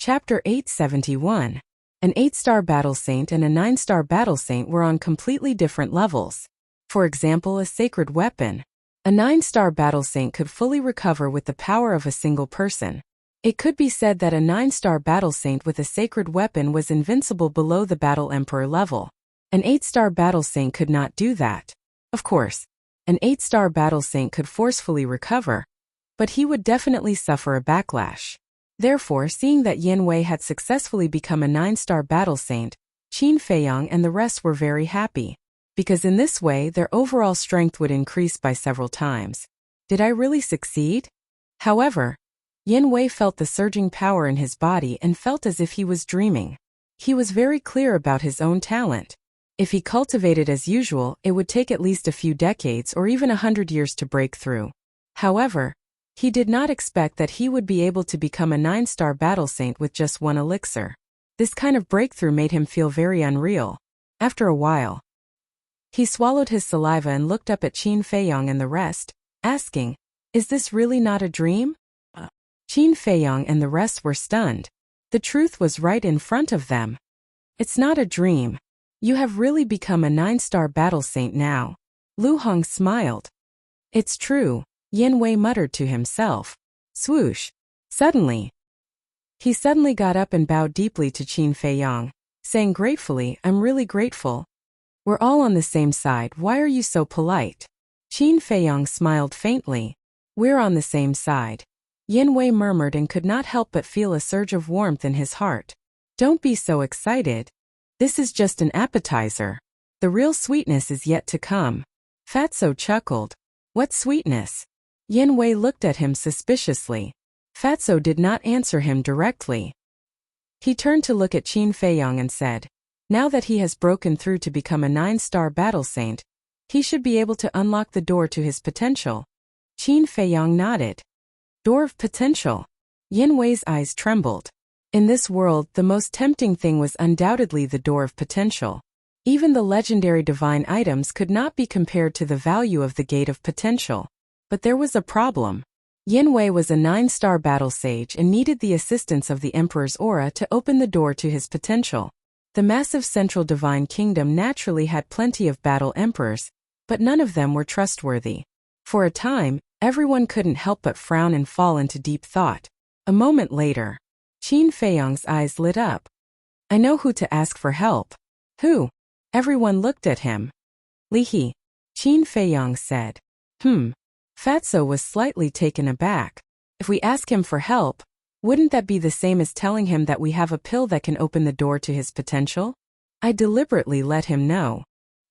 Chapter 871. An 8-star battle saint and a 9-star battle saint were on completely different levels. For example, a sacred weapon. A 9-star battle saint could fully recover with the power of a single person. It could be said that a 9-star battle saint with a sacred weapon was invincible below the battle emperor level. An 8-star battle saint could not do that. Of course, an 8-star battle saint could forcefully recover, but he would definitely suffer a backlash. Therefore, seeing that Yin Wei had successfully become a 9-star battle saint, Qin Feiyang and the rest were very happy, because in this way their overall strength would increase by several times. Did I really succeed? However, Yin Wei felt the surging power in his body and felt as if he was dreaming. He was very clear about his own talent. If he cultivated as usual, it would take at least a few decades or even 100 years to break through. However, he did not expect that he would be able to become a 9-star battle saint with just one elixir. This kind of breakthrough made him feel very unreal. After a while, he swallowed his saliva and looked up at Qin Feiyang and the rest, asking, "Is this really not a dream?" Qin Feiyang and the rest were stunned. The truth was right in front of them. "It's not a dream. You have really become a 9-star battle saint now." Lu Hong smiled. "It's true," Yin Wei muttered to himself. Swoosh. Suddenly, he got up and bowed deeply to Qin Feiyang, saying gratefully, "I'm really grateful. We're all on the same side, why are you so polite?" Qin Feiyang smiled faintly. "We're on the same side." Yin Wei murmured and could not help but feel a surge of warmth in his heart. "Don't be so excited. This is just an appetizer. The real sweetness is yet to come." Fatso chuckled. "What sweetness?" Yin Wei looked at him suspiciously. Fatso did not answer him directly. He turned to look at Qin Feiyang and said, "Now that he has broken through to become a 9-star battle saint, he should be able to unlock the door to his potential." Qin Feiyang nodded. "Door of potential?" Yin Wei's eyes trembled. In this world, the most tempting thing was undoubtedly the door of potential. Even the legendary divine items could not be compared to the value of the gate of potential. But there was a problem. Yin Wei was a 9-star battle sage and needed the assistance of the Emperor's aura to open the door to his potential. The massive central divine kingdom naturally had plenty of battle emperors, but none of them were trustworthy. For a time, everyone couldn't help but frown and fall into deep thought. A moment later, Qin Feiyang's eyes lit up. "I know who to ask for help." "Who?" Everyone looked at him. "Li He," Qin Feiyang said. Fatso was slightly taken aback. "If we ask him for help, wouldn't that be the same as telling him that we have a pill that can open the door to his potential?" "I deliberately let him know.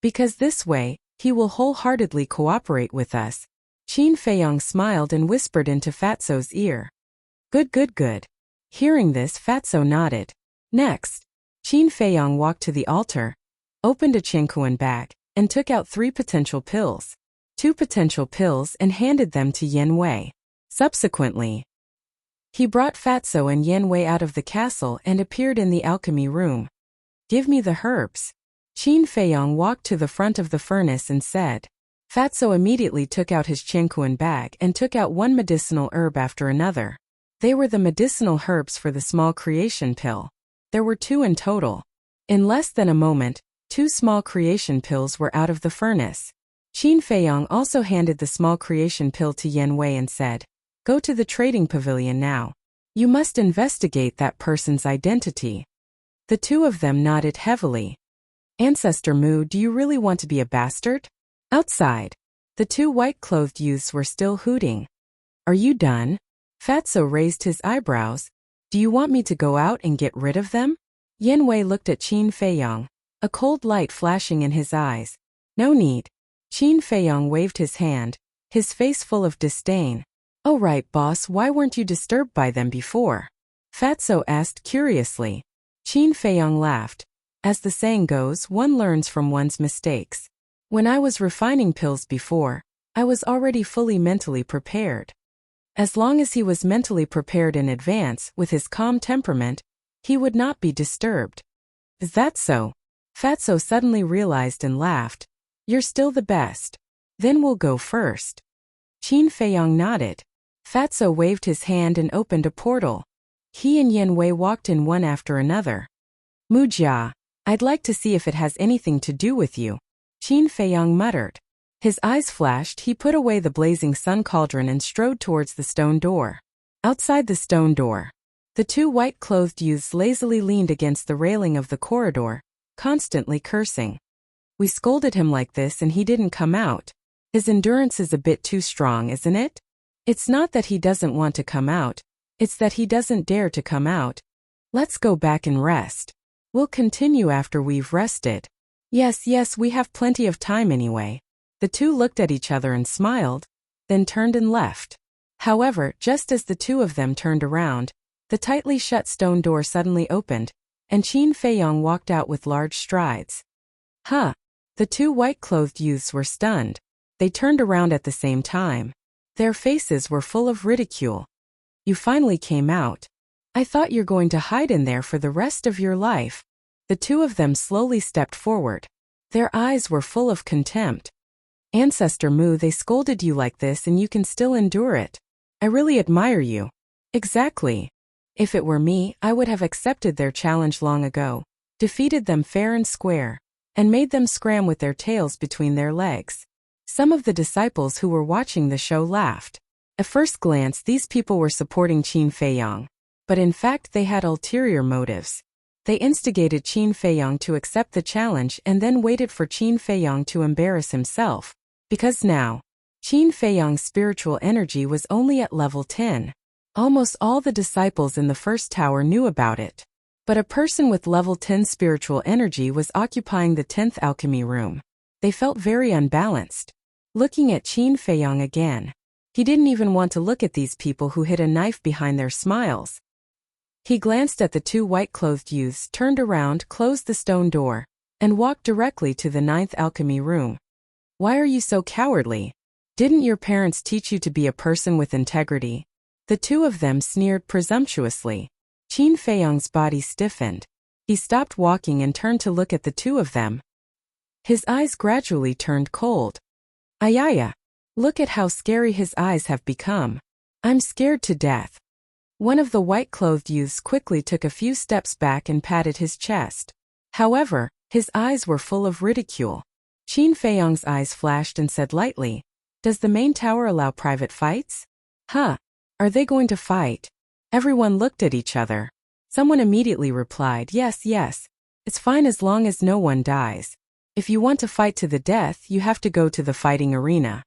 Because this way, he will wholeheartedly cooperate with us." Qin Feiyang smiled and whispered into Fatso's ear. Good. Hearing this, Fatso nodded. Next, Qin Feiyang walked to the altar, opened a Qingkuan bag, and took out 3 potential pills. 2 potential pills and handed them to Yin Wei. Subsequently, he brought Fatso and Yin Wei out of the castle and appeared in the alchemy room. "Give me the herbs." Qin Feiyang walked to the front of the furnace and said. Fatso immediately took out his Qingkuan bag and took out one medicinal herb after another. They were the medicinal herbs for the small creation pill. There were 2 in total. In less than a moment, 2 small creation pills were out of the furnace. Qin Feiyang also handed the small creation pill to Yin Wei and said, "Go to the trading pavilion now. You must investigate that person's identity." The 2 of them nodded heavily. "Ancestor Mu, do you really want to be a bastard?" Outside, the 2 white-clothed youths were still hooting. "Are you done?" Fatso raised his eyebrows. "Do you want me to go out and get rid of them?" Yin Wei looked at Qin Feiyang, a cold light flashing in his eyes. "No need." Qin Feiyang waved his hand, his face full of disdain. "Oh right, boss, why weren't you disturbed by them before?" Fatso asked curiously. Qin Feiyang laughed. "As the saying goes, one learns from one's mistakes. When I was refining pills before, I was already fully mentally prepared." As long as he was mentally prepared in advance, with his calm temperament, he would not be disturbed. "Is that so?" Fatso suddenly realized and laughed. "You're still the best. Then we'll go first." Qin Feiyang nodded. Fatso waved his hand and opened a portal. He and Yan Wei walked in one after another. Mujia, I'd like to see if it has anything to do with you, Qin Feiyang muttered. His eyes flashed, he put away the blazing sun cauldron and strode towards the stone door. Outside the stone door, the two white-clothed youths lazily leaned against the railing of the corridor, constantly cursing. We scolded him like this and he didn't come out. His endurance is a bit too strong, isn't it? It's not that he doesn't want to come out, it's that he doesn't dare to come out. Let's go back and rest. We'll continue after we've rested. Yes, we have plenty of time anyway. The two looked at each other and smiled, then turned and left. However, just as the two of them turned around, the tightly shut stone door suddenly opened, and Qin Feiyang walked out with large strides. Huh! The two white-clothed youths were stunned. They turned around at the same time. Their faces were full of ridicule. You finally came out. I thought you're going to hide in there for the rest of your life. The two of them slowly stepped forward. Their eyes were full of contempt. Ancestor Mu, they scolded you like this and you can still endure it. I really admire you. Exactly. If it were me, I would have accepted their challenge long ago, defeated them fair and square, and made them scram with their tails between their legs. Some of the disciples who were watching the show laughed. At first glance, these people were supporting Qin Feiyang, but in fact they had ulterior motives. They instigated Qin Feiyang to accept the challenge and then waited for Qin Feiyang to embarrass himself, because now, Qin Feiyang's spiritual energy was only at level 10. Almost all the disciples in the first tower knew about it. But a person with level 10 spiritual energy was occupying the 10th alchemy room. They felt very unbalanced. Looking at Qin Feiyang again, he didn't even want to look at these people who hid a knife behind their smiles. He glanced at the two white-clothed youths, turned around, closed the stone door, and walked directly to the 9th alchemy room. Why are you so cowardly? Didn't your parents teach you to be a person with integrity? The two of them sneered presumptuously. Qin Feiyang's body stiffened. He stopped walking and turned to look at the two of them. His eyes gradually turned cold. Ayaya! Look at how scary his eyes have become. I'm scared to death. One of the white-clothed youths quickly took a few steps back and patted his chest. However, his eyes were full of ridicule. Qin Feiyang's eyes flashed and said lightly, "Does the main tower allow private fights? Huh? Are they going to fight?" Everyone looked at each other. Someone immediately replied, yes. It's fine as long as no one dies. If you want to fight to the death, you have to go to the fighting arena.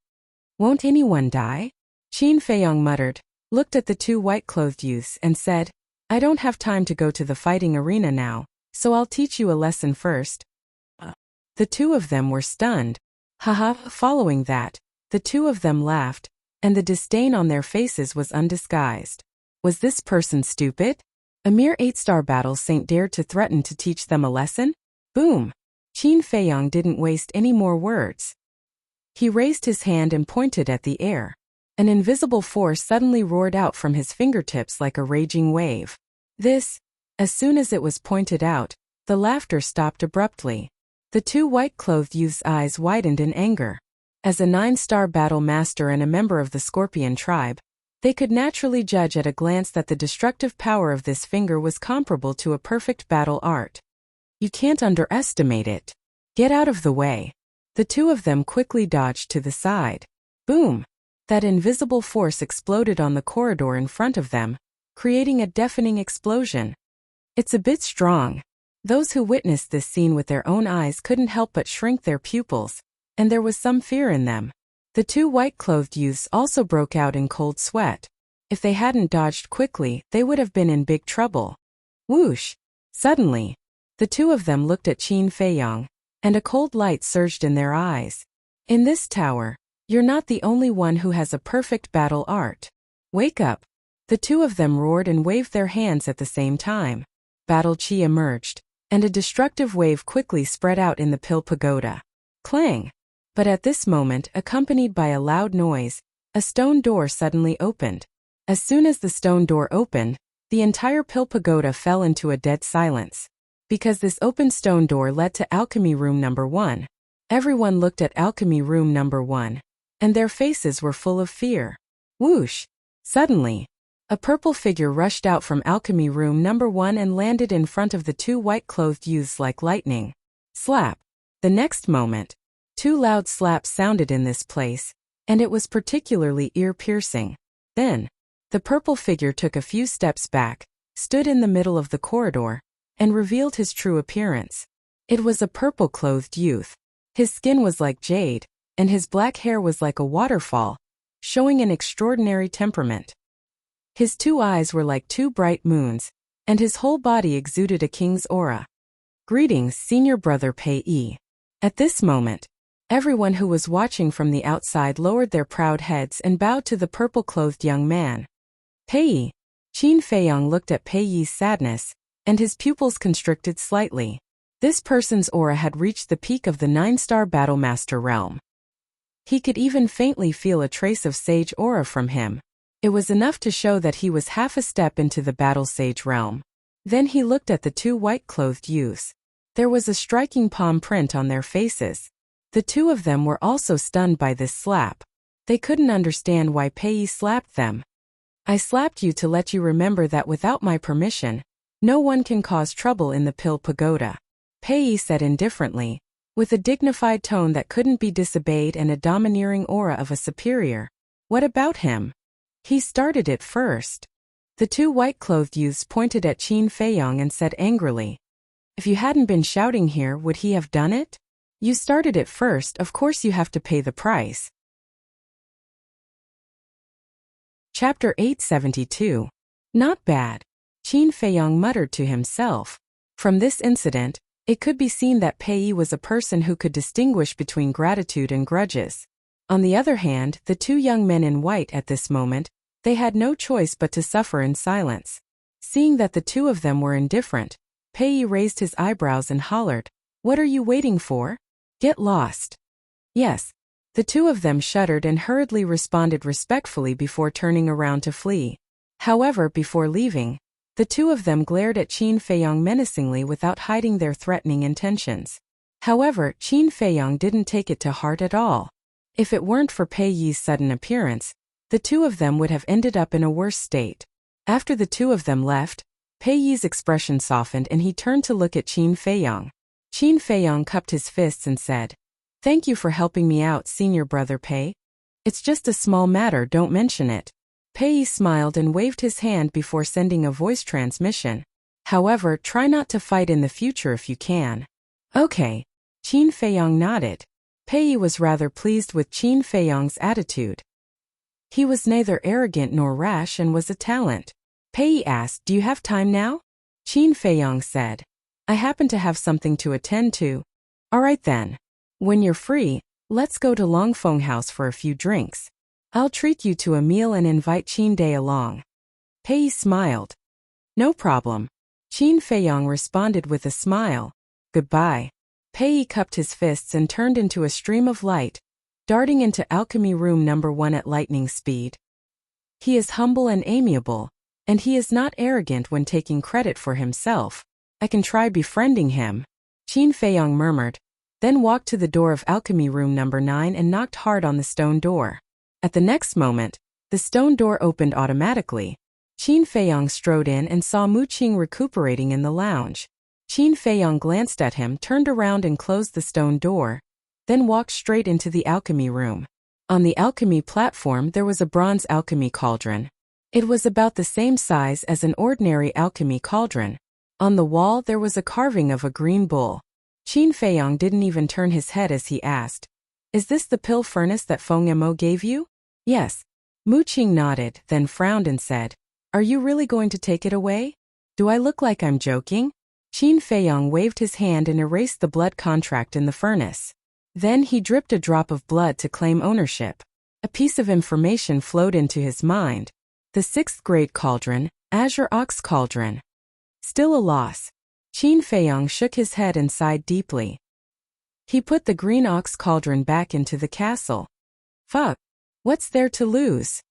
Won't anyone die? Qin Feiyang muttered, looked at the two white-clothed youths and said, I don't have time to go to the fighting arena now, so I'll teach you a lesson first. The two of them were stunned. Haha, following that, the two of them laughed, and the disdain on their faces was undisguised. Was this person stupid? A mere 8-star battle saint dared to threaten to teach them a lesson? Boom! Qin Feiyang didn't waste any more words. He raised his hand and pointed at the air. An invisible force suddenly roared out from his fingertips like a raging wave. As soon as it was pointed out, the laughter stopped abruptly. The two white-clothed youths' eyes widened in anger. As a 9-star battle master and a member of the Scorpion tribe, they could naturally judge at a glance that the destructive power of this finger was comparable to a perfect battle art. You can't underestimate it. Get out of the way. The two of them quickly dodged to the side. Boom! That invisible force exploded on the corridor in front of them, creating a deafening explosion. It's a bit strong. Those who witnessed this scene with their own eyes couldn't help but shrink their pupils, and there was some fear in them. The two white-clothed youths also broke out in cold sweat. If they hadn't dodged quickly, they would have been in big trouble. Whoosh! Suddenly, the two of them looked at Qin Feiyang, and a cold light surged in their eyes. In this tower, you're not the only one who has a perfect battle art. Wake up! The two of them roared and waved their hands at the same time. Battle chi emerged, and a destructive wave quickly spread out in the Pill Pagoda. Clang! But at this moment, accompanied by a loud noise, a stone door suddenly opened. As soon as the stone door opened, the entire Pill Pagoda fell into a dead silence. Because this open stone door led to Alchemy Room number 1. Everyone looked at Alchemy Room number 1, and their faces were full of fear. Whoosh! Suddenly, A purple figure rushed out from alchemy room number 1 and landed in front of the 2 white-clothed youths like lightning. Slap! The next moment, 2 loud slaps sounded in this place, and it was particularly ear-piercing. Then, the purple figure took a few steps back, stood in the middle of the corridor, and revealed his true appearance. It was a purple-clothed youth. His skin was like jade, and his black hair was like a waterfall, showing an extraordinary temperament. His 2 eyes were like 2 bright moons, and his whole body exuded a king's aura. Greetings, senior brother Pei. At this moment, everyone who was watching from the outside lowered their proud heads and bowed to the purple-clothed young man. Pei. Qin Feiyong looked at Pei's sadness, and his pupils constricted slightly. This person's aura had reached the peak of the 9-star Battlemaster realm. He could even faintly feel a trace of sage aura from him. It was enough to show that he was half a step into the battle sage realm. Then he looked at the 2 white-clothed youths. There was a striking palm print on their faces. The 2 of them were also stunned by this slap. They couldn't understand why Pei slapped them. I slapped you to let you remember that without my permission, no one can cause trouble in the Pill Pagoda. Pei said indifferently, with a dignified tone that couldn't be disobeyed and a domineering aura of a superior. What about him? He started it first. The 2 white-clothed youths pointed at Qin Feiyong and said angrily, "If you hadn't been shouting here, would he have done it? You started it first, of course you have to pay the price." Chapter 872. Not bad. Qin Feiyong muttered to himself. From this incident, it could be seen that Pei was a person who could distinguish between gratitude and grudges. On the other hand, the 2 young men in white at this moment, they had no choice but to suffer in silence. Seeing that the 2 of them were indifferent, Pei raised his eyebrows and hollered, "What are you waiting for? Get lost." Yes. The 2 of them shuddered and hurriedly responded respectfully before turning around to flee. However, before leaving, the 2 of them glared at Qin Feiyong menacingly without hiding their threatening intentions. However, Qin Feiyong didn't take it to heart at all. If it weren't for Pei's sudden appearance, the 2 of them would have ended up in a worse state. After the 2 of them left, Pei's expression softened and he turned to look at Qin Feiyong. Qin Feiyong cupped his fists and said, "Thank you for helping me out, senior brother Pei. It's just a small matter, don't mention it." Pei smiled and waved his hand before sending a voice transmission. "However, try not to fight in the future if you can." "Okay." Qin Feiyong nodded. Pei was rather pleased with Qin Feiyong's attitude. He was neither arrogant nor rash and was a talent. Pei asked, "Do you have time now?" Qin Feiyong said, "I happen to have something to attend to." "All right then. When you're free, let's go to Longfeng House for a few drinks. I'll treat you to a meal and invite Qin Day along." Pei smiled. "No problem." Qin Feiyong responded with a smile. "Goodbye." Pei cupped his fists and turned into a stream of light, darting into alchemy room number 1 at lightning speed. He is humble and amiable, and he is not arrogant when taking credit for himself. I can try befriending him, Qin Feiyong murmured, then walked to the door of alchemy room number 9 and knocked hard on the stone door. At the next moment, the stone door opened automatically. Qin Feiyong strode in and saw Mu Qing recuperating in the lounge. Qin Feiyong glanced at him, turned around and closed the stone door, then walked straight into the alchemy room. On the alchemy platform there was a bronze alchemy cauldron. It was about the same size as an ordinary alchemy cauldron. On the wall there was a carving of a green bull. Qin Feiyong didn't even turn his head as he asked, "Is this the pill furnace that Feng Mo gave you?" "Yes." Mu Qing nodded, then frowned and said, "Are you really going to take it away? Do I look like I'm joking?" Qin Feiyong waved his hand and erased the blood contract in the furnace. Then he dripped a drop of blood to claim ownership. A piece of information flowed into his mind. The 6th grade cauldron, Azure Ox Cauldron. Still a loss. Qin Feiyong shook his head and sighed deeply. He put the green ox cauldron back into the castle. Fuck. What's there to lose?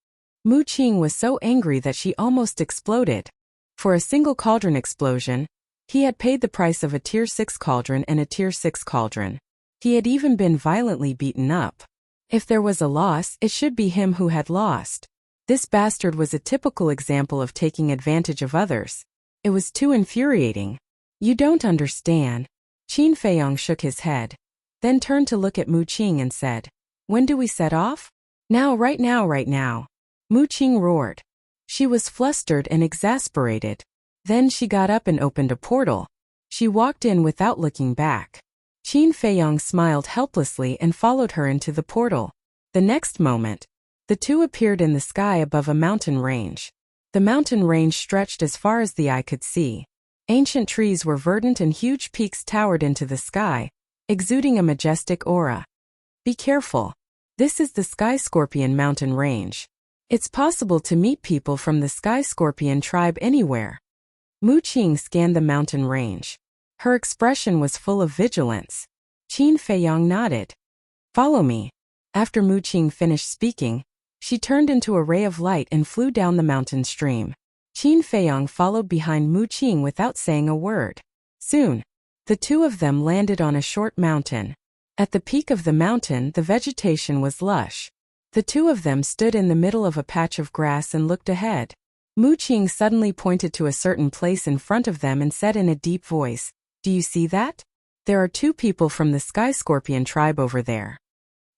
Mu Qing was so angry that she almost exploded. For a single cauldron explosion, he had paid the price of a Tier 6 cauldron and a Tier 6 cauldron. He had even been violently beaten up. If there was a loss, it should be him who had lost. This bastard was a typical example of taking advantage of others. It was too infuriating. You don't understand. Qin Feiyong shook his head, then turned to look at Mu Qing and said, "When do we set off?" "Now, right now, right now." Mu Qing roared. She was flustered and exasperated. Then she got up and opened a portal. She walked in without looking back. Qin Feiyong smiled helplessly and followed her into the portal. The next moment, the two appeared in the sky above a mountain range. The mountain range stretched as far as the eye could see. Ancient trees were verdant and huge peaks towered into the sky, exuding a majestic aura. Be careful. This is the Sky Scorpion mountain range. It's possible to meet people from the Sky Scorpion tribe anywhere. Mu Qing scanned the mountain range. Her expression was full of vigilance. Qin Feiyong nodded. "Follow me." After Mu Qing finished speaking, she turned into a ray of light and flew down the mountain stream. Qin Feiyong followed behind Mu Qing without saying a word. Soon, the two of them landed on a short mountain. At the peak of the mountain, the vegetation was lush. The two of them stood in the middle of a patch of grass and looked ahead. Mu Qing suddenly pointed to a certain place in front of them and said in a deep voice, "Do you see that? There are two people from the Sky Scorpion tribe over there."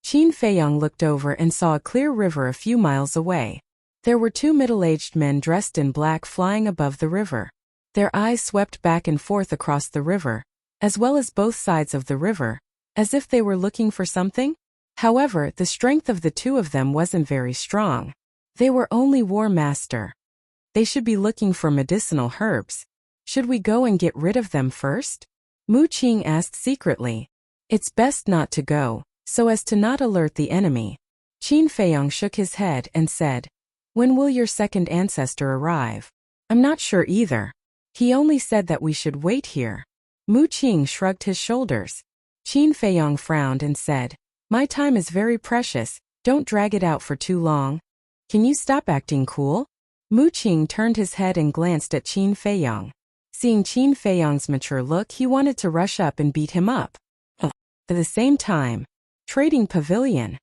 Qin Feiyong looked over and saw a clear river a few miles away. There were two middle-aged men dressed in black flying above the river. Their eyes swept back and forth across the river, as well as both sides of the river, as if they were looking for something. However, the strength of the two of them wasn't very strong. They were only war master. They should be looking for medicinal herbs. Should we go and get rid of them first? Mu Qing asked secretly. It's best not to go, so as to not alert the enemy. Qin Feiyong shook his head and said, "When will your second ancestor arrive?" "I'm not sure either. He only said that we should wait here." Mu Qing shrugged his shoulders. Qin Feiyong frowned and said, "My time is very precious, don't drag it out for too long. Can you stop acting cool?" Mu Qing turned his head and glanced at Qin Feiyong. Seeing Qin Feiyong's mature look, he wanted to rush up and beat him up. At the same time, trading pavilion.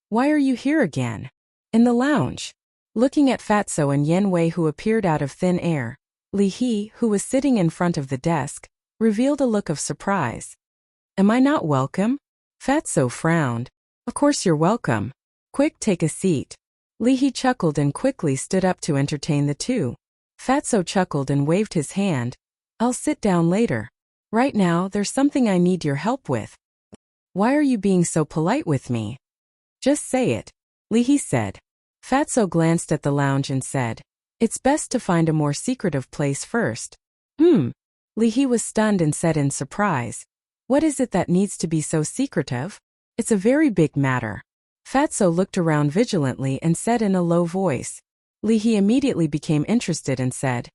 Why are you here again? In the lounge. Looking at Fatso and Yen Wei who appeared out of thin air, Li He, who was sitting in front of the desk, revealed a look of surprise. "Am I not welcome?" Fatso frowned. "Of course you're welcome. Quick, take a seat." Li He chuckled and quickly stood up to entertain the two. Fatso chuckled and waved his hand. "I'll sit down later. Right now, there's something I need your help with." "Why are you being so polite with me?" "Just say it," Li He said. Fatso glanced at the lounge and said, "It's best to find a more secretive place first." Li He was stunned and said in surprise, "What is it that needs to be so secretive?" "It's a very big matter." Fatso looked around vigilantly and said in a low voice. Li He immediately became interested and said,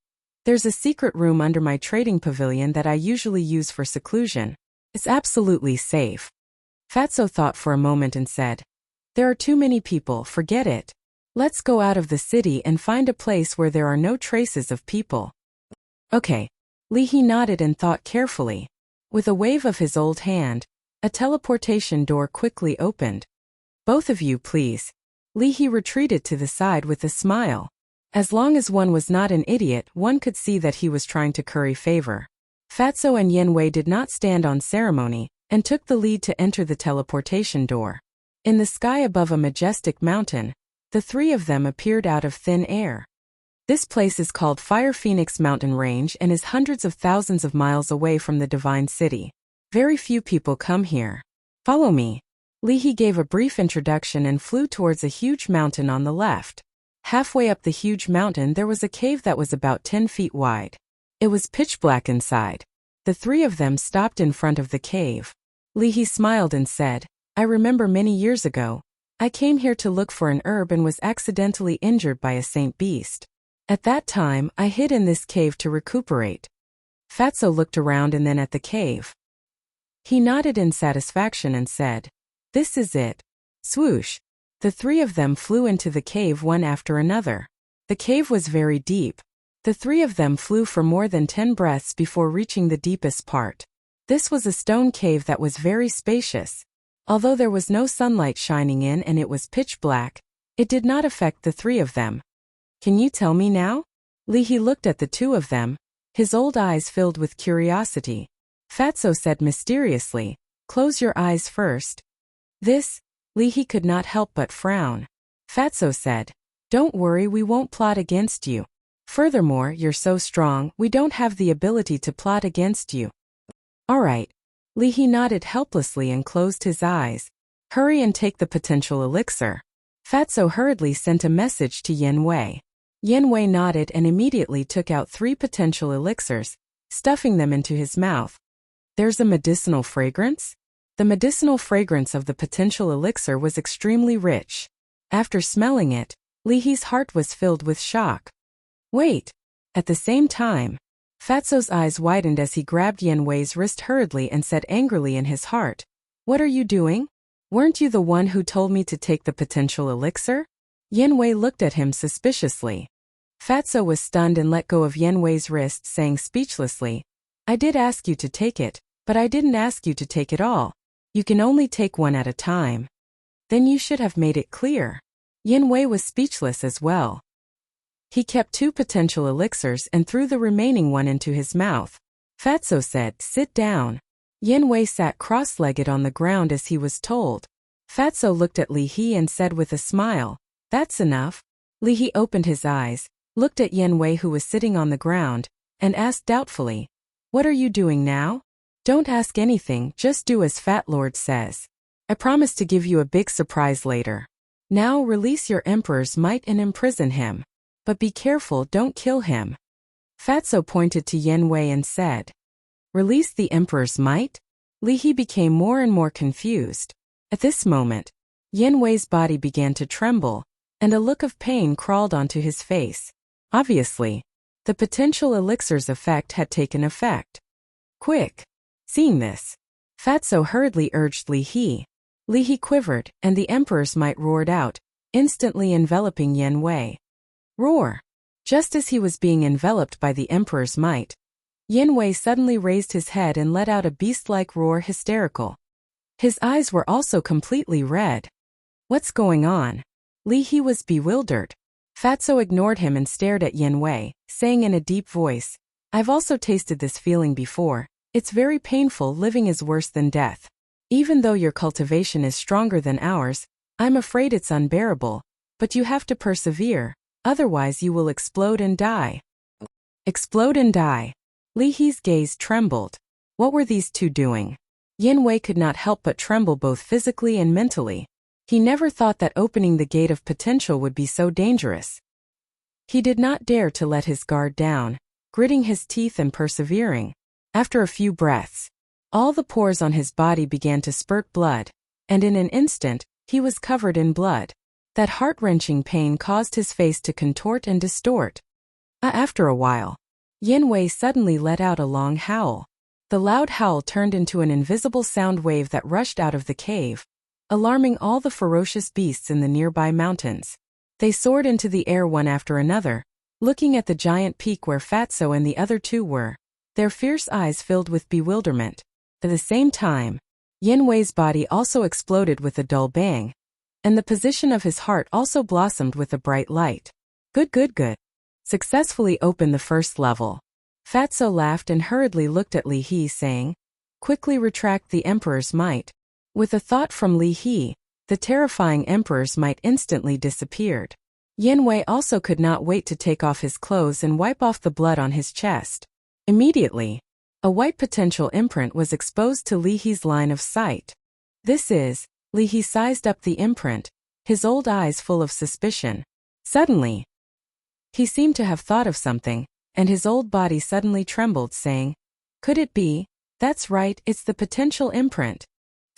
"There's a secret room under my trading pavilion that I usually use for seclusion. It's absolutely safe." Fatso thought for a moment and said, "There are too many people, forget it. Let's go out of the city and find a place where there are no traces of people." "Okay." Li He nodded and thought carefully. With a wave of his old hand, a teleportation door quickly opened. "Both of you, please." Li He retreated to the side with a smile. As long as one was not an idiot, one could see that he was trying to curry favor. Fatso and Yen Wei did not stand on ceremony, and took the lead to enter the teleportation door. In the sky above a majestic mountain, the three of them appeared out of thin air. This place is called Fire Phoenix Mountain Range and is hundreds of thousands of miles away from the Divine City. Very few people come here. Follow me. Li He gave a brief introduction and flew towards a huge mountain on the left. Halfway up the huge mountain there was a cave that was about 10 feet wide. It was pitch black inside. The three of them stopped in front of the cave. Li He smiled and said, "I remember many years ago, I came here to look for an herb and was accidentally injured by a saint beast. At that time, I hid in this cave to recuperate." Fatso looked around and then at the cave. He nodded in satisfaction and said, "This is it." Swoosh! The three of them flew into the cave one after another. The cave was very deep. The three of them flew for more than 10 breaths before reaching the deepest part. This was a stone cave that was very spacious. Although there was no sunlight shining in and it was pitch black, It did not affect the three of them. Can you tell me now? Leahy looked at the two of them, his old eyes filled with curiosity. Fatso said mysteriously, close your eyes first. This, Leahy could not help but frown. Fatso said, don't worry, we won't plot against you. Furthermore, you're so strong, we don't have the ability to plot against you. All right. Leahy nodded helplessly and closed his eyes. Hurry and take the potential elixir. Fatso hurriedly sent a message to Yin Wei. Yin Wei nodded and immediately took out 3 potential elixirs, stuffing them into his mouth. There's a medicinal fragrance? The medicinal fragrance of the potential elixir was extremely rich. After smelling it, Leahy's heart was filled with shock. Wait! At the same time, Fatso's eyes widened as he grabbed Yin Wei's wrist hurriedly and said angrily in his heart, what are you doing? Weren't you the one who told me to take the potential elixir? Yin Wei looked at him suspiciously. Fatso was stunned and let go of Yin Wei's wrist, saying speechlessly, I did ask you to take it, but I didn't ask you to take it all. You can only take one at a time. Then you should have made it clear. Yin Wei was speechless as well. He kept 2 potential elixirs and threw the remaining one into his mouth. Fatso said, sit down. Yin Wei sat cross-legged on the ground as he was told. Fatso looked at Leahy and said with a smile, that's enough. Leahy opened his eyes, looked at Yin Wei who was sitting on the ground, and asked doubtfully, what are you doing now? Don't ask anything, just do as Fat Lord says. I promise to give you a big surprise later. Now release your Emperor's might and imprison him. But be careful, don't kill him. Fatso pointed to Yin Wei and said, release the Emperor's might? Leahy became more and more confused. At this moment, Yin Wei's body began to tremble, and a look of pain crawled onto his face. Obviously, the potential elixir's effect had taken effect. Quick! Seeing this, Fatso hurriedly urged Leahy. Leahy quivered, and the Emperor's might roared out, instantly enveloping Yin Wei. Roar! Just as he was being enveloped by the Emperor's might, Yin Wei suddenly raised his head and let out a beast-like roar, hysterical. His eyes were also completely red. What's going on? Leahy was bewildered. Fatso ignored him and stared at Yin Wei, saying in a deep voice, I've also tasted this feeling before. It's very painful. Living is worse than death. Even though your cultivation is stronger than ours, I'm afraid it's unbearable, but you have to persevere. Otherwise you will explode and die. Explode and die. Leahy's gaze trembled. What were these two doing? Yin Wei could not help but tremble both physically and mentally. He never thought that opening the gate of potential would be so dangerous. He did not dare to let his guard down, gritting his teeth and persevering. After a few breaths, all the pores on his body began to spurt blood, and in an instant, he was covered in blood. That heart-wrenching pain caused his face to contort and distort. After a while, Yin Wei suddenly let out a long howl. The loud howl turned into an invisible sound wave that rushed out of the cave, alarming all the ferocious beasts in the nearby mountains. They soared into the air one after another, looking at the giant peak where Fatso and the other two were, their fierce eyes filled with bewilderment. At the same time, Yin Wei's body also exploded with a dull bang, and the position of his heart also blossomed with a bright light. Good. Successfully opened the first level. Fatso laughed and hurriedly looked at Leahy, saying, quickly retract the Emperor's might. With a thought from Leahy, the terrifying Emperor's might instantly disappeared. Yin Wei also could not wait to take off his clothes and wipe off the blood on his chest. Immediately, a white potential imprint was exposed to Leahy's line of sight. This is, Leahy sized up the imprint, his old eyes full of suspicion. Suddenly, he seemed to have thought of something, and his old body suddenly trembled, saying, could it be? That's right, it's the potential imprint.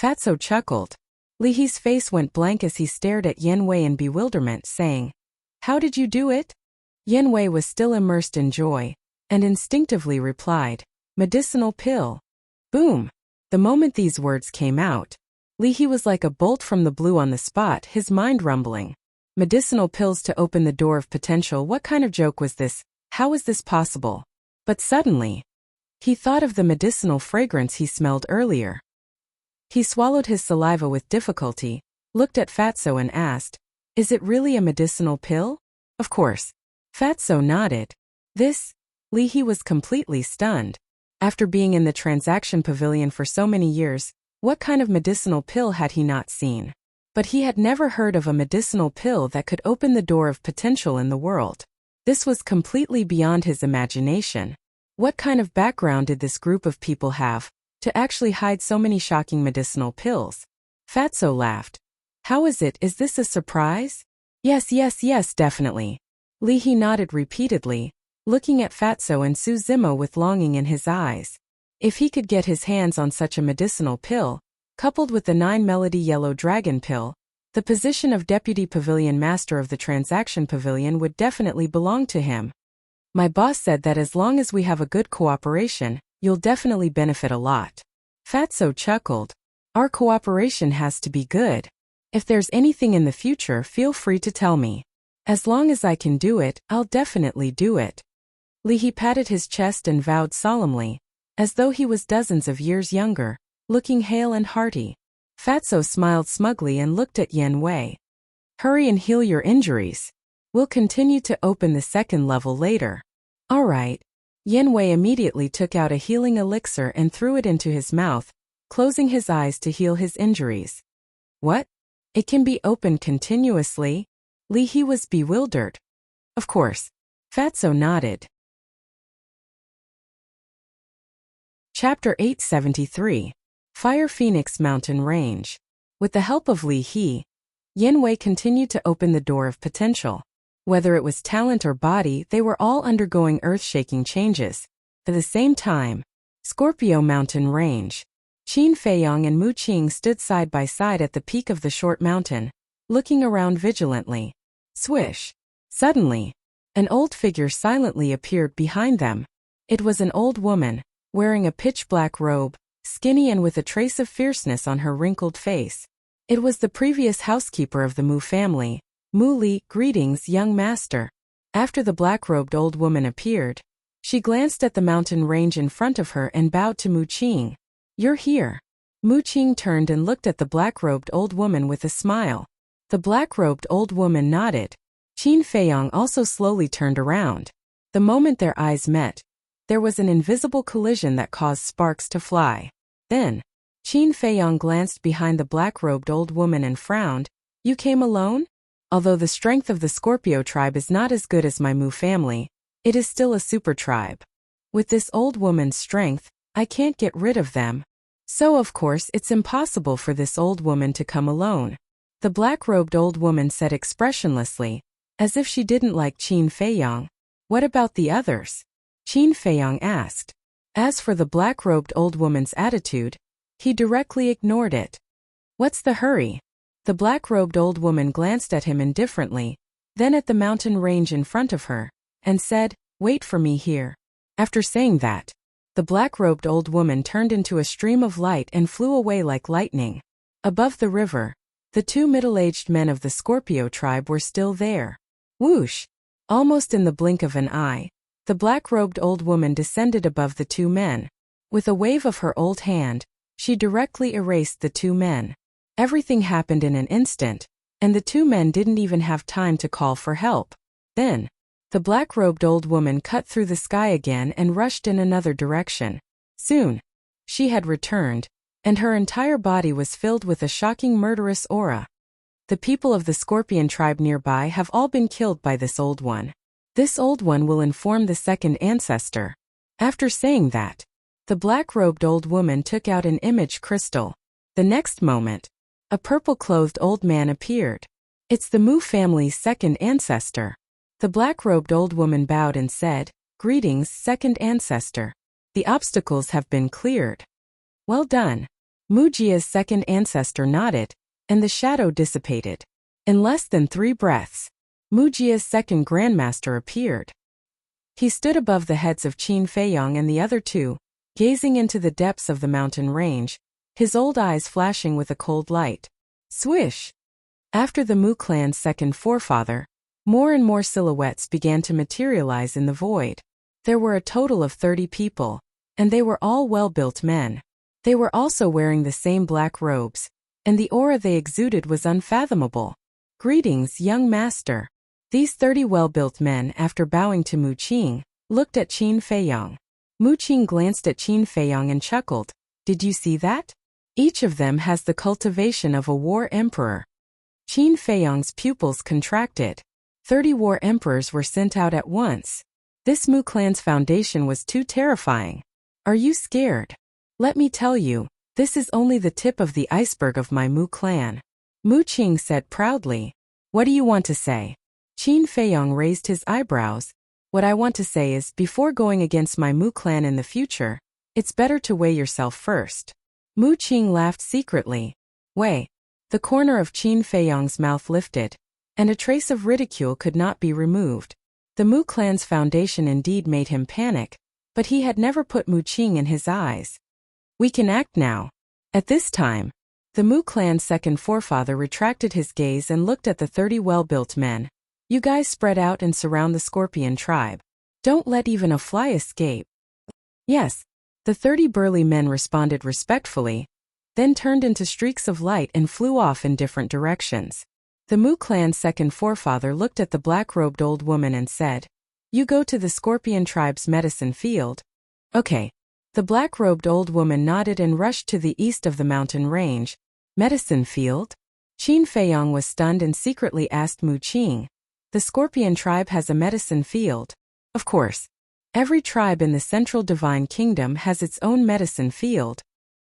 Fatso chuckled. Leahy's face went blank as he stared at Yin Wei in bewilderment, saying, how did you do it? Yin Wei was still immersed in joy, and instinctively replied, medicinal pill. Boom! The moment these words came out, Leahy was like a bolt from the blue on the spot, his mind rumbling. Medicinal pills to open the door of potential. What kind of joke was this? How was this possible? But suddenly, he thought of the medicinal fragrance he smelled earlier. He swallowed his saliva with difficulty, looked at Fatso and asked, Is it really a medicinal pill? Of course. Fatso nodded. This? Leahy was completely stunned. After being in the transaction pavilion for so many years, what kind of medicinal pill had he not seen? But he had never heard of a medicinal pill that could open the door of potential in the world. This was completely beyond his imagination. What kind of background did this group of people have to actually hide so many shocking medicinal pills? Fatso laughed. How is it? Is this a surprise? Yes, definitely. Leahy nodded repeatedly, looking at Fatso and Suzimo with longing in his eyes. If he could get his hands on such a medicinal pill, coupled with the 9-melody yellow dragon pill, the position of Deputy Pavilion Master of the Transaction Pavilion would definitely belong to him. My boss said that as long as we have a good cooperation, you'll definitely benefit a lot. Fatso chuckled. Our cooperation has to be good. If there's anything in the future, feel free to tell me. As long as I can do it, I'll definitely do it. Leahy patted his chest and vowed solemnly, as though he was dozens of years younger, looking hale and hearty. Fatso smiled smugly and looked at Yen Wei. Hurry and heal your injuries. We'll continue to open the second level later. All right. Yen Wei immediately took out a healing elixir and threw it into his mouth, closing his eyes to heal his injuries. What? It can be opened continuously? Leahy was bewildered. Of course. Fatso nodded. Chapter 873. Fire Phoenix Mountain Range. With the help of Leahy, Yen Wei continued to open the door of potential. Whether it was talent or body, they were all undergoing earth-shaking changes. At the same time, Scorpio Mountain Range. Qin Feiyong and Mu Qing stood side by side at the peak of the short mountain, looking around vigilantly. Swish! Suddenly, an old figure silently appeared behind them. It was an old woman, wearing a pitch-black robe, skinny and with a trace of fierceness on her wrinkled face. It was the previous housekeeper of the Mu family, Mu Li. Greetings, young master. After the black-robed old woman appeared, she glanced at the mountain range in front of her and bowed to Mu Qing. You're here. Mu Qing turned and looked at the black-robed old woman with a smile. The black-robed old woman nodded. Qin Feiyong also slowly turned around. The moment their eyes met, there was an invisible collision that caused sparks to fly. Then, Qin Feiyong glanced behind the black-robed old woman and frowned. You came alone? Although the strength of the Scorpio tribe is not as good as my Mu family, it is still a super tribe. With this old woman's strength, I can't get rid of them. So of course it's impossible for this old woman to come alone. The black-robed old woman said expressionlessly, as if she didn't like Qin Feiyong. What about the others? Qin Feiyong asked. As for the black-robed old woman's attitude, he directly ignored it. What's the hurry? The black-robed old woman glanced at him indifferently, then at the mountain range in front of her, and said, Wait for me here. After saying that, the black-robed old woman turned into a stream of light and flew away like lightning. Above the river, the two middle-aged men of the Scorpio tribe were still there. Whoosh! Almost in the blink of an eye, the black-robed old woman descended above the two men. With a wave of her old hand, she directly erased the two men. Everything happened in an instant, and the two men didn't even have time to call for help. Then, the black-robed old woman cut through the sky again and rushed in another direction. Soon, she had returned, and her entire body was filled with a shocking murderous aura. The people of the Scorpion tribe nearby have all been killed by this old one. This old one will inform the second ancestor. After saying that, the black-robed old woman took out an image crystal. The next moment, a purple-clothed old man appeared. It's the Mu family's second ancestor. The black-robed old woman bowed and said, Greetings, second ancestor. The obstacles have been cleared. Well done. Mujia's second ancestor nodded, and the shadow dissipated. In less than 3 breaths, Mujia's second grandmaster appeared. He stood above the heads of Qin Feiyong and the other two, gazing into the depths of the mountain range, his old eyes flashing with a cold light. Swish! After the Mu clan's second forefather, more and more silhouettes began to materialize in the void. There were a total of 30 people, and they were all well-built men. They were also wearing the same black robes, and the aura they exuded was unfathomable. Greetings, young master. These 30 well-built men, after bowing to Mu Qing, looked at Qin Feiyong. Mu Qing glanced at Qin Feiyong and chuckled. Did you see that? Each of them has the cultivation of a war emperor. Qin Feiyong's pupils contracted. 30 war emperors were sent out at once. This Mu clan's foundation was too terrifying. Are you scared? Let me tell you, this is only the tip of the iceberg of my Mu clan. Mu Qing said proudly. What do you want to say? Qin Feiyong raised his eyebrows. What I want to say is, before going against my Mu clan in the future, it's better to weigh yourself first. Mu Qing laughed secretly. Weigh. The corner of Qin Feiyong's mouth lifted, and a trace of ridicule could not be removed. The Mu clan's foundation indeed made him panic, but he had never put Mu Qing in his eyes. We can act now. At this time, the Mu clan's second forefather retracted his gaze and looked at the 30 well-built men. You guys spread out and surround the Scorpion tribe. Don't let even a fly escape. Yes. The 30 burly men responded respectfully, then turned into streaks of light and flew off in different directions. The Mu clan's second forefather looked at the black-robed old woman and said, You go to the Scorpion tribe's medicine field. Okay. The black-robed old woman nodded and rushed to the east of the mountain range. Medicine field? Qin Feiyong was stunned and secretly asked Mu Qing. The Scorpion tribe has a medicine field. Of course. Every tribe in the Central Divine Kingdom has its own medicine field.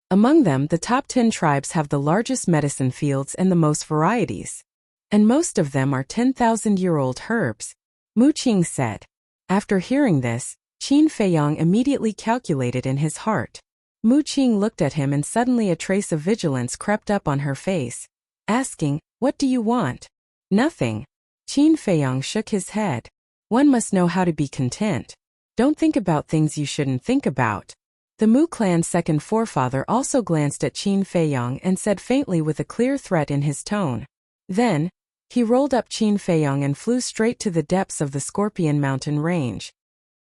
Among them, the top 10 tribes have the largest medicine fields and the most varieties. And most of them are 10,000-year-old herbs, Mu Qing said. After hearing this, Qin Feiyong immediately calculated in his heart. Mu Qing looked at him and suddenly a trace of vigilance crept up on her face, asking, What do you want? Nothing. Qin Feiyong shook his head. One must know how to be content. Don't think about things you shouldn't think about. The Mu clan's second forefather also glanced at Qin Feiyong and said faintly with a clear threat in his tone. Then, he rolled up Qin Feiyong and flew straight to the depths of the Scorpion mountain range.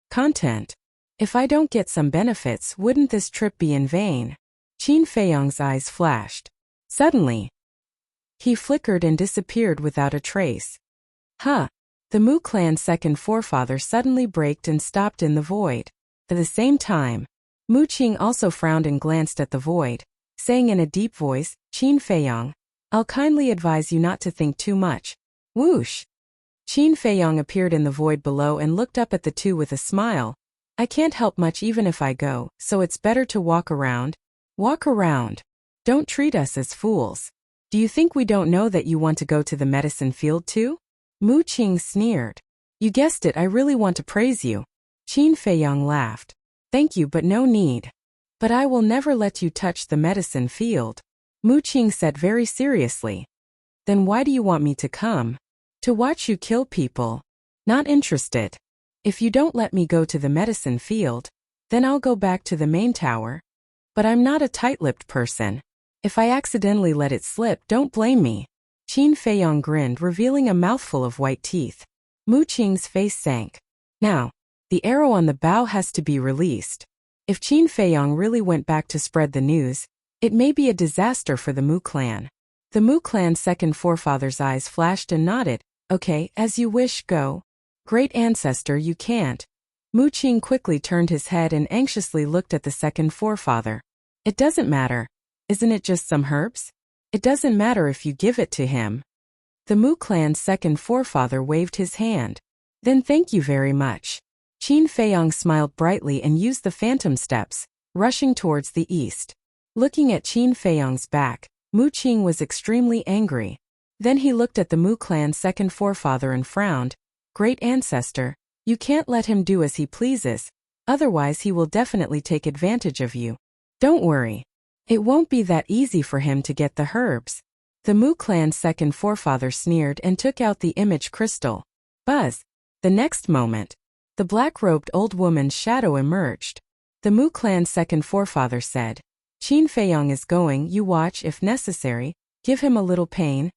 Content. If I don't get some benefits, wouldn't this trip be in vain? Qin Feiyong's eyes flashed. Suddenly, he flickered and disappeared without a trace. Huh. The Mu clan's second forefather suddenly braked and stopped in the void. At the same time, Mu Qing also frowned and glanced at the void, saying in a deep voice, Qin Feiyong, I'll kindly advise you not to think too much. Whoosh! Qin Feiyong appeared in the void below and looked up at the two with a smile. I can't help much even if I go, so it's better to walk around. Walk around. Don't treat us as fools. Do you think we don't know that you want to go to the medicine field too? Mu Qing sneered. You guessed it, I really want to praise you. Qin Feiyong laughed. Thank you, but no need. But I will never let you touch the medicine field, Mu Qing said very seriously. Then why do you want me to come? To watch you kill people. Not interested. If you don't let me go to the medicine field, then I'll go back to the main tower. But I'm not a tight-lipped person. If I accidentally let it slip, don't blame me. Qin Feiyong grinned, revealing a mouthful of white teeth. Mu Qing's face sank. Now, the arrow on the bow has to be released. If Qin Feiyong really went back to spread the news, it may be a disaster for the Mu clan. The Mu clan's second forefather's eyes flashed and nodded. Okay, as you wish, go. Great ancestor, you can't. Mu Qing quickly turned his head and anxiously looked at the second forefather. It doesn't matter. Isn't it just some herbs? It doesn't matter if you give it to him. The Mu clan's second forefather waved his hand. Then thank you very much. Qin Feiyong smiled brightly and used the phantom steps, rushing towards the east. Looking at Qin Feiyong's back, Mu Qing was extremely angry. Then he looked at the Mu clan's second forefather and frowned. Great ancestor, you can't let him do as he pleases, otherwise he will definitely take advantage of you. Don't worry. It won't be that easy for him to get the herbs. The Mu clan's second forefather sneered and took out the image crystal. Buzz. The next moment, the black-robed old woman's shadow emerged. The Mu clan's second forefather said, Qin Feiyong is going, you watch if necessary, give him a little pain.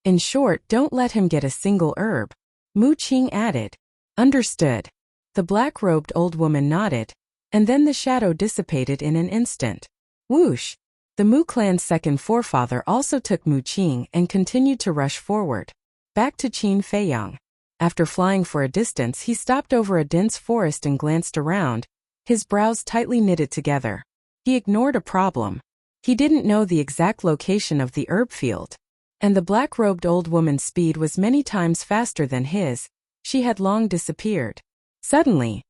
In short, don't let him get a single herb. Mu Qing added. Understood. The black-robed old woman nodded, and then the shadow dissipated in an instant. Whoosh! The Mu clan's second forefather also took Mu Qing and continued to rush forward. Back to Qin Feiyang. After flying for a distance, he stopped over a dense forest and glanced around, his brows tightly knitted together. He ignored a problem. He didn't know the exact location of the herb field. And the black-robed old woman's speed was many times faster than his. She had long disappeared. Suddenly,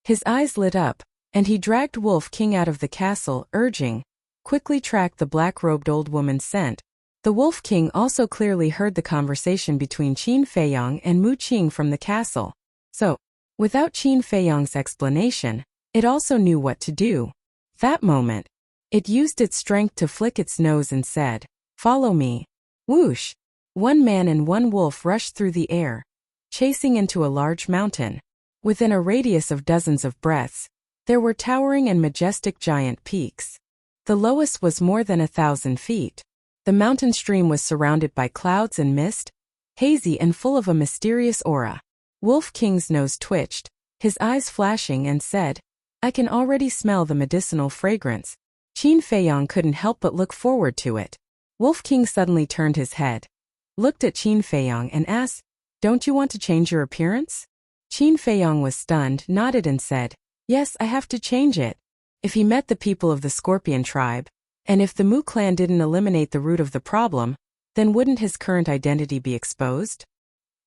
his eyes lit up, and he dragged Wolf King out of the castle, urging, "Quickly track the black-robed old woman's scent." The Wolf King also clearly heard the conversation between Qin Feiyang and Mu Qing from the castle. So, without Qin Feiyang's explanation, it also knew what to do. That moment, it used its strength to flick its nose and said, "Follow me." Whoosh! One man and one wolf rushed through the air, chasing into a large mountain. Within a radius of dozens of breaths, there were towering and majestic giant peaks. The lowest was more than 1,000 feet. The mountain stream was surrounded by clouds and mist, hazy and full of a mysterious aura. Wolf King's nose twitched, his eyes flashing, and said, "I can already smell the medicinal fragrance." Qin Feiyang couldn't help but look forward to it. Wolf King suddenly turned his head, looked at Qin Feiyang and asked, "Don't you want to change your appearance?" Qin Feiyang was stunned, nodded and said, "Yes, I have to change it." If he met the people of the Scorpion tribe, and if the Mu clan didn't eliminate the root of the problem, then wouldn't his current identity be exposed?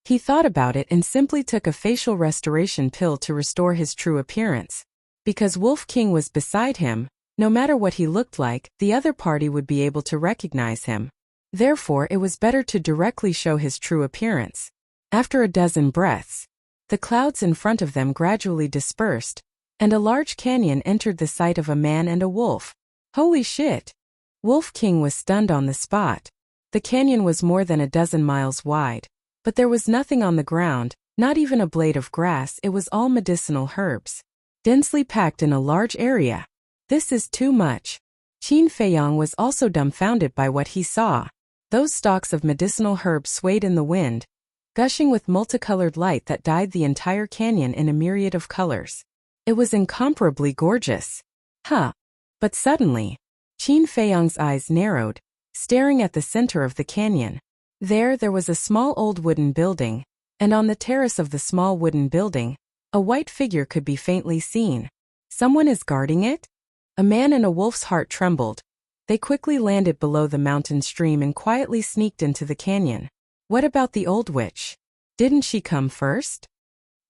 He thought about it and simply took a facial restoration pill to restore his true appearance. Because Wolf King was beside him, no matter what he looked like, the other party would be able to recognize him. Therefore, it was better to directly show his true appearance. After a dozen breaths, the clouds in front of them gradually dispersed, and a large canyon entered the sight of a man and a wolf. Holy shit! Wolf King was stunned on the spot. The canyon was more than a dozen miles wide, but there was nothing on the ground, not even a blade of grass. It was all medicinal herbs, densely packed in a large area. This is too much. Qin Feiyang was also dumbfounded by what he saw. Those stalks of medicinal herbs swayed in the wind, gushing with multicolored light that dyed the entire canyon in a myriad of colors. It was incomparably gorgeous. But suddenly, Qin Feiyang's eyes narrowed, staring at the center of the canyon. There was a small old wooden building, and on the terrace of the small wooden building, a white figure could be faintly seen. Someone is guarding it? A man and a wolf's heart trembled. They quickly landed below the mountain stream and quietly sneaked into the canyon. What about the old witch? Didn't she come first?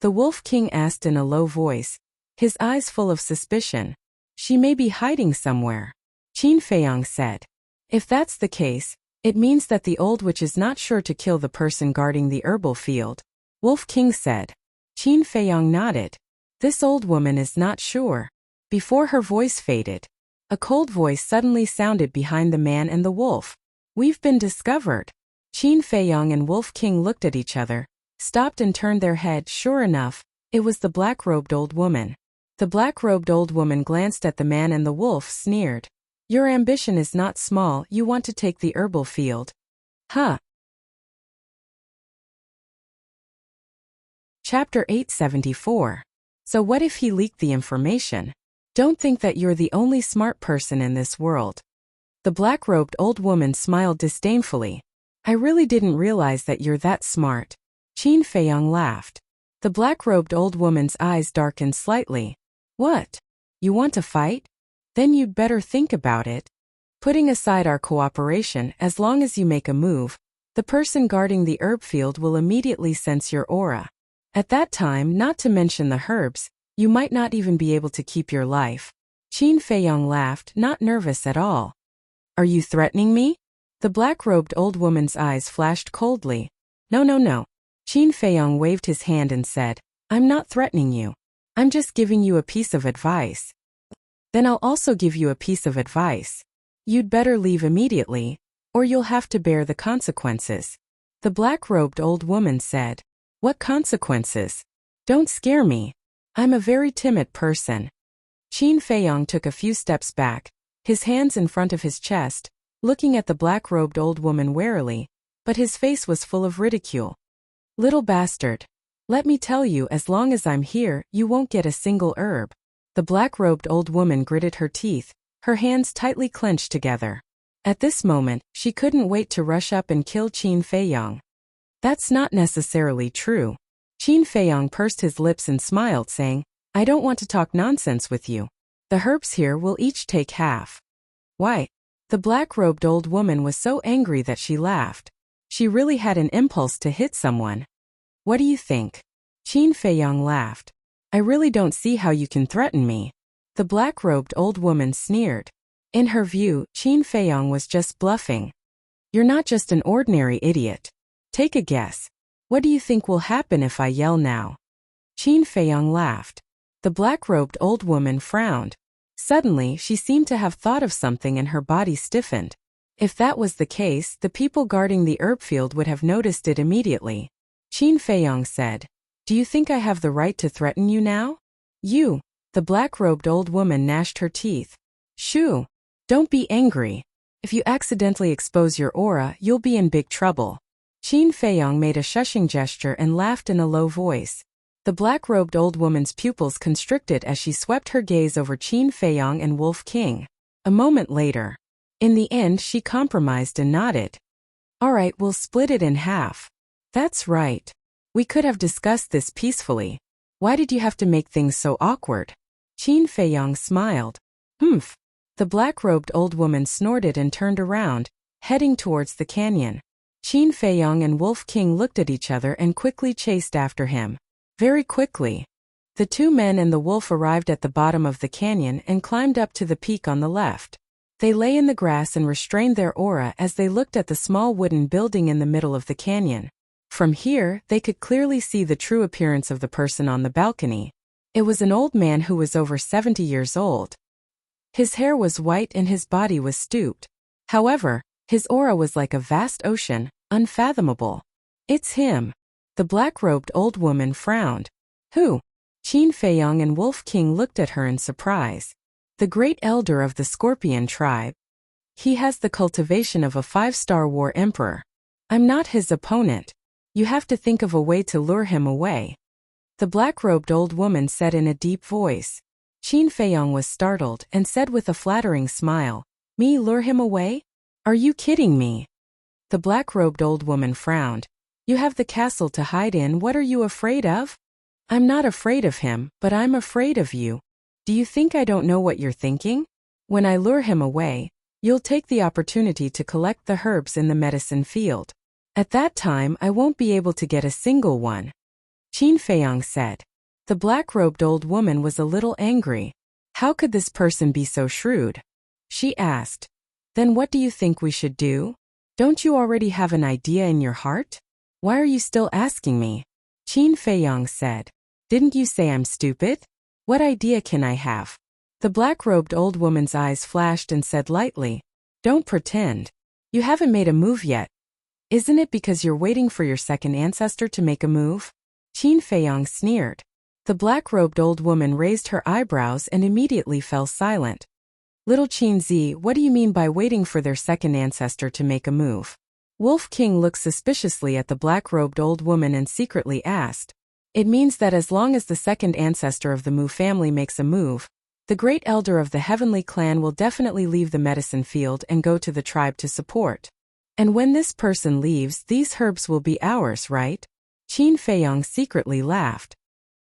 The Wolf King asked in a low voice, his eyes full of suspicion. She may be hiding somewhere. Qin Feiyang said. If that's the case, it means that the old witch is not sure to kill the person guarding the herbal field. Wolf King said. Qin Feiyang nodded. This old woman is not sure. Before her voice faded, a cold voice suddenly sounded behind the man and the wolf. We've been discovered. Qin Feiyang and Wolf King looked at each other, stopped and turned their head. Sure enough, it was the black-robed old woman. The black-robed old woman glanced at the man and the wolf, sneered. Your ambition is not small, you want to take the herbal field. Chapter 874. So what if he leaked the information? Don't think that you're the only smart person in this world. The black-robed old woman smiled disdainfully. I really didn't realize that you're that smart. Qin Feiyang laughed. The black-robed old woman's eyes darkened slightly. What? You want to fight? Then you'd better think about it. Putting aside our cooperation, as long as you make a move, the person guarding the herb field will immediately sense your aura. At that time, not to mention the herbs, you might not even be able to keep your life. Qin Feiyang laughed, not nervous at all. Are you threatening me? The black-robed old woman's eyes flashed coldly. No. Qin Feiyang waved his hand and said, I'm not threatening you. I'm just giving you a piece of advice. Then I'll also give you a piece of advice. You'd better leave immediately, or you'll have to bear the consequences. The black-robed old woman said. What consequences? Don't scare me. I'm a very timid person. Qin Feiyang took a few steps back, his hands in front of his chest, looking at the black-robed old woman warily, but his face was full of ridicule. Little bastard. Let me tell you, as long as I'm here, you won't get a single herb. The black-robed old woman gritted her teeth, her hands tightly clenched together. At this moment, she couldn't wait to rush up and kill Qin Feiyang. That's not necessarily true. Qin Feiyong pursed his lips and smiled, saying, I don't want to talk nonsense with you. The herbs here will each take half. Why? The black-robed old woman was so angry that she laughed. She really had an impulse to hit someone. What do you think? Qin Feiyong laughed. I really don't see how you can threaten me. The black-robed old woman sneered. In her view, Qin Feiyong was just bluffing. You're not just an ordinary idiot. Take a guess. What do you think will happen if I yell now? Qin Feiyong laughed. The black-robed old woman frowned. Suddenly, she seemed to have thought of something and her body stiffened. If that was the case, the people guarding the herb field would have noticed it immediately. Qin Feiyong said, Do you think I have the right to threaten you now? You. The black-robed old woman gnashed her teeth. Shoo. Don't be angry. If you accidentally expose your aura, you'll be in big trouble. Qin Feiyong made a shushing gesture and laughed in a low voice. The black-robed old woman's pupils constricted as she swept her gaze over Qin Feiyong and Wolf King. A moment later. In the end, she compromised and nodded. All right, we'll split it in half. That's right. We could have discussed this peacefully. Why did you have to make things so awkward? Qin Feiyong smiled. Humph. The black-robed old woman snorted and turned around, heading towards the canyon. Qin Feiyong and Wolf King looked at each other and quickly chased after him. Very quickly. The two men and the wolf arrived at the bottom of the canyon and climbed up to the peak on the left. They lay in the grass and restrained their aura as they looked at the small wooden building in the middle of the canyon. From here, they could clearly see the true appearance of the person on the balcony. It was an old man who was over 70 years old. His hair was white and his body was stooped. However, his aura was like a vast ocean, unfathomable. It's him. The black-robed old woman frowned. Who? Qin Feiyong and Wolf King looked at her in surprise. The great elder of the Scorpion tribe. He has the cultivation of a 5-star war emperor. I'm not his opponent. You have to think of a way to lure him away. The black-robed old woman said in a deep voice. Qin Feiyong was startled and said with a flattering smile, Me lure him away? Are you kidding me? The black-robed old woman frowned. You have the castle to hide in, what are you afraid of? I'm not afraid of him, but I'm afraid of you. Do you think I don't know what you're thinking? When I lure him away, you'll take the opportunity to collect the herbs in the medicine field. At that time, I won't be able to get a single one. Qin Feiyong said. The black-robed old woman was a little angry. How could this person be so shrewd? She asked. Then what do you think we should do? Don't you already have an idea in your heart? Why are you still asking me? Qin Feiyong said. Didn't you say I'm stupid? What idea can I have? The black-robed old woman's eyes flashed and said lightly, Don't pretend. You haven't made a move yet. Isn't it because you're waiting for your second ancestor to make a move? Qin Feiyong sneered. The black-robed old woman raised her eyebrows and immediately fell silent. Little Qin Zi, what do you mean by waiting for their second ancestor to make a move? Wolf King looked suspiciously at the black-robed old woman and secretly asked. It means that as long as the second ancestor of the Mu family makes a move, the great elder of the heavenly clan will definitely leave the medicine field and go to the tribe to support. And when this person leaves, these herbs will be ours, right? Qin Feiyong secretly laughed.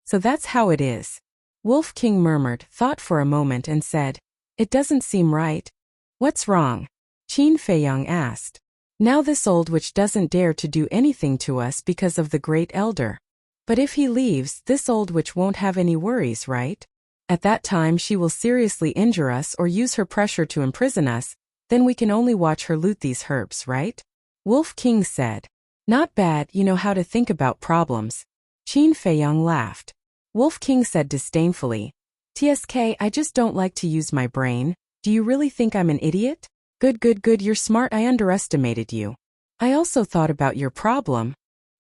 So that's how it is. Wolf King murmured, thought for a moment and said, It doesn't seem right. What's wrong? Qin Feiyong asked. Now this old witch doesn't dare to do anything to us because of the great elder. But if he leaves, this old witch won't have any worries, right? At that time she will seriously injure us or use her pressure to imprison us, then we can only watch her loot these herbs, right? Wolf King said. Not bad, you know how to think about problems. Qin Feiyong laughed. Wolf King said disdainfully. TSK, I just don't like to use my brain. Do you really think I'm an idiot? Good, you're smart, I underestimated you. I also thought about your problem.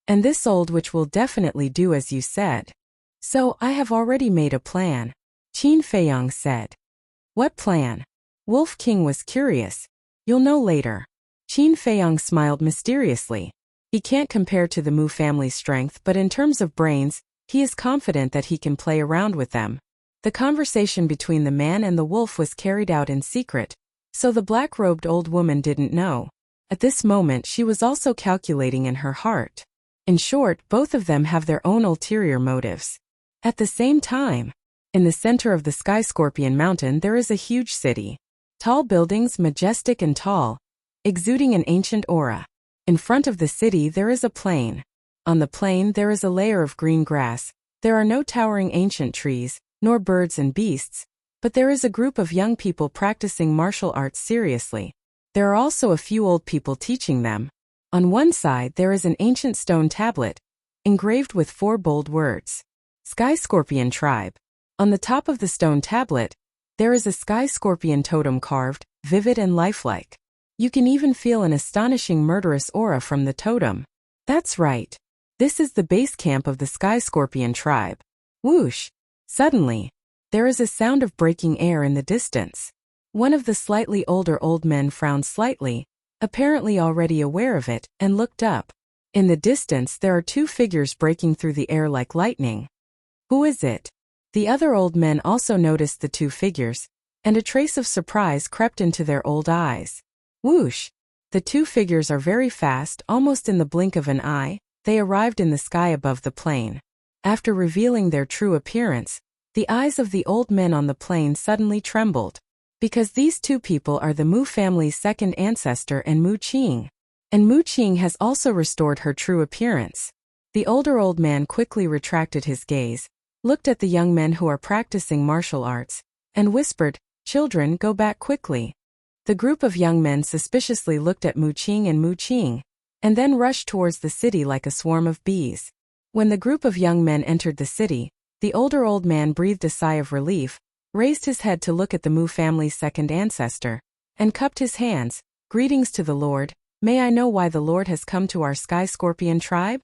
And this old witch will definitely do as you said. So, I have already made a plan. Qin Feiyong said. What plan? Wolf King was curious. You'll know later. Qin Feiyong smiled mysteriously. He can't compare to the Mu family's strength, but in terms of brains, he is confident that he can play around with them. The conversation between the man and the wolf was carried out in secret, so the black-robed old woman didn't know. At this moment she was also calculating in her heart. In short, both of them have their own ulterior motives. At the same time, in the center of the Sky Scorpion Mountain there is a huge city. Tall buildings, majestic and tall, exuding an ancient aura. In front of the city there is a plain. On the plain there is a layer of green grass. There are no towering ancient trees, nor birds and beasts, but there is a group of young people practicing martial arts seriously. There are also a few old people teaching them. On one side there is an ancient stone tablet, engraved with 4 bold words. Sky Scorpion Tribe. On the top of the stone tablet, there is a sky scorpion totem carved, vivid and lifelike. You can even feel an astonishing murderous aura from the totem. That's right. This is the base camp of the Sky Scorpion Tribe. Whoosh! Suddenly, there is a sound of breaking air in the distance. One of the slightly older old men frowned slightly, apparently already aware of it, and looked up. In the distance there are 2 figures breaking through the air like lightning. Who is it? The other old men also noticed the 2 figures, and a trace of surprise crept into their old eyes. Whoosh! The 2 figures are very fast, almost in the blink of an eye, they arrived in the sky above the plain. After revealing their true appearance, the eyes of the old men on the plain suddenly trembled. Because these 2 people are the Mu family's second ancestor and Mu Qing. And Mu Qing has also restored her true appearance. The older old man quickly retracted his gaze, looked at the young men who are practicing martial arts, and whispered, "Children, go back quickly." The group of young men suspiciously looked at Mu Qing and then rushed towards the city like a swarm of bees. When the group of young men entered the city, the older old man breathed a sigh of relief, raised his head to look at the Mu family's second ancestor, and cupped his hands. "Greetings to the Lord. May I know why the Lord has come to our Sky Scorpion tribe?"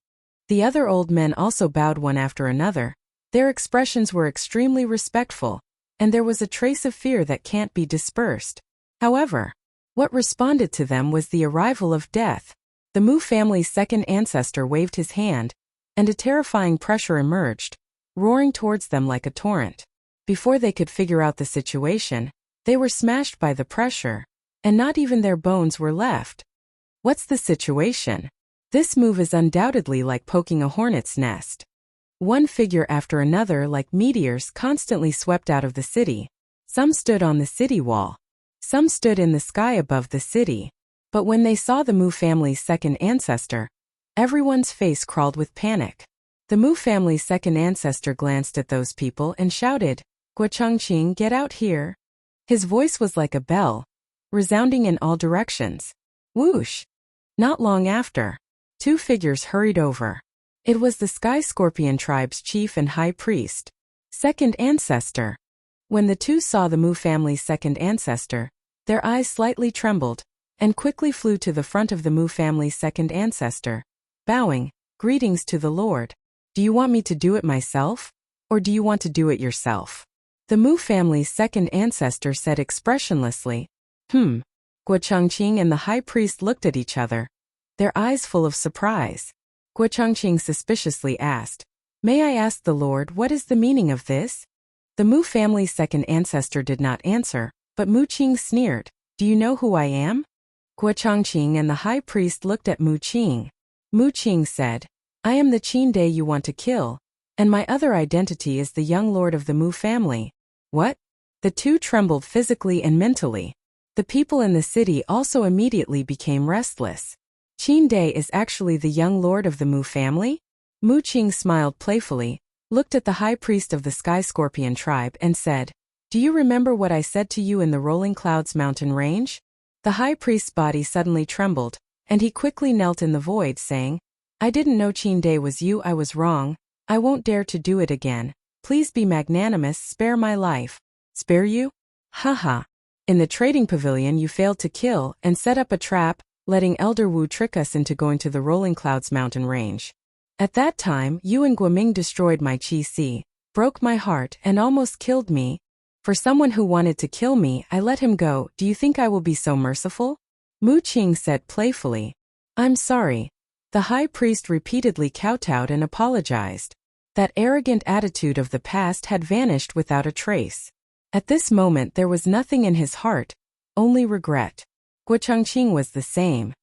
The other old men also bowed one after another. Their expressions were extremely respectful, and there was a trace of fear that can't be dispersed. However, what responded to them was the arrival of death. The Mu family's second ancestor waved his hand, and a terrifying pressure emerged, roaring towards them like a torrent. Before they could figure out the situation, they were smashed by the pressure, and not even their bones were left. What's the situation? This move is undoubtedly like poking a hornet's nest. One figure after another like meteors constantly swept out of the city. Some stood on the city wall. Some stood in the sky above the city. But when they saw the Mu family's second ancestor, everyone's face crawled with panic. The Mu family's second ancestor glanced at those people and shouted, "Guo Changqing, get out here." His voice was like a bell, resounding in all directions. Whoosh! Not long after, 2 figures hurried over. It was the Sky Scorpion tribe's chief and high priest, second ancestor. When the 2 saw the Mu family's second ancestor, their eyes slightly trembled, and quickly flew to the front of the Mu family's second ancestor, bowing, "Greetings to the Lord. Do you want me to do it myself? Or do you want to do it yourself?" The Mu family's second ancestor said expressionlessly, Guo Changqing and the high priest looked at each other, their eyes full of surprise. Guo Changqing suspiciously asked, "May I ask the Lord what is the meaning of this?" The Mu family's second ancestor did not answer, but Mu Qing sneered, "Do you know who I am?" Guo Changqing and the high priest looked at Mu Qing. Mu Qing said, "I am the Qin Day you want to kill, and my other identity is the young lord of the Mu family." What? The 2 trembled physically and mentally. The people in the city also immediately became restless. Qin Day is actually the young lord of the Mu family? Mu Qing smiled playfully, looked at the high priest of the Sky Scorpion tribe and said, "Do you remember what I said to you in the Rolling Clouds mountain range?" The high priest's body suddenly trembled, and he quickly knelt in the void saying, "I didn't know Qin Day was you. I was wrong. I won't dare to do it again. Please be magnanimous, spare my life." "Spare you? Haha. In the trading pavilion you failed to kill and set up a trap, letting Elder Wu trick us into going to the Rolling Clouds mountain range. At that time, you and Guoming destroyed my qi, broke my heart and almost killed me. For someone who wanted to kill me, I let him go. Do you think I will be so merciful?" Mu Qing said playfully. "I'm sorry." The high priest repeatedly kowtowed and apologized. That arrogant attitude of the past had vanished without a trace. At this moment there was nothing in his heart, only regret. Guo Changqing was the same.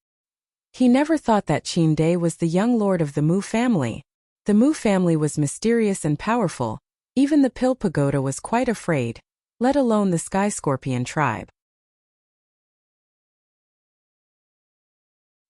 He never thought that Qin Dai was the young lord of the Mu family. The Mu family was mysterious and powerful. Even the Pill Pagoda was quite afraid, let alone the Sky Scorpion tribe.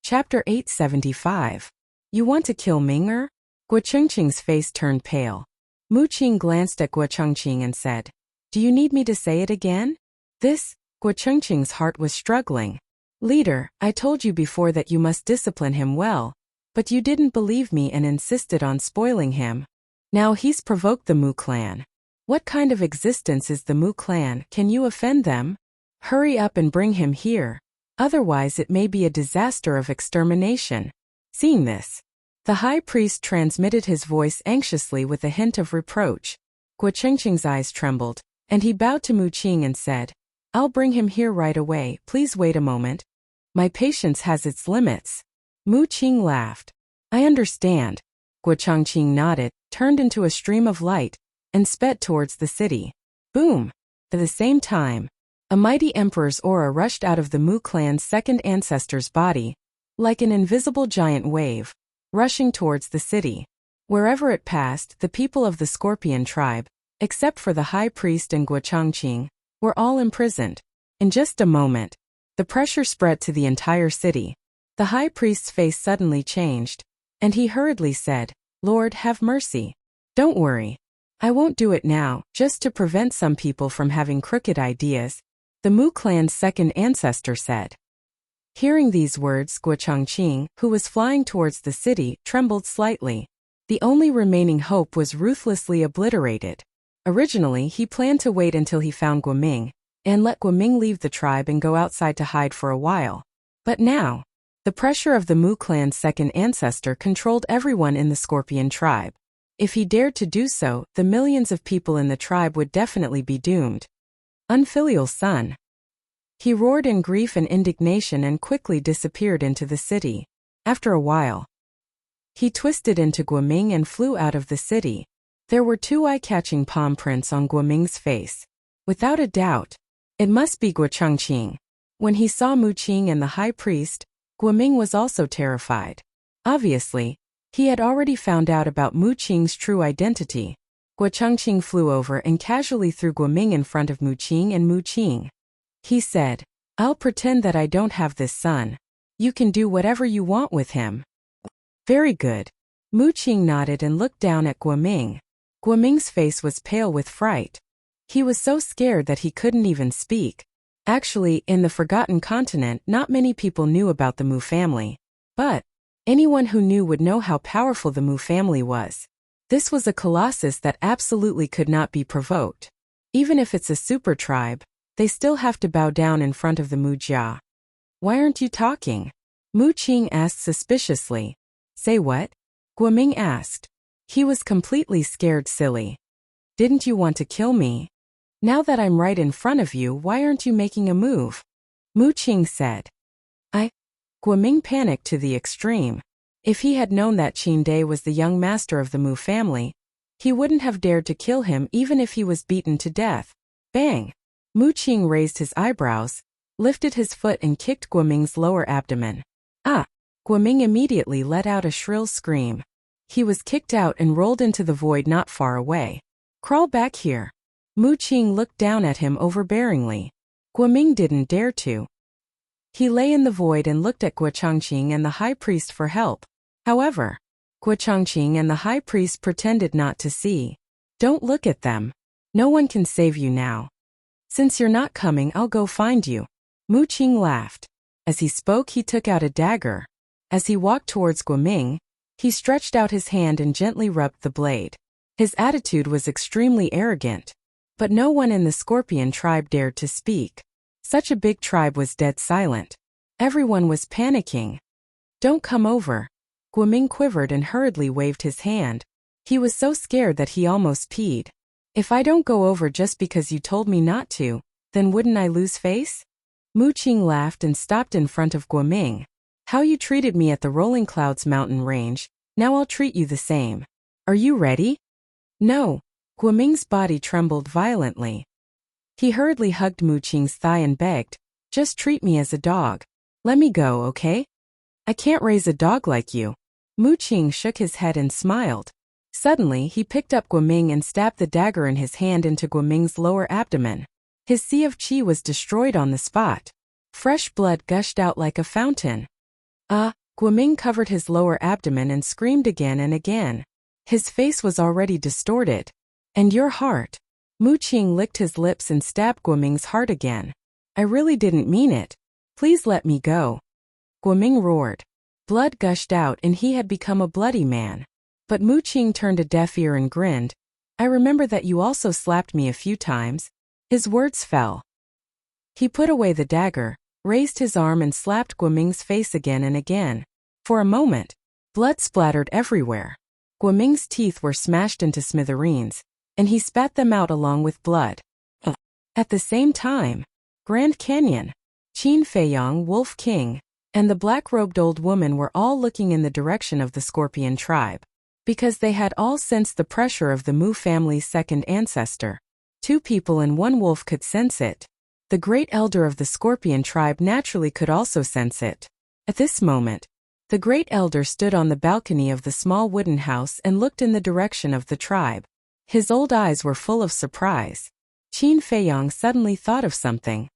Chapter 875. You want to kill Ming'er? Guo Chengqing's face turned pale. Mu Qing glanced at Guo Chengqing and said, Do you need me to say it again? Guo Chengqing's heart was struggling. Leader, I told you before that you must discipline him well, but you didn't believe me and insisted on spoiling him. Now he's provoked the Mu clan. What kind of existence is the Mu clan? Can you offend them? Hurry up and bring him here. Otherwise it may be a disaster of extermination. Seeing this, the high priest transmitted his voice anxiously with a hint of reproach. Guo Chengqing's eyes trembled, and he bowed to Mu Qing and said, I'll bring him here right away, please wait a moment. My patience has its limits. Mu Qing laughed. I understand. Guo Chengqing nodded, turned into a stream of light, and sped towards the city. Boom! At the same time, a mighty emperor's aura rushed out of the Mu clan's second ancestor's body, like an invisible giant wave, rushing towards the city. Wherever it passed, the people of the Scorpion tribe, except for the high priest and Guo Chengqing, were all imprisoned. In just a moment, the pressure spread to the entire city. The high priest's face suddenly changed, and he hurriedly said, Lord, have mercy. Don't worry. I won't do it now, just to prevent some people from having crooked ideas, the Mu clan's second ancestor said. Hearing these words, Guo Chengqing, who was flying towards the city, trembled slightly. The only remaining hope was ruthlessly obliterated. Originally, he planned to wait until he found Guoming, and let Guoming leave the tribe and go outside to hide for a while. But now, the pressure of the Mu clan's second ancestor controlled everyone in the Scorpion tribe. If he dared to do so, the millions of people in the tribe would definitely be doomed. Unfilial son. He roared in grief and indignation and quickly disappeared into the city. After a while, he twisted into Guoming and flew out of the city. There were two eye-catching palm prints on Guoming's face. Without a doubt, it must be Guo Chengqing. When he saw Mu Qing and the high priest, Guoming was also terrified. Obviously, he had already found out about Mu Qing's true identity. Guo Chengqing flew over and casually threw Guoming in front of Mu Qing and Mu Qing. He said, I'll pretend that I don't have this son. You can do whatever you want with him. Very good. Mu Qing nodded and looked down at Guoming. Guoming's face was pale with fright. He was so scared that he couldn't even speak. Actually, in the Forgotten Continent, not many people knew about the Mu family. But anyone who knew would know how powerful the Mu family was. This was a colossus that absolutely could not be provoked. Even if it's a super tribe, they still have to bow down in front of the Mu Jia. Why aren't you talking? Mu Qing asked suspiciously. Say what? Guoming asked. He was completely scared silly. Didn't you want to kill me? Now that I'm right in front of you, why aren't you making a move? Mu Qing said. Guoming panicked to the extreme. If he had known that Qin Dai was the young master of the Mu family, he wouldn't have dared to kill him even if he was beaten to death. Bang! Mu Qing raised his eyebrows, lifted his foot and kicked Guoming's lower abdomen. Ah! Guoming immediately let out a shrill scream. He was kicked out and rolled into the void not far away. Crawl back here. Mu Qing looked down at him overbearingly. Guoming didn't dare to. He lay in the void and looked at Guo Chengqing and the high priest for help. However, Guo Chengqing and the high priest pretended not to see. Don't look at them. No one can save you now. Since you're not coming, I'll go find you. Mu Qing laughed. As he spoke, he took out a dagger. As he walked towards Guoming, he stretched out his hand and gently rubbed the blade. His attitude was extremely arrogant. But no one in the Scorpion tribe dared to speak. Such a big tribe was dead silent. Everyone was panicking. Don't come over. Guoming quivered and hurriedly waved his hand. He was so scared that he almost peed. If I don't go over just because you told me not to, then wouldn't I lose face? Mu Qing laughed and stopped in front of Guoming. How you treated me at the Rolling Clouds mountain range, now I'll treat you the same. Are you ready? No. Guoming's body trembled violently. He hurriedly hugged Mu Qing's thigh and begged, just treat me as a dog. Let me go, okay? I can't raise a dog like you. Mu Qing shook his head and smiled. Suddenly, he picked up Guoming and stabbed the dagger in his hand into Guoming's lower abdomen. His sea of qi was destroyed on the spot. Fresh blood gushed out like a fountain. Guoming covered his lower abdomen and screamed again and again. His face was already distorted. And your heart? Mu Qing licked his lips and stabbed Guoming's heart again. I really didn't mean it. Please let me go. Guoming roared. Blood gushed out and he had become a bloody man. But Mu Qing turned a deaf ear and grinned. I remember that you also slapped me a few times. His words fell. He put away the dagger, raised his arm and slapped Guoming's face again and again. For a moment, blood splattered everywhere. Guoming's teeth were smashed into smithereens, and he spat them out along with blood. At the same time, Grand Canyon, Qin Feiyang, Wolf King, and the black-robed old woman were all looking in the direction of the Scorpion tribe, because they had all sensed the pressure of the Mu family's second ancestor. 2 people and 1 wolf could sense it. The great elder of the Scorpion tribe naturally could also sense it. At this moment, the great elder stood on the balcony of the small wooden house and looked in the direction of the tribe. His old eyes were full of surprise. Qin Feiyang suddenly thought of something.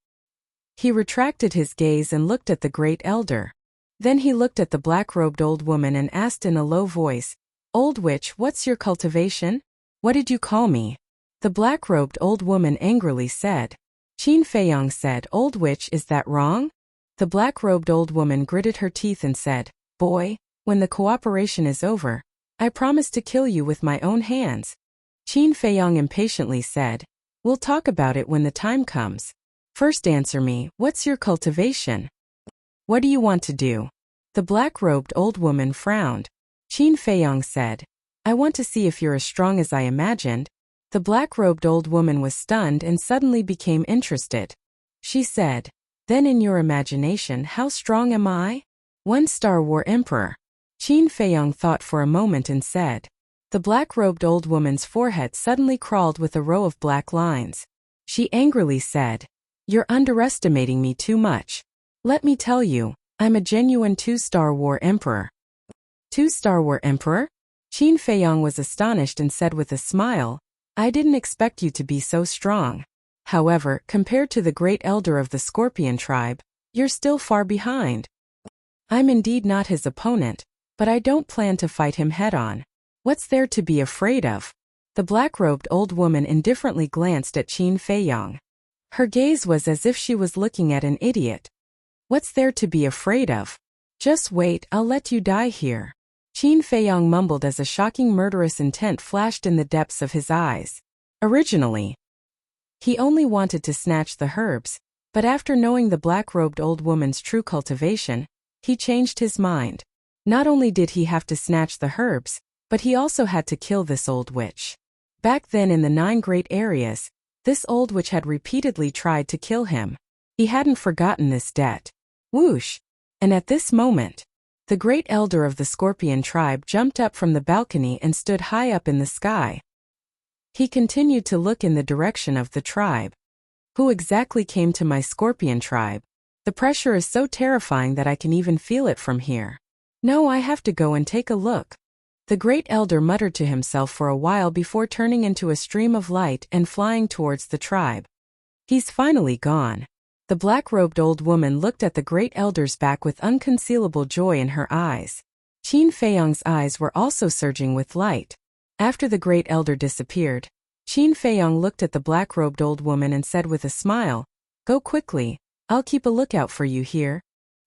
He retracted his gaze and looked at the great elder. Then he looked at the black-robed old woman and asked in a low voice, Old witch, what's your cultivation? What did you call me? The black-robed old woman angrily said. Qin Feiyang said, Old witch, is that wrong? The black-robed old woman gritted her teeth and said, Boy, when the cooperation is over, I promise to kill you with my own hands. Qin Feiyang impatiently said, We'll talk about it when the time comes. First answer me, what's your cultivation? What do you want to do? The black-robed old woman frowned. Qin Feiyang said, I want to see if you're as strong as I imagined. The black-robed old woman was stunned and suddenly became interested. She said, Then in your imagination, how strong am I? 1-star war emperor. Qin Feiyang thought for a moment and said. The black-robed old woman's forehead suddenly crawled with a row of black lines. She angrily said, You're underestimating me too much. Let me tell you, I'm a genuine 2-star war emperor. 2-star war emperor? Qin Feiyang was astonished and said with a smile, I didn't expect you to be so strong. However, compared to the great elder of the Scorpion tribe, you're still far behind. I'm indeed not his opponent, but I don't plan to fight him head-on. What's there to be afraid of? The black-robed old woman indifferently glanced at Qin Feiyang. Her gaze was as if she was looking at an idiot. What's there to be afraid of? Just wait, I'll let you die here. Qin Feiyang mumbled as a shocking murderous intent flashed in the depths of his eyes. Originally, he only wanted to snatch the herbs, but after knowing the black-robed old woman's true cultivation, he changed his mind. Not only did he have to snatch the herbs, but he also had to kill this old witch. Back then in the 9 great areas, this old witch had repeatedly tried to kill him. He hadn't forgotten this debt. Whoosh! And at this moment, the great elder of the Scorpion tribe jumped up from the balcony and stood high up in the sky. He continued to look in the direction of the tribe. Who exactly came to my Scorpion tribe? The pressure is so terrifying that I can even feel it from here. No, I have to go and take a look. The great elder muttered to himself for a while before turning into a stream of light and flying towards the tribe. He's finally gone. The black-robed old woman looked at the great elder's back with unconcealable joy in her eyes. Qin Feiyang's eyes were also surging with light. After the great elder disappeared, Qin Feiyang looked at the black-robed old woman and said with a smile, Go quickly, I'll keep a lookout for you here.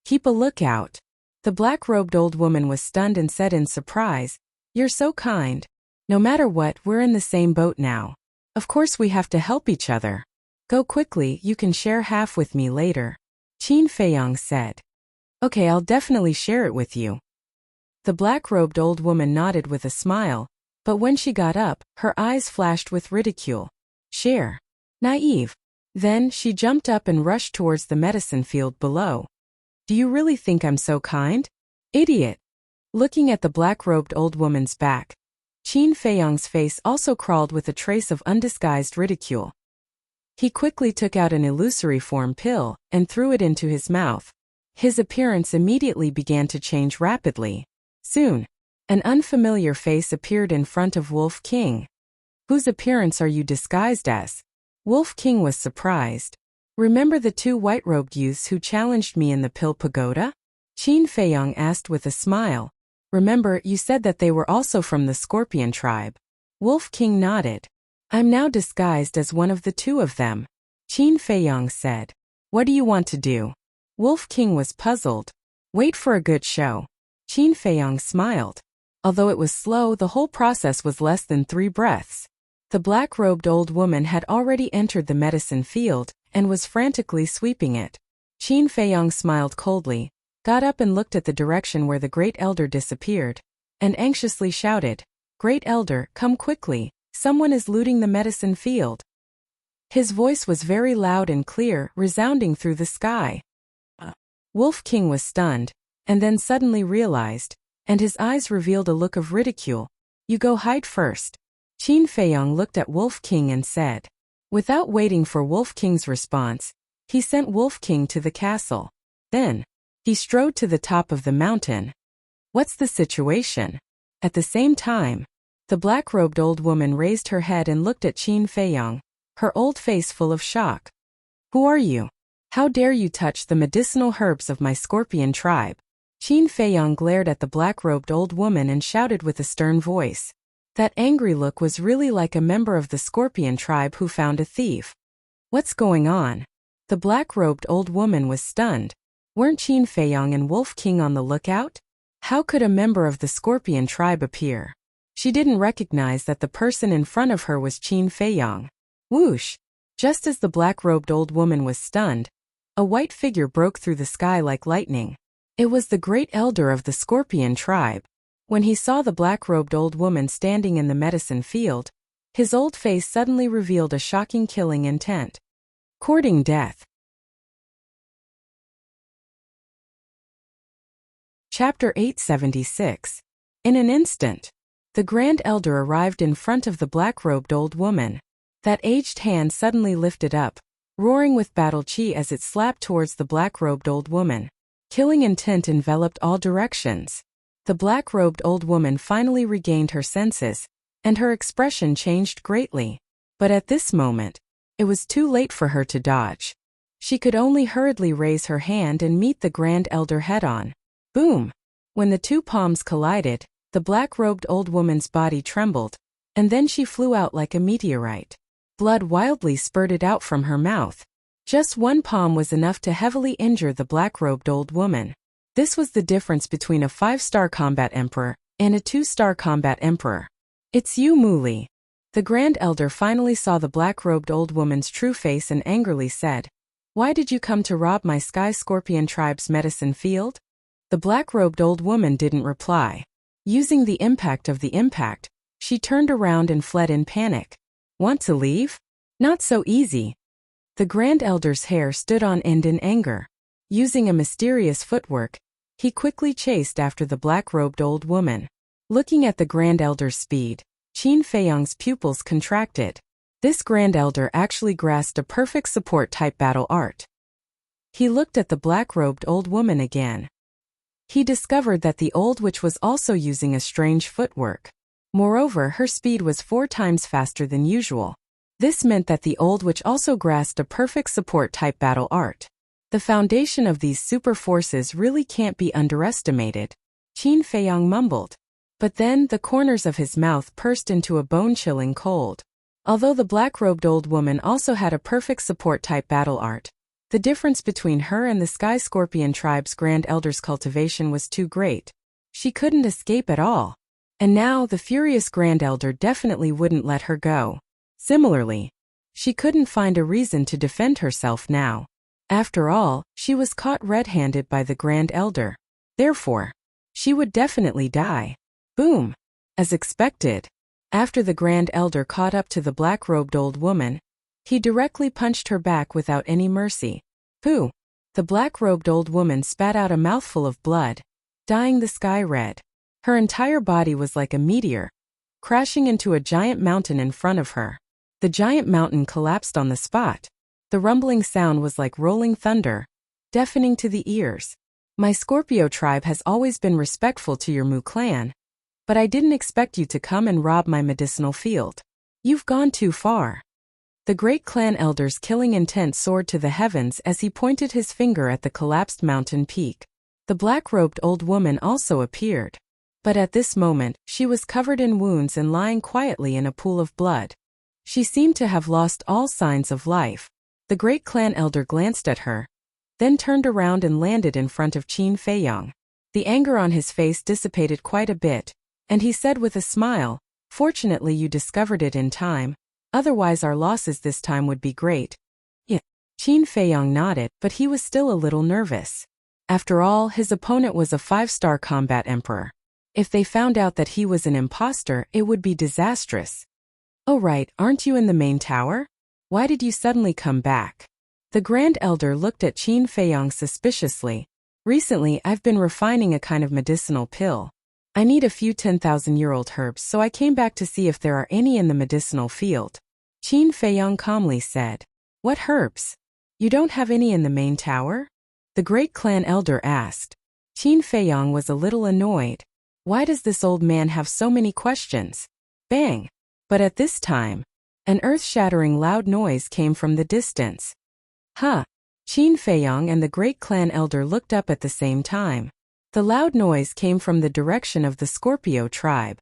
Keep a lookout. The black-robed old woman was stunned and said in surprise, You're so kind. No matter what, we're in the same boat now. Of course we have to help each other. Go quickly, you can share half with me later. Qin Feiyang said. Okay, I'll definitely share it with you. The black-robed old woman nodded with a smile, but when she got up, her eyes flashed with ridicule. Share. Naive. Then, she jumped up and rushed towards the medicine field below. Do you really think I'm so kind? Idiot. Looking at the black-robed old woman's back, Qin Feiyang's face also crawled with a trace of undisguised ridicule. He quickly took out an illusory form pill and threw it into his mouth. His appearance immediately began to change rapidly. Soon, an unfamiliar face appeared in front of Wolf King. Whose appearance are you disguised as? Wolf King was surprised. Remember the two white-robed youths who challenged me in the Pill Pagoda? Qin Feiyong asked with a smile. Remember, you said that they were also from the Scorpion tribe. Wolf King nodded. I'm now disguised as one of the two of them, Qin Feiyong said. What do you want to do? Wolf King was puzzled. Wait for a good show. Qin Feiyong smiled. Although it was slow, the whole process was less than 3 breaths. The black-robed old woman had already entered the medicine field and was frantically sweeping it. Qin Feiyong smiled coldly, got up and looked at the direction where the Great Elder disappeared, and anxiously shouted, Great Elder, come quickly, someone is looting the medicine field. His voice was very loud and clear, resounding through the sky. Wolf King was stunned, and then suddenly realized, and his eyes revealed a look of ridicule. You go hide first. Qin Feiyong looked at Wolf King and said. Without waiting for Wolf King's response, he sent Wolf King to the castle. Then, he strode to the top of the mountain. What's the situation? At the same time, the black-robed old woman raised her head and looked at Qin Feiyong, her old face full of shock. Who are you? How dare you touch the medicinal herbs of my Scorpion tribe? Qin Feiyong glared at the black-robed old woman and shouted with a stern voice. That angry look was really like a member of the Scorpion tribe who found a thief. What's going on? The black-robed old woman was stunned. Weren't Qin Feiyong and Wolf King on the lookout? How could a member of the Scorpion tribe appear? She didn't recognize that the person in front of her was Qin Feiyong. Whoosh! Just as the black-robed old woman was stunned, a white figure broke through the sky like lightning. It was the Great Elder of the Scorpion tribe. When he saw the black-robed old woman standing in the medicine field, his old face suddenly revealed a shocking killing intent. Courting death. Chapter 876. In an instant, the Grand Elder arrived in front of the black-robed old woman. That aged hand suddenly lifted up, roaring with battle chi as it slapped towards the black-robed old woman. Killing intent enveloped all directions. The black-robed old woman finally regained her senses, and her expression changed greatly. But at this moment, it was too late for her to dodge. She could only hurriedly raise her hand and meet the Grand Elder head-on. Boom! When the two palms collided, the black-robed old woman's body trembled, and then she flew out like a meteorite. Blood wildly spurted out from her mouth. Just one palm was enough to heavily injure the black-robed old woman. This was the difference between a 5-star combat emperor and a 2-star combat emperor. It's you, Muli. The Grand Elder finally saw the black-robed old woman's true face and angrily said, Why did you come to rob my Sky Scorpion tribe's medicine field? The black-robed old woman didn't reply. Using the impact of the impact, she turned around and fled in panic. Want to leave? Not so easy. The Grand Elder's hair stood on end in anger. Using a mysterious footwork, he quickly chased after the black-robed old woman. Looking at the Grand Elder's speed, Qin Feiyong's pupils contracted. This Grand Elder actually grasped a perfect support-type battle art. He looked at the black-robed old woman again. He discovered that the old witch was also using a strange footwork. Moreover, her speed was 4 times faster than usual. This meant that the old witch also grasped a perfect support-type battle art. The foundation of these super forces really can't be underestimated, Qin Feiyong mumbled. But then the corners of his mouth pursed into a bone-chilling cold. Although the black-robed old woman also had a perfect support-type battle art, the difference between her and the Sky Scorpion tribe's Grand Elder's cultivation was too great. She couldn't escape at all. And now the furious Grand Elder definitely wouldn't let her go. Similarly, she couldn't find a reason to defend herself now. After all, she was caught red-handed by the Grand Elder. Therefore, she would definitely die. Boom! As expected, after the Grand Elder caught up to the black-robed old woman, he directly punched her back without any mercy. Pooh! The black-robed old woman spat out a mouthful of blood, dyeing the sky red. Her entire body was like a meteor, crashing into a giant mountain in front of her. The giant mountain collapsed on the spot. The rumbling sound was like rolling thunder, deafening to the ears. My Scorpio tribe has always been respectful to your Mu clan, but I didn't expect you to come and rob my medicinal field. You've gone too far." The great clan elder's killing intent soared to the heavens as he pointed his finger at the collapsed mountain peak. The black-robed old woman also appeared. But at this moment, she was covered in wounds and lying quietly in a pool of blood. She seemed to have lost all signs of life. The great clan elder glanced at her, then turned around and landed in front of Qin Feiyang. The anger on his face dissipated quite a bit, and he said with a smile, "Fortunately you discovered it in time, otherwise our losses this time would be great." Yeah. Qin Feiyang nodded, but he was still a little nervous. After all, his opponent was a 5-star combat emperor. If they found out that he was an imposter, it would be disastrous. "Oh right, aren't you in the main tower? Why did you suddenly come back?" The Grand Elder looked at Qin Feiyang suspiciously. "Recently, I've been refining a kind of medicinal pill. I need a few 10,000-year-old herbs, so I came back to see if there are any in the medicinal field." Qin Feiyang calmly said. "What herbs? You don't have any in the main tower?" The great clan elder asked. Qin Feiyang was a little annoyed. Why does this old man have so many questions? Bang! But at this time, an earth-shattering loud noise came from the distance. Huh! Qin Feiyang and the great clan elder looked up at the same time. The loud noise came from the direction of the Scorpio tribe.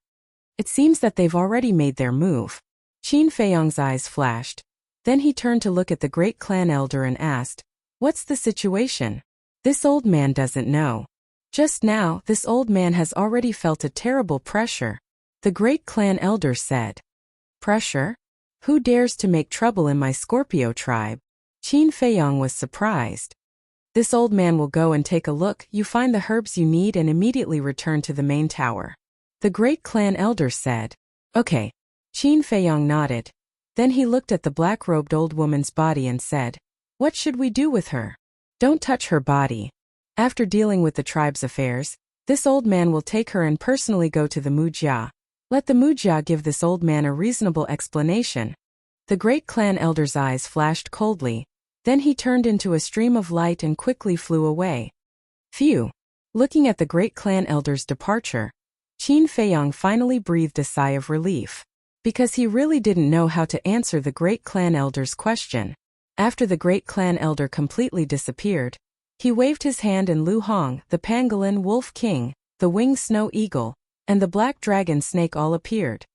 It seems that they've already made their move. Qin Feiyang's eyes flashed. Then he turned to look at the great clan elder and asked, "What's the situation?" This old man doesn't know. Just now, this old man has already felt a terrible pressure. The great clan elder said. "Pressure? Who dares to make trouble in my Scorpio tribe?" Qin Feiyang was surprised. "This old man will go and take a look, you find the herbs you need and immediately return to the main tower." The great clan elder said. "Okay." Qin Feiyang nodded. Then he looked at the black-robed old woman's body and said, "What should we do with her?" "Don't touch her body. After dealing with the tribe's affairs, this old man will take her and personally go to the Mujia. Let the Mujia give this old man a reasonable explanation." The great clan elder's eyes flashed coldly. Then he turned into a stream of light and quickly flew away. Phew! Looking at the great clan elder's departure, Qin Feiyang finally breathed a sigh of relief. Because he really didn't know how to answer the great clan elder's question. After the great clan elder completely disappeared, he waved his hand and Lu Hong, the pangolin wolf king, the winged snow eagle, and the black dragon snake all appeared.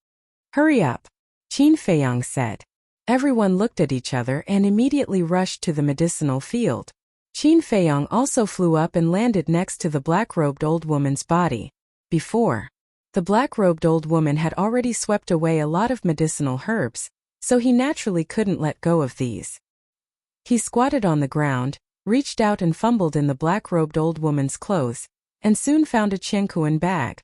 "Hurry up," Qin Feiyang said. Everyone looked at each other and immediately rushed to the medicinal field. Qin Feiyang also flew up and landed next to the black-robed old woman's body. Before, the black-robed old woman had already swept away a lot of medicinal herbs, so he naturally couldn't let go of these. He squatted on the ground, reached out and fumbled in the black-robed old woman's clothes, and soon found a Qiankuan bag.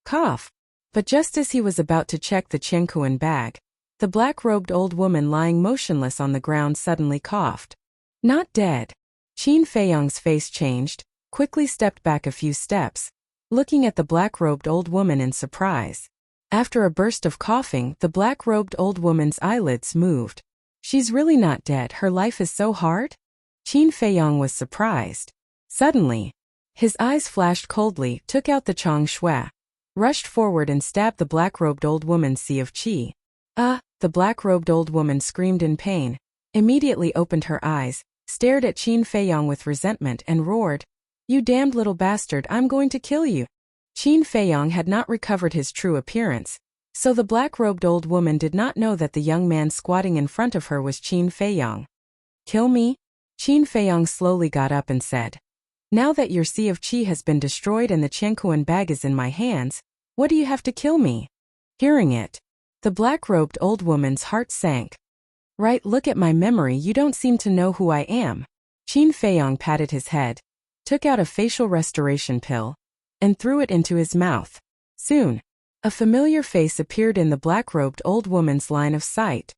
Cough! But just as he was about to check the Qiankuan bag, the black-robed old woman lying motionless on the ground suddenly coughed. Not dead. Qin Feiyang's face changed, quickly stepped back a few steps, looking at the black-robed old woman in surprise. After a burst of coughing, the black-robed old woman's eyelids moved. She's really not dead, her life is so hard? Qin Feiyang was surprised. Suddenly, his eyes flashed coldly, took out the Chong Shui, rushed forward and stabbed the black-robed old woman's sea of qi. The black-robed old woman screamed in pain, immediately opened her eyes, stared at Qin Feiyang with resentment and roared, "You damned little bastard, I'm going to kill you." Qin Feiyang had not recovered his true appearance, so the black-robed old woman did not know that the young man squatting in front of her was Qin Feiyang. "Kill me?" Qin Feiyang slowly got up and said, "Now that your sea of qi has been destroyed and the Qiankuan bag is in my hands, what do you have to kill me?" Hearing it, the black-robed old woman's heart sank. "Right, look at my memory, you don't seem to know who I am." Qin Feiyang patted his head, took out a facial restoration pill, and threw it into his mouth. Soon, a familiar face appeared in the black-robed old woman's line of sight.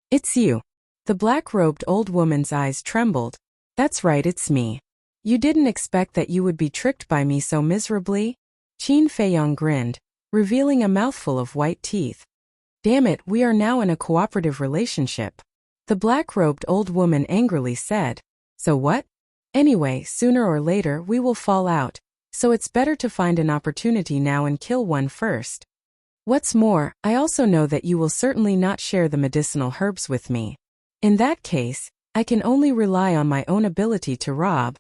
"It's you." The black-robed old woman's eyes trembled. "That's right, it's me. You didn't expect that you would be tricked by me so miserably?" Qin Feiyang grinned, revealing a mouthful of white teeth. "Damn it, we are now in a cooperative relationship." The black-robed old woman angrily said. "So what? Anyway, sooner or later we will fall out, so it's better to find an opportunity now and kill one first. What's more, I also know that you will certainly not share the medicinal herbs with me. In that case, I can only rely on my own ability to rob.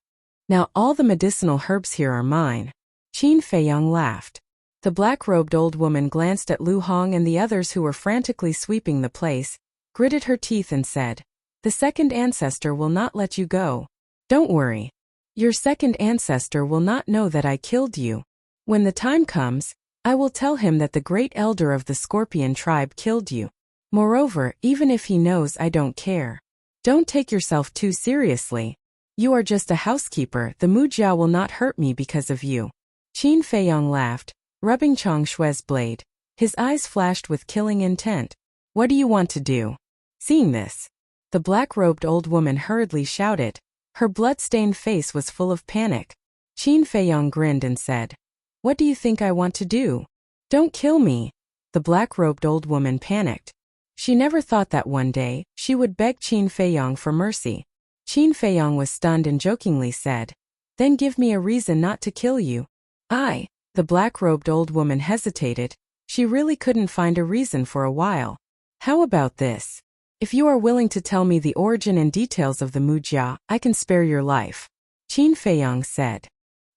Now all the medicinal herbs here are mine. Qin Feiyang laughed. The black-robed old woman glanced at Lu Hong and the others who were frantically sweeping the place, gritted her teeth and said, "The second ancestor will not let you go. Don't worry. Your second ancestor will not know that I killed you. When the time comes, I will tell him that the great elder of the Scorpion tribe killed you. Moreover, even if he knows, I don't care. Don't take yourself too seriously. You are just a housekeeper. The Mujia will not hurt me because of you." Qin Feiyang laughed, rubbing Chang Shue's blade. His eyes flashed with killing intent. "What do you want to do?" Seeing this, the black-robed old woman hurriedly shouted. Her blood-stained face was full of panic. Qin Feiyang grinned and said, "What do you think I want to do?" "Don't kill me." The black-robed old woman panicked. She never thought that one day she would beg Qin Feiyang for mercy. Qin Feiyang was stunned and jokingly said, "Then give me a reason not to kill you." The black-robed old woman hesitated. She really couldn't find a reason for a while. "How about this? If you are willing to tell me the origin and details of the Mujia, I can spare your life." Qin Feiyang said.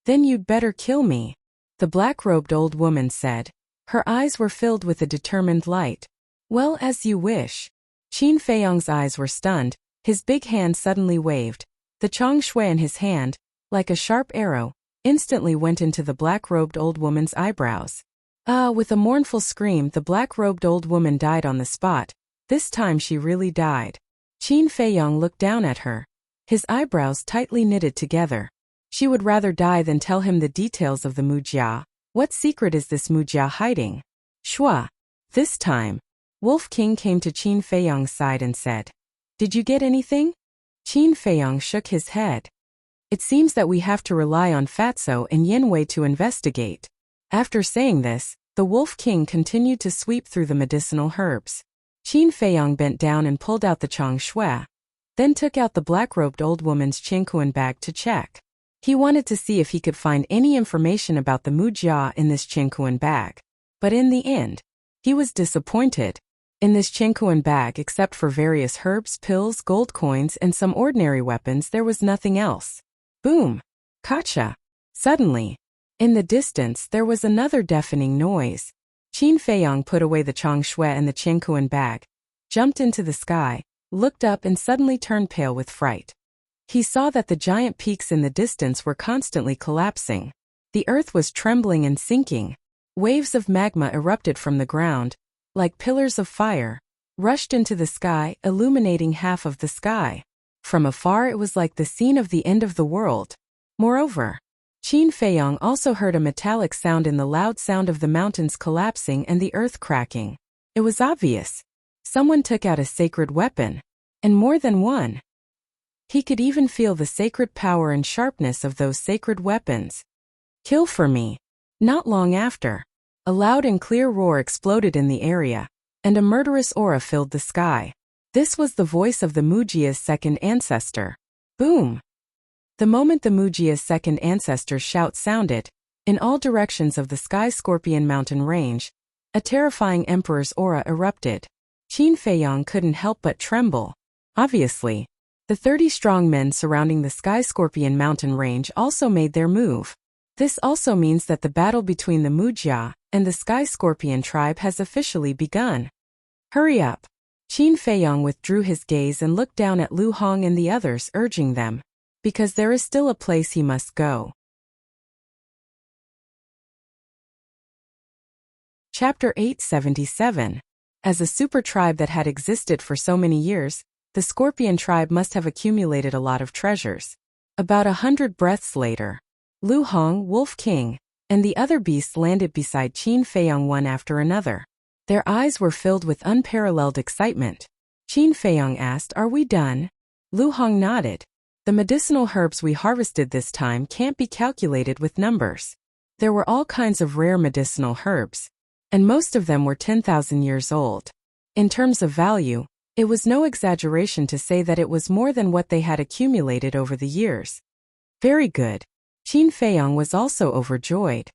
"Then you'd better kill me," the black-robed old woman said. Her eyes were filled with a determined light. "Well, as you wish." Qin Feiyang's eyes were stunned. His big hand suddenly waved. The Chang Shui in his hand, like a sharp arrow, instantly went into the black-robed old woman's eyebrows. With a mournful scream, the black-robed old woman died on the spot. This time she really died. Qin Feiyang looked down at her, his eyebrows tightly knitted together. She would rather die than tell him the details of the Mujia. What secret is this Mujia hiding? Shua. This time, Wolf King came to Qin Feiyang's side and said, "Did you get anything?" Qin Feiyang shook his head. "It seems that we have to rely on Fatso and Yinwei to investigate." After saying this, the Wolf King continued to sweep through the medicinal herbs. Qin Feiyang bent down and pulled out the Chang Shui, then took out the black-robed old woman's Qingkuan bag to check. He wanted to see if he could find any information about the Mujia in this Qingkuan bag. But in the end, he was disappointed. In this Qingkuan bag, except for various herbs, pills, gold coins, and some ordinary weapons, there was nothing else. Boom! Gotcha! Suddenly, in the distance, there was another deafening noise. Qin Feiyang put away the Chang Shui and the Qingkuan bag, jumped into the sky, looked up and suddenly turned pale with fright. He saw that the giant peaks in the distance were constantly collapsing. The earth was trembling and sinking. Waves of magma erupted from the ground, like pillars of fire, rushed into the sky, illuminating half of the sky. From afar it was like the scene of the end of the world. Moreover, Qin Feiyang also heard a metallic sound in the loud sound of the mountains collapsing and the earth cracking. It was obvious. Someone took out a sacred weapon, and more than one. He could even feel the sacred power and sharpness of those sacred weapons. "Kill for me." Not long after, a loud and clear roar exploded in the area, and a murderous aura filled the sky. This was the voice of the Mujia's second ancestor. Boom! The moment the Mujia's second ancestor's shout sounded, in all directions of the Sky Scorpion mountain range, a terrifying emperor's aura erupted. Qin Feiyang couldn't help but tremble. Obviously, the 30 strong men surrounding the Sky Scorpion mountain range also made their move. This also means that the battle between the Mujia and the Sky Scorpion tribe has officially begun. Hurry up! Qin Feiyang withdrew his gaze and looked down at Lu Hong and the others, urging them, because there is still a place he must go. Chapter 877. As a super tribe that had existed for so many years, the Scorpion tribe must have accumulated a lot of treasures. About 100 breaths later, Lu Hong, Wolf King, and the other beasts landed beside Qin Feiyang one after another. Their eyes were filled with unparalleled excitement. Qin Feiyang asked, "Are we done?" Lu Hong nodded. "The medicinal herbs we harvested this time can't be calculated with numbers. There were all kinds of rare medicinal herbs, and most of them were 10,000 years old. In terms of value, it was no exaggeration to say that it was more than what they had accumulated over the years. Very good. Qin Feiyong was also overjoyed.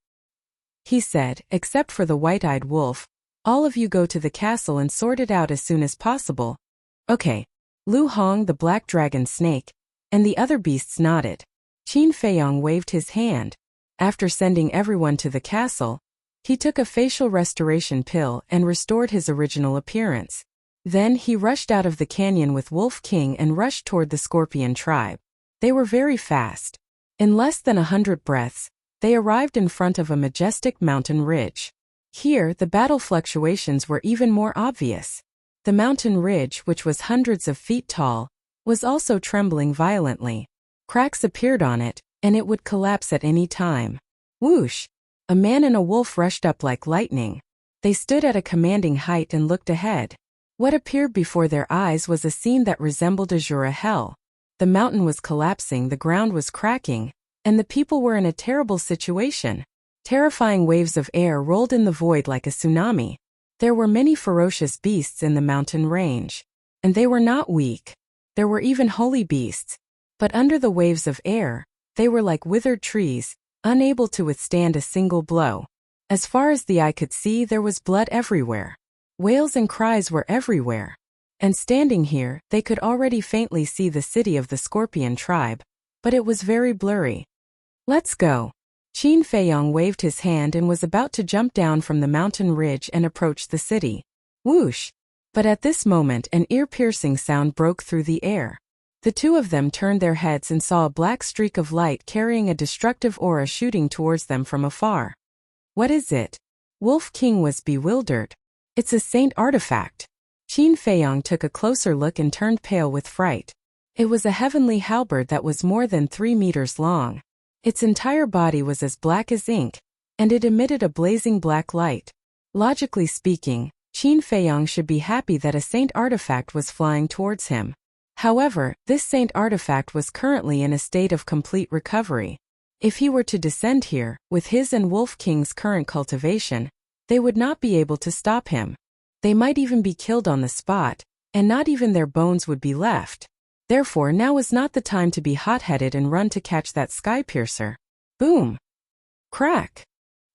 He said, except for the white-eyed wolf, all of you go to the castle and sort it out as soon as possible. Okay. Lu Hong, the black dragon snake, and the other beasts nodded. Qin Feiyong waved his hand. After sending everyone to the castle, he took a facial restoration pill and restored his original appearance. Then he rushed out of the canyon with Wolf King and rushed toward the Scorpion tribe. They were very fast. In less than 100 breaths, they arrived in front of a majestic mountain ridge. Here, the battle fluctuations were even more obvious. The mountain ridge, which was hundreds of feet tall, was also trembling violently. Cracks appeared on it, and it would collapse at any time. Whoosh! A man and a wolf rushed up like lightning. They stood at a commanding height and looked ahead. What appeared before their eyes was a scene that resembled Azura hell. The mountain was collapsing, the ground was cracking, and the people were in a terrible situation. Terrifying waves of air rolled in the void like a tsunami. There were many ferocious beasts in the mountain range. And they were not weak. There were even holy beasts. But under the waves of air, they were like withered trees, unable to withstand a single blow. As far as the eye could see, there was blood everywhere. Wails and cries were everywhere. And standing here, they could already faintly see the city of the Scorpion tribe, but it was very blurry. Let's go. Qin Feiyong waved his hand and was about to jump down from the mountain ridge and approach the city. Whoosh! But at this moment an ear-piercing sound broke through the air. The two of them turned their heads and saw a black streak of light carrying a destructive aura shooting towards them from afar. What is it? Wolf King was bewildered. It's a saint artifact. Qin Feiyong took a closer look and turned pale with fright. It was a heavenly halberd that was more than 3 meters long. Its entire body was as black as ink, and it emitted a blazing black light. Logically speaking, Qin Feiyong should be happy that a saint artifact was flying towards him. However, this saint artifact was currently in a state of complete recovery. If he were to descend here, with his and Wolf King's current cultivation, they would not be able to stop him. They might even be killed on the spot, and not even their bones would be left. Therefore, now was not the time to be hot-headed and run to catch that sky piercer. Boom! Crack!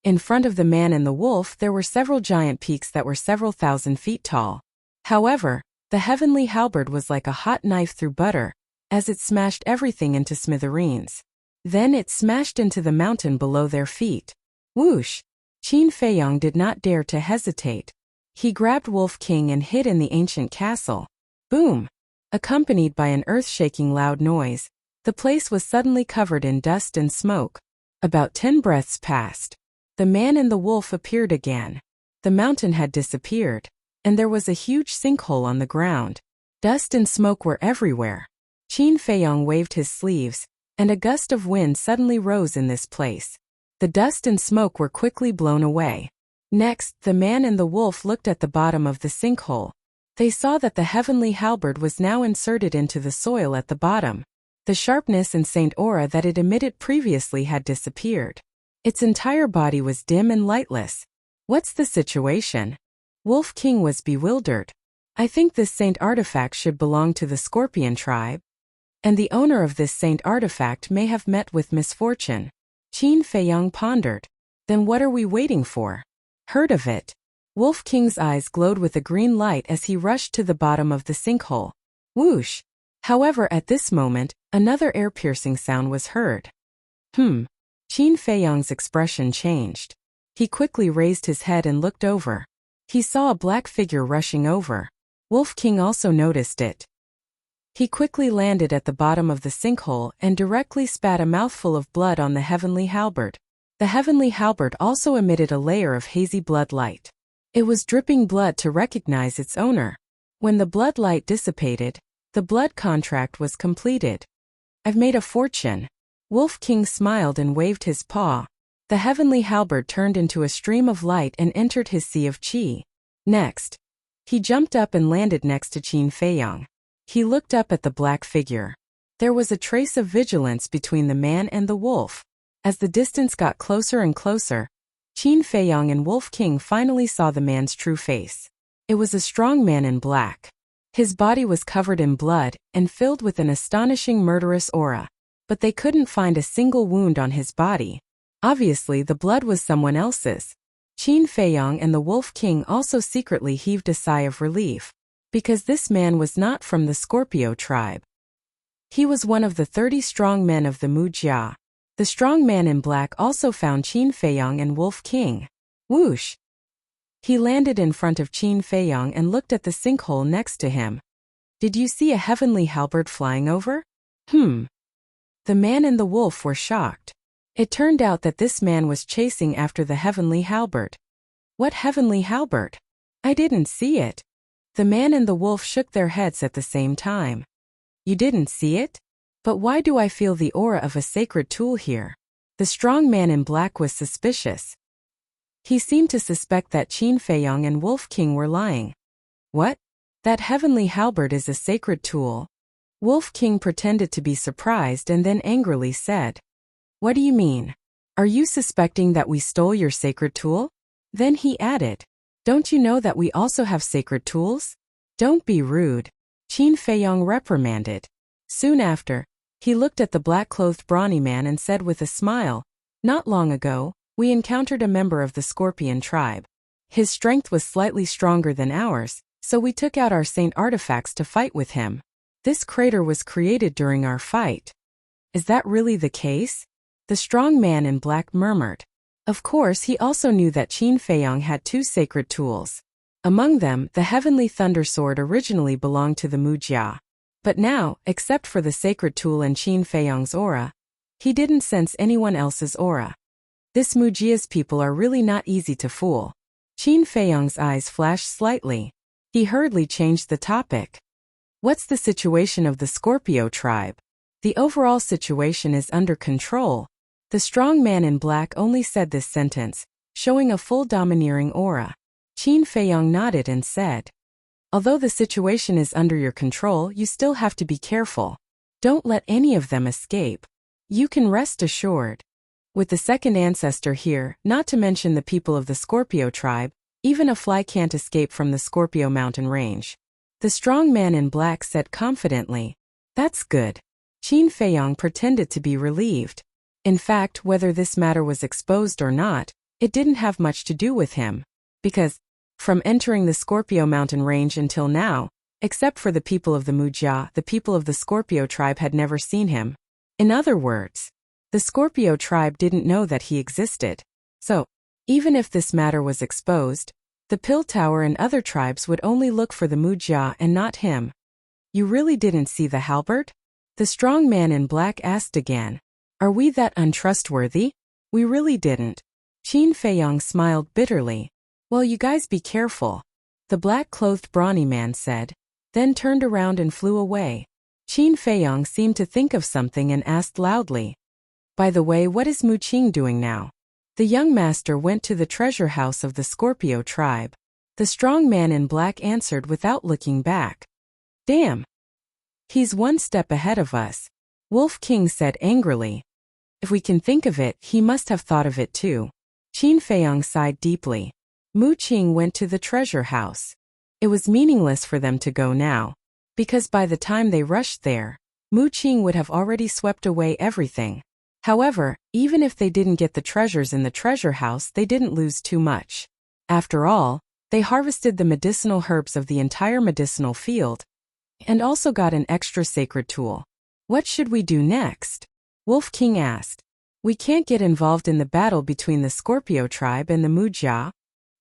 In front of the man and the wolf there were several giant peaks that were several thousand feet tall. However, the heavenly halberd was like a hot knife through butter, as it smashed everything into smithereens. Then it smashed into the mountain below their feet. Whoosh! Qin Feiyong did not dare to hesitate. He grabbed Wolf King and hid in the ancient castle. Boom! Accompanied by an earth-shaking loud noise, the place was suddenly covered in dust and smoke. About 10 breaths passed. The man and the wolf appeared again. The mountain had disappeared, and there was a huge sinkhole on the ground. Dust and smoke were everywhere. Qin Feiyong waved his sleeves, and a gust of wind suddenly rose in this place. The dust and smoke were quickly blown away. Next, the man and the wolf looked at the bottom of the sinkhole. They saw that the heavenly halberd was now inserted into the soil at the bottom. The sharpness and saint aura that it emitted previously had disappeared. Its entire body was dim and lightless. What's the situation? Wolf King was bewildered. I think this saint artifact should belong to the Scorpion tribe. And the owner of this saint artifact may have met with misfortune. Qin Feiyong pondered. Then what are we waiting for? Heard of it? Wolf King's eyes glowed with a green light as he rushed to the bottom of the sinkhole. Whoosh! However, at this moment, another ear-piercing sound was heard. Qin Feiyong's expression changed. He quickly raised his head and looked over. He saw a black figure rushing over. Wolf King also noticed it. He quickly landed at the bottom of the sinkhole and directly spat a mouthful of blood on the heavenly halberd. The heavenly halberd also emitted a layer of hazy blood light. It was dripping blood to recognize its owner. When the blood light dissipated, the blood contract was completed. I've made a fortune. Wolf King smiled and waved his paw. The heavenly halberd turned into a stream of light and entered his sea of qi. Next, he jumped up and landed next to Qin Feiyong. He looked up at the black figure. There was a trace of vigilance between the man and the wolf. As the distance got closer and closer, Qin Feiyong and Wolf King finally saw the man's true face. It was a strong man in black. His body was covered in blood and filled with an astonishing murderous aura. but they couldn't find a single wound on his body. Obviously, the blood was someone else's. Qin Feiyong and the Wolf King also secretly heaved a sigh of relief, because this man was not from the Scorpio tribe. He was one of the 30 strong men of the Mujia. The strong man in black also found Qin Feiyong and Wolf King. Whoosh! He landed in front of Qin Feiyong and looked at the sinkhole next to him. Did you see a heavenly halberd flying over? The man and the wolf were shocked. It turned out that this man was chasing after the heavenly halberd. What heavenly halberd? I didn't see it. The man and the wolf shook their heads at the same time. You didn't see it? But why do I feel the aura of a sacred tool here? The strong man in black was suspicious. He seemed to suspect that Qin Feiyong and Wolf King were lying. What? That heavenly halberd is a sacred tool? Wolf King pretended to be surprised and then angrily said, What do you mean? Are you suspecting that we stole your sacred tool? Then he added, Don't you know that we also have sacred tools? Don't be rude, Qin Feiyong reprimanded. Soon after, he looked at the black-clothed brawny man and said with a smile, Not long ago, we encountered a member of the Scorpion tribe. His strength was slightly stronger than ours, so we took out our saint artifacts to fight with him. This crater was created during our fight. Is that really the case? The strong man in black murmured. Of course, he also knew that Qin Feiyong had 2 sacred tools. Among them, the heavenly thunder sword originally belonged to the Mujia. But now, except for the sacred tool and Qin Feiyong's aura, he didn't sense anyone else's aura. This Mujia's people are really not easy to fool. Qin Feiyong's eyes flashed slightly. He hurriedly changed the topic. What's the situation of the Scorpio tribe? The overall situation is under control. The strong man in black only said this sentence, showing a full domineering aura. Qin Feiyong nodded and said, Although the situation is under your control, you still have to be careful. Don't let any of them escape. You can rest assured. With the second ancestor here, not to mention the people of the Scorpio tribe, even a fly can't escape from the Scorpio mountain range. The strong man in black said confidently, That's good. Qin Feiyong pretended to be relieved. In fact, whether this matter was exposed or not, it didn't have much to do with him. Because, from entering the Scorpio mountain range until now, except for the people of the Mujia, the people of the Scorpio tribe had never seen him. In other words, the Scorpio tribe didn't know that he existed. So, even if this matter was exposed, the Pill Tower and other tribes would only look for the Mujia and not him. You really didn't see the halberd? The strong man in black asked again. Are we that untrustworthy? We really didn't. Qin Feiyong smiled bitterly. Well, you guys be careful, the black-clothed brawny man said, then turned around and flew away. Qin Feiyong seemed to think of something and asked loudly, By the way, what is Mu Qing doing now? The young master went to the treasure house of the Scorpio tribe. The strong man in black answered without looking back. Damn! He's 1 step ahead of us, Wolf King said angrily. If we can think of it, he must have thought of it too. Qin Feiyong sighed deeply. Mu Qing went to the treasure house. It was meaningless for them to go now, because by the time they rushed there, Mu Qing would have already swept away everything. However, even if they didn't get the treasures in the treasure house, they didn't lose too much. After all, they harvested the medicinal herbs of the entire medicinal field, and also got an extra sacred tool. What should we do next? Wolf King asked. We can't get involved in the battle between the Scorpio tribe and the Mujia.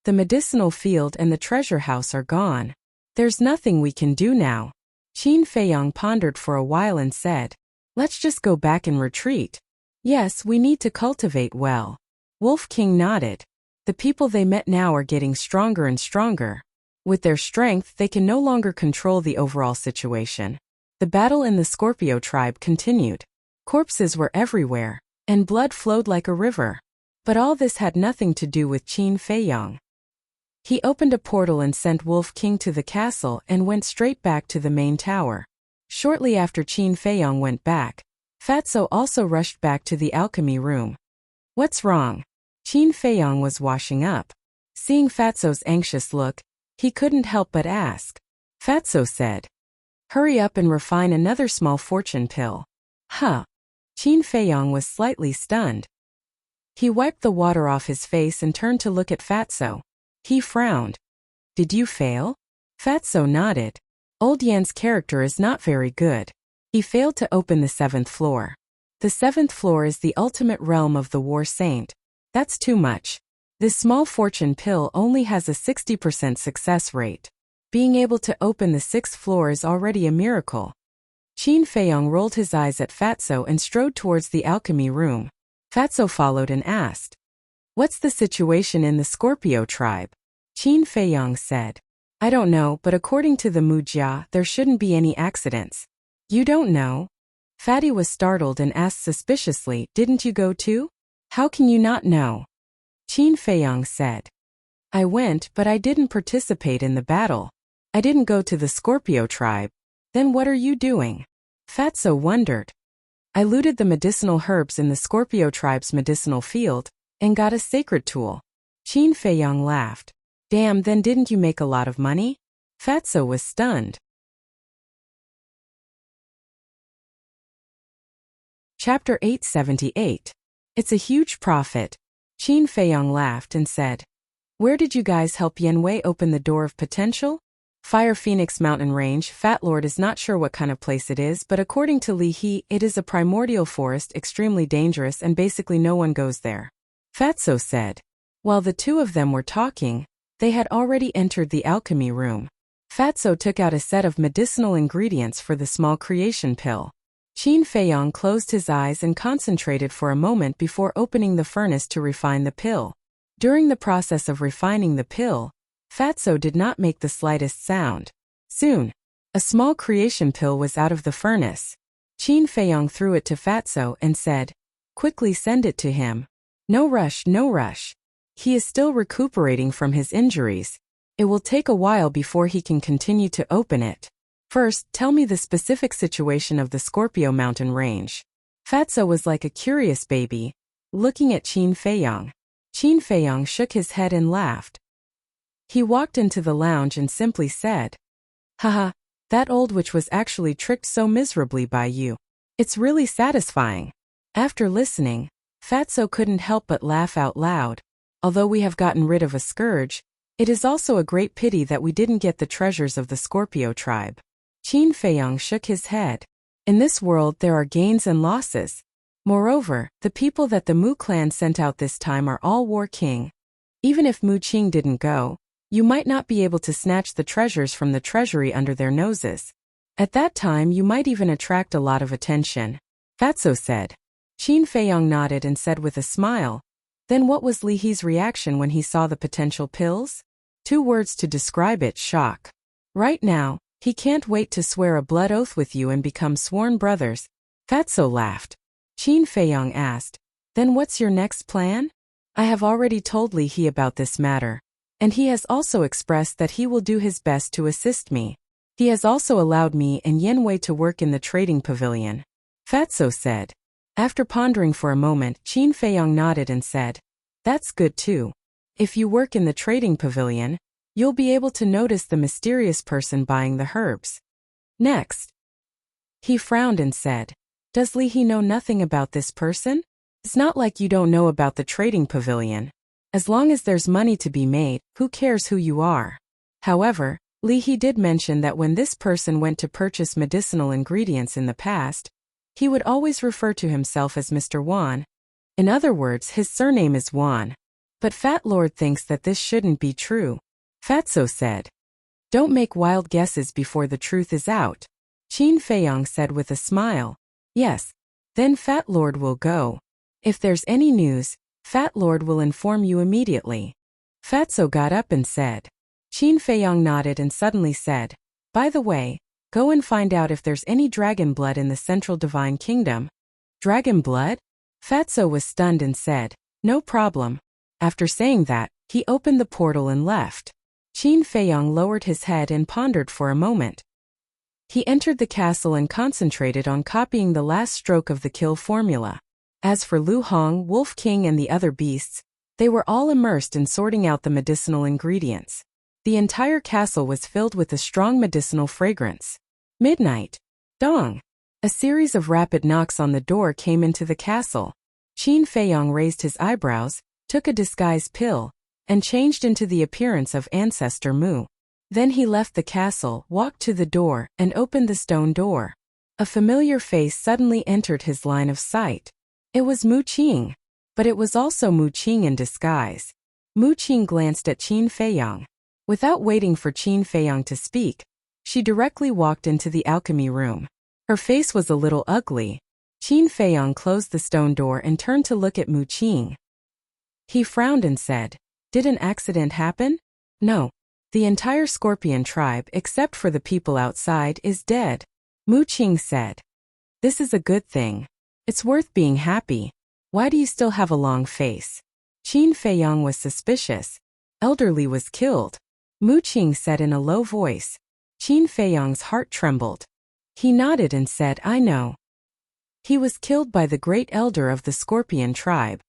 The medicinal field and the treasure house are gone. There's nothing we can do now. Qin Feiyong pondered for a while and said, Let's just go back and retreat. Yes, we need to cultivate well. Wolf King nodded. The people they met now are getting stronger and stronger. With their strength, they can no longer control the overall situation. The battle in the Scorpio tribe continued. Corpses were everywhere, and blood flowed like a river. But all this had nothing to do with Qin Feiyong. He opened a portal and sent Wolf King to the castle and went straight back to the main tower. Shortly after Qin Feiyong went back, Fatso also rushed back to the alchemy room. What's wrong? Qin Feiyong was washing up. Seeing Fatso's anxious look, he couldn't help but ask. Fatso said, Hurry up and refine another small fortune pill. Huh. Qin Feiyong was slightly stunned. He wiped the water off his face and turned to look at Fatso. He frowned. Did you fail? Fatso nodded. Old Yan's character is not very good. He failed to open the 7th floor. The 7th floor is the ultimate realm of the War Saint. That's too much. This small fortune pill only has a 60% success rate. Being able to open the 6th floor is already a miracle. Qin Feiyong rolled his eyes at Fatso and strode towards the alchemy room. Fatso followed and asked, "What's the situation in the Scorpio tribe?" Qin Feiyong said, "I don't know, but according to the Mujia, there shouldn't be any accidents." "You don't know?" Fatty was startled and asked suspiciously, "Didn't you go too?" "How can you not know?" Qin Feiyong said, "I went, but I didn't participate in the battle. I didn't go to the Scorpio tribe." "Then what are you doing?" Fatso wondered. "I looted the medicinal herbs in the Scorpio tribe's medicinal field, and got a sacred tool." Qin Feiyong laughed. "Damn, then didn't you make a lot of money?" Fatso was stunned. Chapter 878. It's a huge profit. Qin Feiyong laughed and said, "Where did you guys help Yanwei open the door of potential?" "Fire Phoenix Mountain Range." Fat Lord is not sure what kind of place it is, but according to Li He, it is a primordial forest, extremely dangerous, and basically no one goes there. Fatso said. While the two of them were talking, they had already entered the alchemy room. Fatso took out a set of medicinal ingredients for the small creation pill. Qin Feiyong closed his eyes and concentrated for a moment before opening the furnace to refine the pill. During the process of refining the pill, Fatso did not make the slightest sound. Soon, a small creation pill was out of the furnace. Qin Feiyong threw it to Fatso and said, "Quickly send it to him." "No rush, no rush. He is still recuperating from his injuries. It will take a while before he can continue to open it. First, tell me the specific situation of the Scorpio mountain range." Fatso was like a curious baby, looking at Qin Feiyong. Qin Feiyong shook his head and laughed. He walked into the lounge and simply said, "Haha, that old witch was actually tricked so miserably by you. It's really satisfying." After listening, Fatso couldn't help but laugh out loud. Although we have gotten rid of a scourge, it is also a great pity that we didn't get the treasures of the Scorpio tribe. Qin Feiyong shook his head. In this world there are gains and losses. Moreover, the people that the Mu clan sent out this time are all War King. Even if Mu Qing didn't go, you might not be able to snatch the treasures from the treasury under their noses. At that time you might even attract a lot of attention. Fatso said. Qin Feiyong nodded and said with a smile, "Then what was Li He's reaction when he saw the potential pills?" 2 words to describe it: shock. Right now, he can't wait to swear a blood oath with you and become sworn brothers. Fatso laughed. Qin Feiyong asked, "Then what's your next plan?" "I have already told Li He about this matter, and he has also expressed that he will do his best to assist me. He has also allowed me and Yanwei to work in the trading pavilion." Fatso said. After pondering for a moment, Qin Feiyong nodded and said, "That's good too. If you work in the trading pavilion, you'll be able to notice the mysterious person buying the herbs." Next, he frowned and said, "Does Li He know nothing about this person?" "It's not like you don't know about the trading pavilion. As long as there's money to be made, who cares who you are?" However, Li He did mention that when this person went to purchase medicinal ingredients in the past, he would always refer to himself as Mr. Wan. In other words, his surname is Wan. But Fat Lord thinks that this shouldn't be true. Fatso said, "Don't make wild guesses before the truth is out." Qin Feiyong said with a smile, "Yes, then Fat Lord will go. If there's any news, Fat Lord will inform you immediately." Fatso got up and said. Qin Feiyong nodded and suddenly said, "By the way, go and find out if there's any dragon blood in the Central Divine Kingdom." "Dragon blood?" Fatso was stunned and said, "No problem." After saying that, he opened the portal and left. Qin Feiyong lowered his head and pondered for a moment. He entered the castle and concentrated on copying the last stroke of the kill formula. As for Lu Hong, Wolf King and the other beasts, they were all immersed in sorting out the medicinal ingredients. The entire castle was filled with a strong medicinal fragrance. Midnight. Dong. A series of rapid knocks on the door came into the castle. Qin Feiyong raised his eyebrows, took a disguise pill, and changed into the appearance of Ancestor Mu. Then he left the castle, walked to the door, and opened the stone door. A familiar face suddenly entered his line of sight. It was Mu Qing. But it was also Mu Qing in disguise. Mu Qing glanced at Qin Feiyong. Without waiting for Qin Feiyong to speak, she directly walked into the alchemy room. Her face was a little ugly. Qin Feiyong closed the stone door and turned to look at Mu Qing. He frowned and said, "Did an accident happen?" "No. The entire Scorpion tribe, except for the people outside, is dead," Mu Qing said. "This is a good thing. It's worth being happy. Why do you still have a long face?" Qin Feiyong was suspicious. "Elderly was killed," Mu Qing said in a low voice. Qin Feiyong's heart trembled. He nodded and said, "I know. He was killed by the great elder of the Scorpion tribe."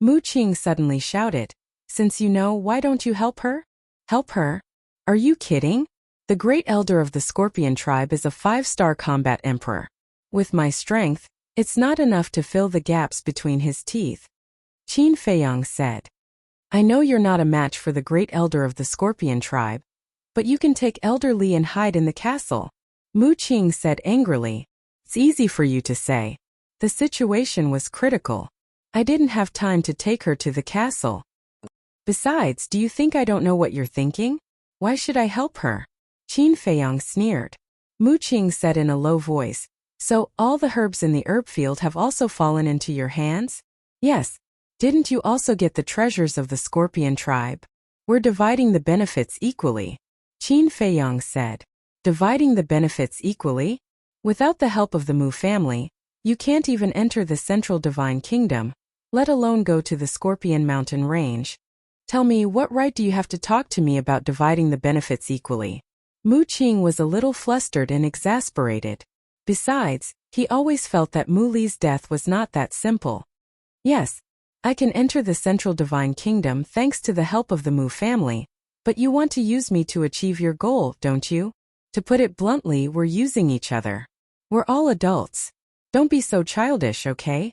Mu Qing suddenly shouted, "Since you know, why don't you help her?" "Help her? Are you kidding? The great elder of the Scorpion tribe is a 5-star combat emperor. With my strength, it's not enough to fill the gaps between his teeth," Qin Feiyong said. "I know you're not a match for the great elder of the Scorpion tribe, but you can take Elder Li and hide in the castle," Mu Qing said angrily. "It's easy for you to say. The situation was critical. I didn't have time to take her to the castle. Besides, do you think I don't know what you're thinking? Why should I help her?" Qin Feiyong sneered. Mu Qing said in a low voice, "So, all the herbs in the herb field have also fallen into your hands?" "Yes. Didn't you also get the treasures of the Scorpion tribe?" "We're dividing the benefits equally," Qin Feiyong said. "Dividing the benefits equally? Without the help of the Mu family, you can't even enter the Central Divine Kingdom, let alone go to the Scorpion Mountain Range. Tell me, what right do you have to talk to me about dividing the benefits equally?" Mu Qing was a little flustered and exasperated. Besides, he always felt that Mu Li's death was not that simple. "Yes, I can enter the Central Divine Kingdom thanks to the help of the Mu family, but you want to use me to achieve your goal, don't you? To put it bluntly, we're using each other. We're all adults. Don't be so childish, okay?"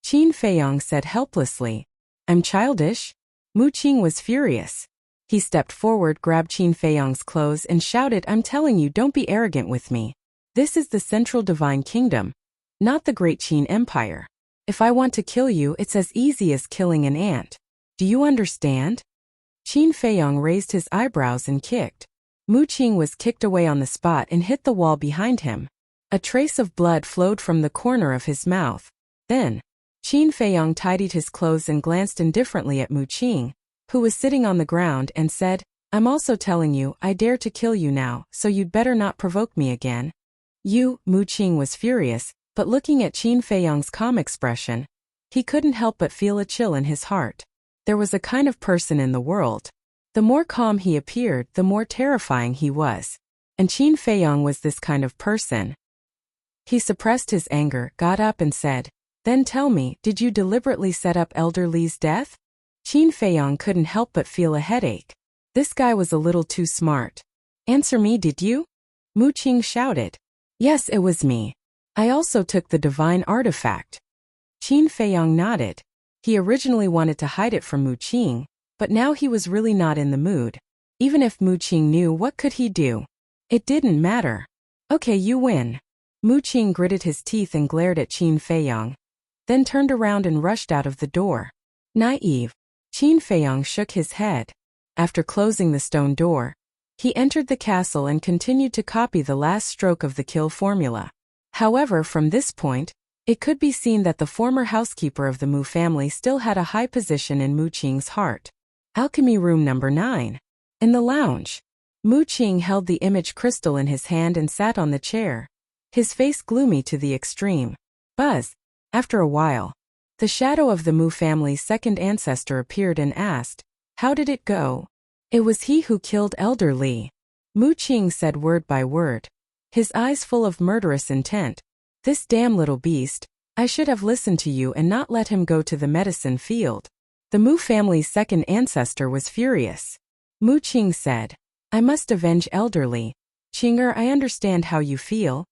Qin Feiyong said helplessly. "I'm childish?" Mu Qing was furious. He stepped forward, grabbed Qin Feiyong's clothes and shouted, "I'm telling you, don't be arrogant with me. This is the Central Divine Kingdom, not the Great Qin Empire. If I want to kill you, it's as easy as killing an ant. Do you understand?" Qin Feiyong raised his eyebrows and kicked. Mu Qing was kicked away on the spot and hit the wall behind him. A trace of blood flowed from the corner of his mouth. Then, Qin Feiyong tidied his clothes and glanced indifferently at Mu Qing, who was sitting on the ground, and said, "I'm also telling you, I dare to kill you now, so you'd better not provoke me again." Mu Qing was furious, but looking at Qin Feiyong's calm expression, he couldn't help but feel a chill in his heart. There was a kind of person in the world. The more calm he appeared, the more terrifying he was. And Qin Feiyong was this kind of person. He suppressed his anger, got up and said, "Then tell me, did you deliberately set up Elder Li's death?" Qin Feiyong couldn't help but feel a headache. This guy was a little too smart. "Answer me, did you?" Mu Qing shouted. "Yes, it was me. I also took the divine artifact." Qin Feiyong nodded. He originally wanted to hide it from Mu Qing, but now he was really not in the mood. Even if Mu Qing knew, what could he do? It didn't matter. "Okay, you win." Mu Qing gritted his teeth and glared at Qin Feiyong, then turned around and rushed out of the door. Naive. Qin Feiyong shook his head. After closing the stone door, he entered the castle and continued to copy the last stroke of the kill formula. However, from this point, it could be seen that the former housekeeper of the Mu family still had a high position in Mu Qing's heart. Alchemy room number 9. In the lounge, Mu Qing held the image crystal in his hand and sat on the chair, his face gloomy to the extreme. Buzz. After a while, the shadow of the Mu family's second ancestor appeared and asked, "How did it go?" "It was he who killed Elder Li," Mu Qing said word by word, his eyes full of murderous intent. "This damn little beast, I should have listened to you and not let him go to the medicine field." The Mu family's second ancestor was furious. Mu Qing said, "I must avenge Elder Li. Qinger, I understand how you feel.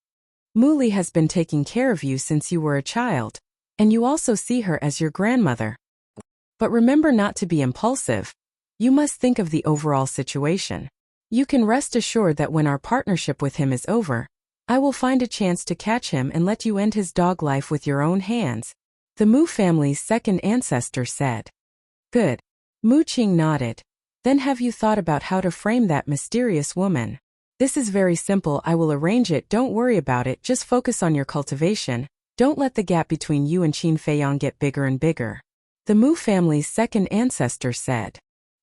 Muli has been taking care of you since you were a child, and you also see her as your grandmother. But remember not to be impulsive. You must think of the overall situation. You can rest assured that when our partnership with him is over, I will find a chance to catch him and let you end his dog life with your own hands, the Mu family's second ancestor said. Good. Mu Qing nodded. Then have you thought about how to frame that mysterious woman? This is very simple. I will arrange it. Don't worry about it. Just focus on your cultivation. Don't let the gap between you and Qin Feiyang get bigger and bigger. The Mu family's second ancestor said.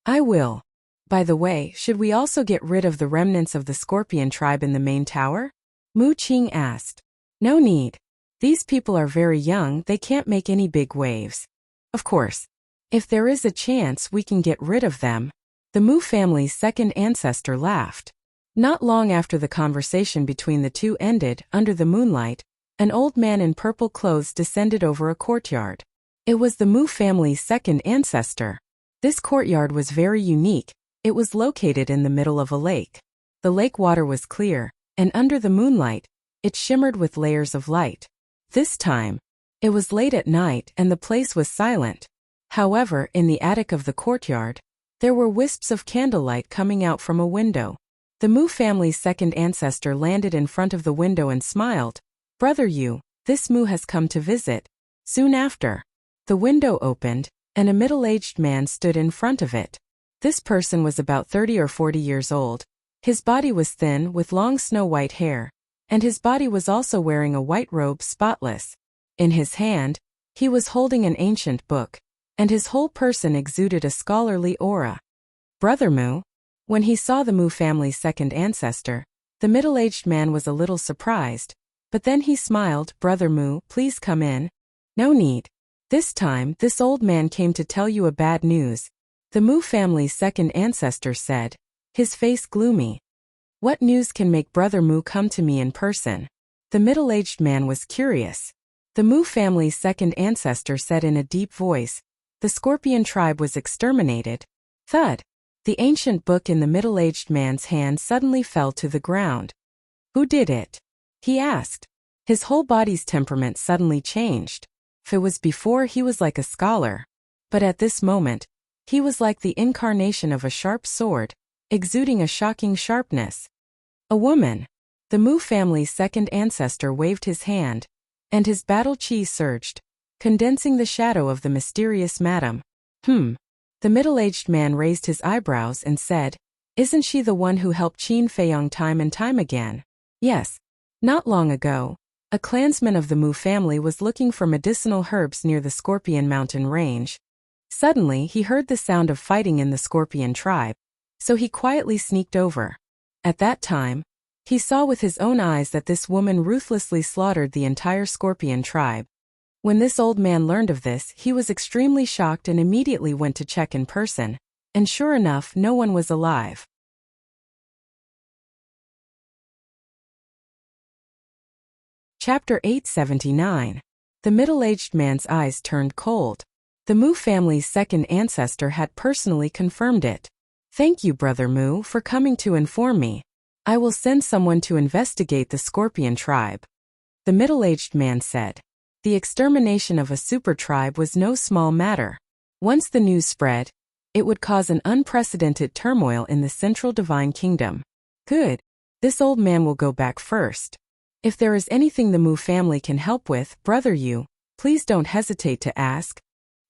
I will. By the way, should we also get rid of the remnants of the scorpion tribe in the main tower? Mu Qing asked. No need. These people are very young, they can't make any big waves. Of course. If there is a chance we can get rid of them. The Mu family's second ancestor laughed. Not long after the conversation between the two ended, under the moonlight, an old man in purple clothes descended over a courtyard. It was the Mu family's second ancestor. This courtyard was very unique. It was located in the middle of a lake. The lake water was clear, and under the moonlight, it shimmered with layers of light. This time, it was late at night and the place was silent. However, in the attic of the courtyard, there were wisps of candlelight coming out from a window. The Mu family's second ancestor landed in front of the window and smiled. Brother Yu, this Mu has come to visit. Soon after, the window opened, and a middle-aged man stood in front of it. This person was about 30 or 40 years old. His body was thin with long snow-white hair, and his body was also wearing a white robe spotless. In his hand, he was holding an ancient book, and his whole person exuded a scholarly aura. Brother Mu? When he saw the Mu family's second ancestor, the middle-aged man was a little surprised, but then he smiled. Brother Mu, please come in. No need. This time, this old man came to tell you a bad news, the Mu family's second ancestor said, his face gloomy. What news can make Brother Mu come to me in person? The middle-aged man was curious. The Mu family's second ancestor said in a deep voice, the scorpion tribe was exterminated. Thud. The ancient book in the middle-aged man's hand suddenly fell to the ground. Who did it? He asked. His whole body's temperament suddenly changed. If it was before, he was like a scholar. But at this moment, he was like the incarnation of a sharp sword, exuding a shocking sharpness. A woman. The Mu family's second ancestor waved his hand, and his battle chi surged, condensing the shadow of the mysterious madam. The middle-aged man raised his eyebrows and said, isn't she the one who helped Qin Feiyang time and time again? Yes. Not long ago, a clansman of the Mu family was looking for medicinal herbs near the Scorpion Mountain range. Suddenly, he heard the sound of fighting in the Scorpion tribe, so he quietly sneaked over. At that time, he saw with his own eyes that this woman ruthlessly slaughtered the entire Scorpion tribe. When this old man learned of this, he was extremely shocked and immediately went to check in person, and sure enough, no one was alive. Chapter 879. The middle-aged man's eyes turned cold. The Mu family's second ancestor had personally confirmed it. Thank you, Brother Mu, for coming to inform me. I will send someone to investigate the Scorpion tribe. The middle-aged man said. The extermination of a super tribe was no small matter. Once the news spread, it would cause an unprecedented turmoil in the Central Divine Kingdom. Good. This old man will go back first. If there is anything the Mu family can help with, Brother Yu, please don't hesitate to ask.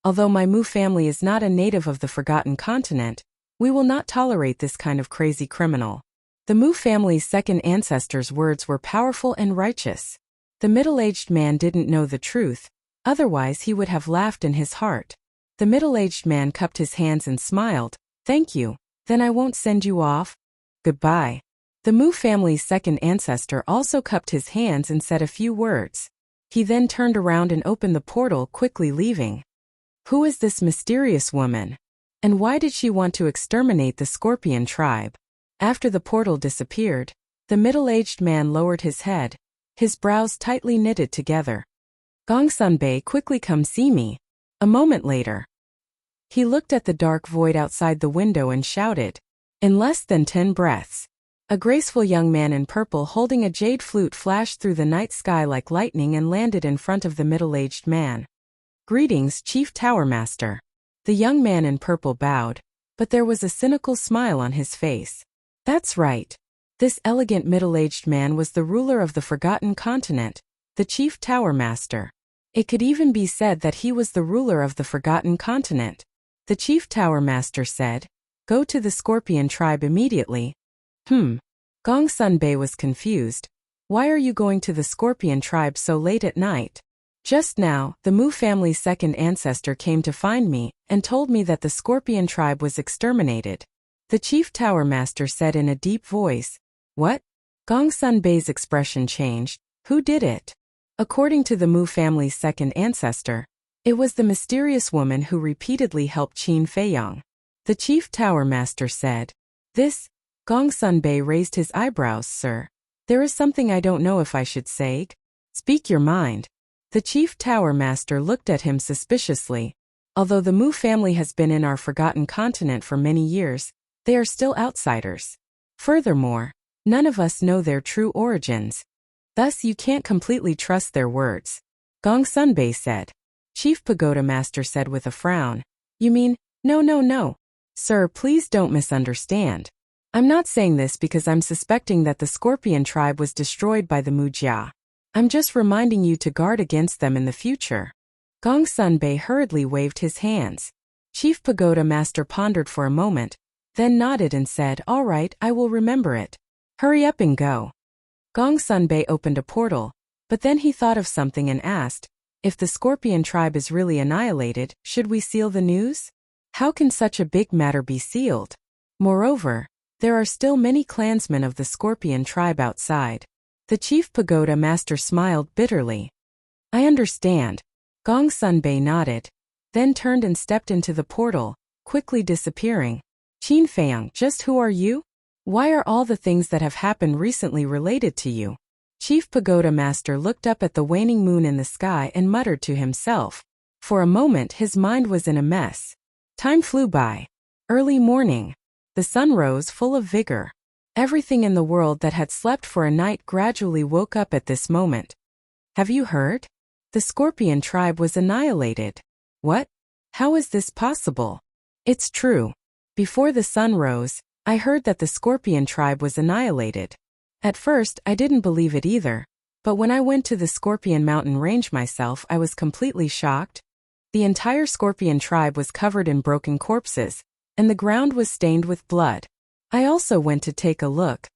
Although my Mu family is not a native of the Forgotten Continent, we will not tolerate this kind of crazy criminal. The Mu family's second ancestor's words were powerful and righteous. The middle-aged man didn't know the truth, otherwise he would have laughed in his heart. The middle-aged man cupped his hands and smiled. Thank you, then I won't send you off. Goodbye. The Mu family's second ancestor also cupped his hands and said a few words. He then turned around and opened the portal, quickly leaving. Who is this mysterious woman? And why did she want to exterminate the Scorpion tribe? After the portal disappeared, the middle-aged man lowered his head, his brows tightly knitted together. Gongsun-bei, quickly come see me. A moment later, he looked at the dark void outside the window and shouted. In less than 10 breaths, A graceful young man in purple holding a jade flute flashed through the night sky like lightning and landed in front of the middle-aged man. "Greetings, Chief Tower Master." The young man in purple bowed, but there was a cynical smile on his face. That's right. This elegant middle-aged man was the ruler of the Forgotten Continent, the Chief Tower Master. It could even be said that he was the ruler of the Forgotten Continent. The Chief Tower Master said, "Go to the Scorpion tribe immediately." Gong Sunbei was confused. "Why are you going to the Scorpion tribe so late at night?" "Just now, the Mu family's second ancestor came to find me and told me that the Scorpion tribe was exterminated," the Chief Tower Master said in a deep voice. "What?" Gong Sunbei's expression changed. "Who did it?" According to the Mu family's second ancestor, it was the mysterious woman who repeatedly helped Qin Feiyang. The Chief Tower Master said. "This?" Gong Sunbei raised his eyebrows. "Sir, there is something I don't know if I should say." "Speak your mind." The Chief Tower Master looked at him suspiciously. "Although the Mu family has been in our Forgotten Continent for many years, they are still outsiders. Furthermore, none of us know their true origins. Thus you can't completely trust their words," Gong Sunbei said. Chief Pagoda Master said with a frown. "You mean, no. Sir, please don't misunderstand. I'm not saying this because I'm suspecting that the Scorpion tribe was destroyed by the Mujia. I'm just reminding you to guard against them in the future." Gong Sunbei hurriedly waved his hands. Chief Pagoda Master pondered for a moment, then nodded and said, "All right, I will remember it. Hurry up and go." Gong Sunbei opened a portal, but then he thought of something and asked, "If the Scorpion tribe is really annihilated, should we seal the news? How can such a big matter be sealed? Moreover, there are still many clansmen of the Scorpion tribe outside." The Chief Pagoda Master smiled bitterly. "I understand." Gong Sunbei nodded, then turned and stepped into the portal, quickly disappearing. "Qin Feiyang, just who are you? Why are all the things that have happened recently related to you?" Chief Pagoda Master looked up at the waning moon in the sky and muttered to himself. For a moment his mind was in a mess. Time flew by. Early morning. The sun rose full of vigor. Everything in the world that had slept for a night gradually woke up at this moment. "Have you heard? The Scorpion tribe was annihilated." "What? How is this possible?" "It's true. Before the sun rose, I heard that the Scorpion tribe was annihilated. At first, I didn't believe it either, but when I went to the Scorpion Mountain range myself, I was completely shocked. The entire Scorpion tribe was covered in broken corpses, and the ground was stained with blood. I also went to take a look.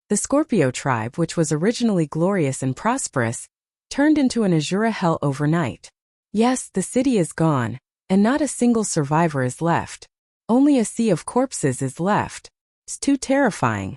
The Scorpio tribe, which was originally glorious and prosperous, turned into an Azura hell overnight. Yes, the city is gone, and not a single survivor is left. Only a sea of corpses is left. It's too terrifying."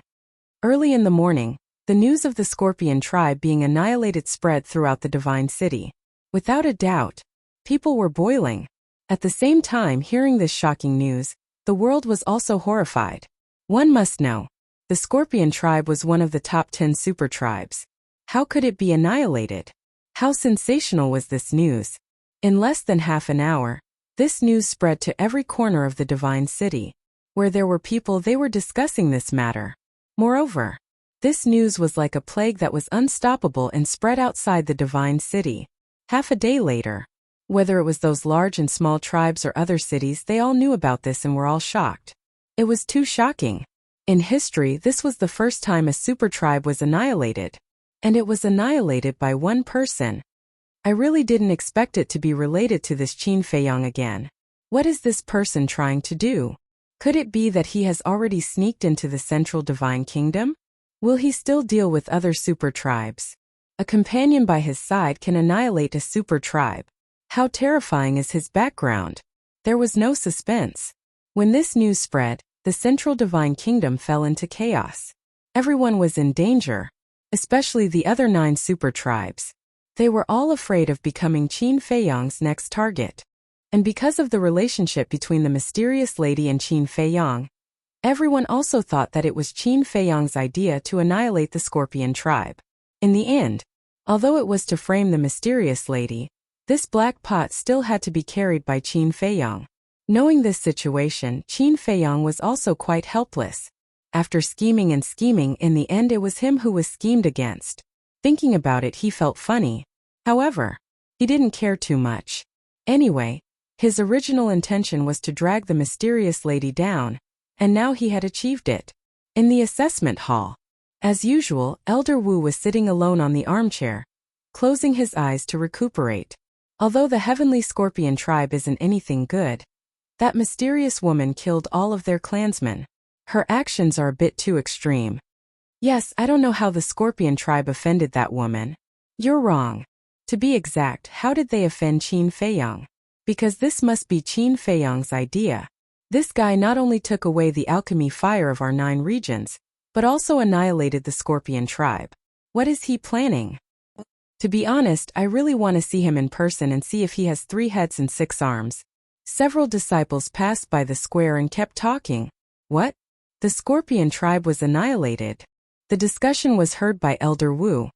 Early in the morning, the news of the Scorpion tribe being annihilated spread throughout the Divine City. Without a doubt, people were boiling. At the same time hearing this shocking news, the world was also horrified. One must know, the Scorpion tribe was one of the top 10 super tribes. How could it be annihilated? How sensational was this news? In less than half an hour, this news spread to every corner of the Divine City. Where there were people, they were discussing this matter. Moreover, this news was like a plague that was unstoppable and spread outside the Divine City. Half a day later, whether it was those large and small tribes or other cities, they all knew about this and were all shocked. It was too shocking. In history, this was the first time a super tribe was annihilated. And it was annihilated by one person. I really didn't expect it to be related to this Qin Feiyang again. What is this person trying to do? Could it be that he has already sneaked into the central divine kingdom? Will he still deal with other super tribes? A companion by his side can annihilate a super tribe. How terrifying is his background? There was no suspense. When this news spread, the central divine kingdom fell into chaos. Everyone was in danger, especially the other 9 super tribes. They were all afraid of becoming Qin Feiyang's next target. And because of the relationship between the mysterious lady and Qin Feiyang, everyone also thought that it was Qin Feiyang's idea to annihilate the Scorpion tribe. In the end, although it was to frame the mysterious lady, this black pot still had to be carried by Qin Feiyang. Knowing this situation, Qin Feiyang was also quite helpless. After scheming and scheming, in the end it was him who was schemed against. Thinking about it, he felt funny. However, he didn't care too much. Anyway, his original intention was to drag the mysterious lady down, and now he had achieved it. In the assessment hall, as usual, Elder Wu was sitting alone on the armchair, closing his eyes to recuperate. Although the heavenly scorpion tribe isn't anything good, that mysterious woman killed all of their clansmen. Her actions are a bit too extreme. Yes, I don't know how the scorpion tribe offended that woman. You're wrong. To be exact, how did they offend Qin Feiyang? Because this must be Qin Feiyang's idea. This guy not only took away the alchemy fire of our 9 regions, but also annihilated the scorpion tribe. What is he planning? To be honest, I really want to see him in person and see if he has 3 heads and 6 arms. Several disciples passed by the square and kept talking. What? The scorpion tribe was annihilated. The discussion was heard by Elder Wu.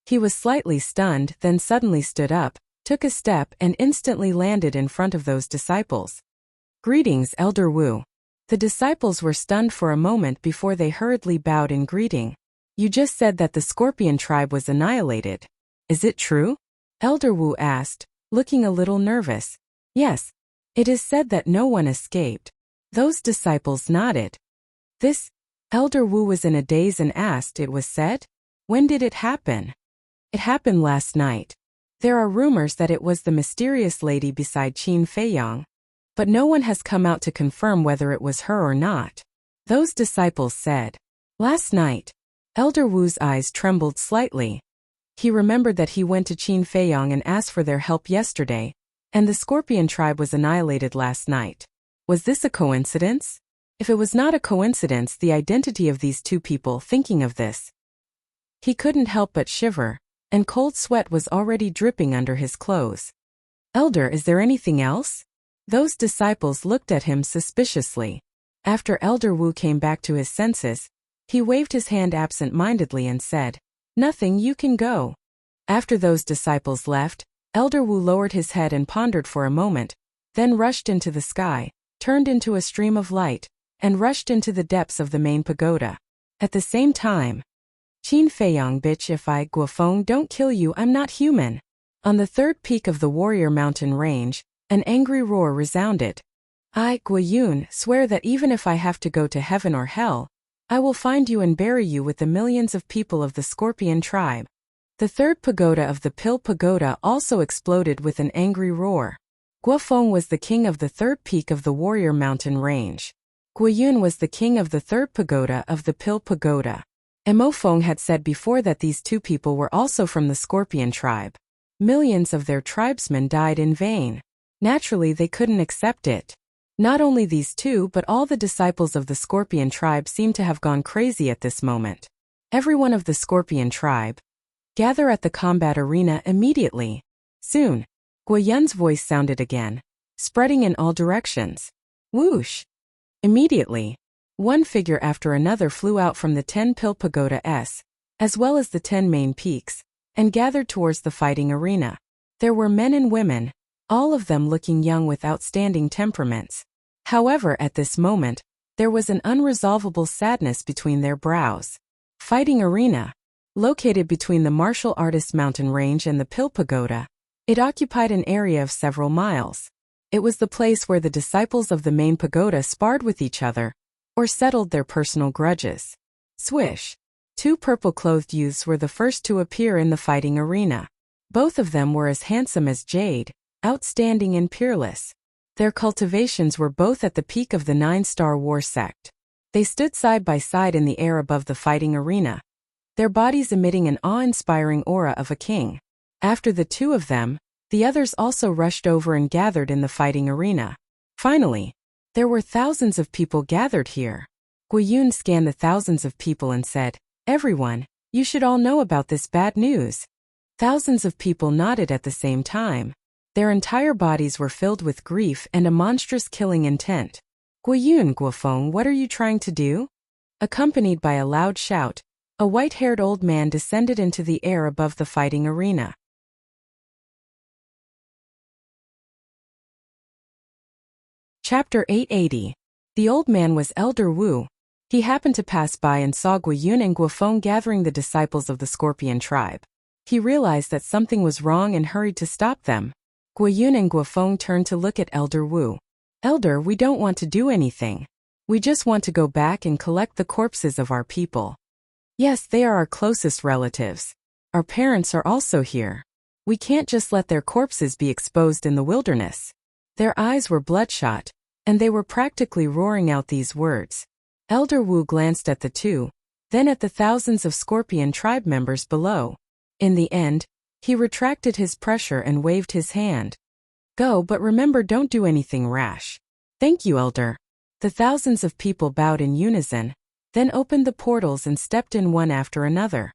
He was slightly stunned, then suddenly stood up, took a step, and instantly landed in front of those disciples. Greetings, Elder Wu. The disciples were stunned for a moment before they hurriedly bowed in greeting. You just said that the scorpion tribe was annihilated. Is it true? Elder Wu asked, looking a little nervous. Yes. It is said that no one escaped. Those disciples nodded. This? Elder Wu was in a daze and asked, it was said? When did it happen? It happened last night. There are rumors that it was the mysterious lady beside Qin Feiyang, but no one has come out to confirm whether it was her or not. Those disciples said. Last night. Elder Wu's eyes trembled slightly. He remembered that he went to Qin Feiyang and asked for their help yesterday, and the scorpion tribe was annihilated last night. Was this a coincidence? If it was not a coincidence, the identity of these 2 people thinking of this. He couldn't help but shiver, and cold sweat was already dripping under his clothes. Elder, is there anything else? Those disciples looked at him suspiciously. After Elder Wu came back to his senses, he waved his hand absent-mindedly and said, Nothing, you can go. After those disciples left, Elder Wu lowered his head and pondered for a moment, then rushed into the sky, turned into a stream of light, and rushed into the depths of the main pagoda. At the same time, Qin Feiyang, bitch, if I, Guofeng, don't kill you, I'm not human. On the 3rd peak of the Warrior Mountain Range, an angry roar resounded. I, Guiyun, swear that even if I have to go to heaven or hell, I will find you and bury you with the millions of people of the Scorpion tribe. The 3rd pagoda of the Pill Pagoda also exploded with an angry roar. Guofeng was the king of the 3rd peak of the Warrior Mountain Range. Guiyun was the king of the 3rd pagoda of the Pill Pagoda. Emofeng had said before that these 2 people were also from the Scorpion tribe. Millions of their tribesmen died in vain. Naturally, they couldn't accept it. Not only these 2, but all the disciples of the Scorpion tribe seemed to have gone crazy at this moment. Everyone of the Scorpion tribe, gather at the combat arena immediately. Soon, Guiyun's voice sounded again, spreading in all directions. Whoosh! Immediately, one figure after another flew out from the 10 Pill Pagoda-s, as well as the 10 main peaks, and gathered towards the fighting arena. There were men and women, all of them looking young with outstanding temperaments. However, at this moment, there was an unresolvable sadness between their brows. Fighting arena. Located between the Martial Artist Mountain Range and the Pill Pagoda, it occupied an area of several miles. It was the place where the disciples of the main pagoda sparred with each other, or settled their personal grudges. Swish! 2 purple-clothed youths were the first to appear in the fighting arena. Both of them were as handsome as jade, outstanding and peerless. Their cultivations were both at the peak of the 9-star war sect. They stood side by side in the air above the fighting arena, their bodies emitting an awe-inspiring aura of a king. After the 2 of them, the others also rushed over and gathered in the fighting arena. Finally, there were thousands of people gathered here. Guiyun scanned the thousands of people and said, Everyone, you should all know about this bad news. Thousands of people nodded at the same time. Their entire bodies were filled with grief and a monstrous killing intent. Guiyun, Guofeng, what are you trying to do? Accompanied by a loud shout, a white-haired old man descended into the air above the fighting arena. Chapter 880. The old man was Elder Wu. He happened to pass by and saw Guiyun and Guofeng gathering the disciples of the Scorpion tribe. He realized that something was wrong and hurried to stop them. Guiyun and Guofeng turned to look at Elder Wu. "Elder, we don't want to do anything. We just want to go back and collect the corpses of our people." "Yes, they are our closest relatives. Our parents are also here. We can't just let their corpses be exposed in the wilderness." Their eyes were bloodshot, and they were practically roaring out these words. Elder Wu glanced at the two, then at the thousands of Scorpion tribe members below. In the end, he retracted his pressure and waved his hand. "Go, but remember, don't do anything rash." "Thank you, Elder." The thousands of people bowed in unison, then opened the portals and stepped in one after another.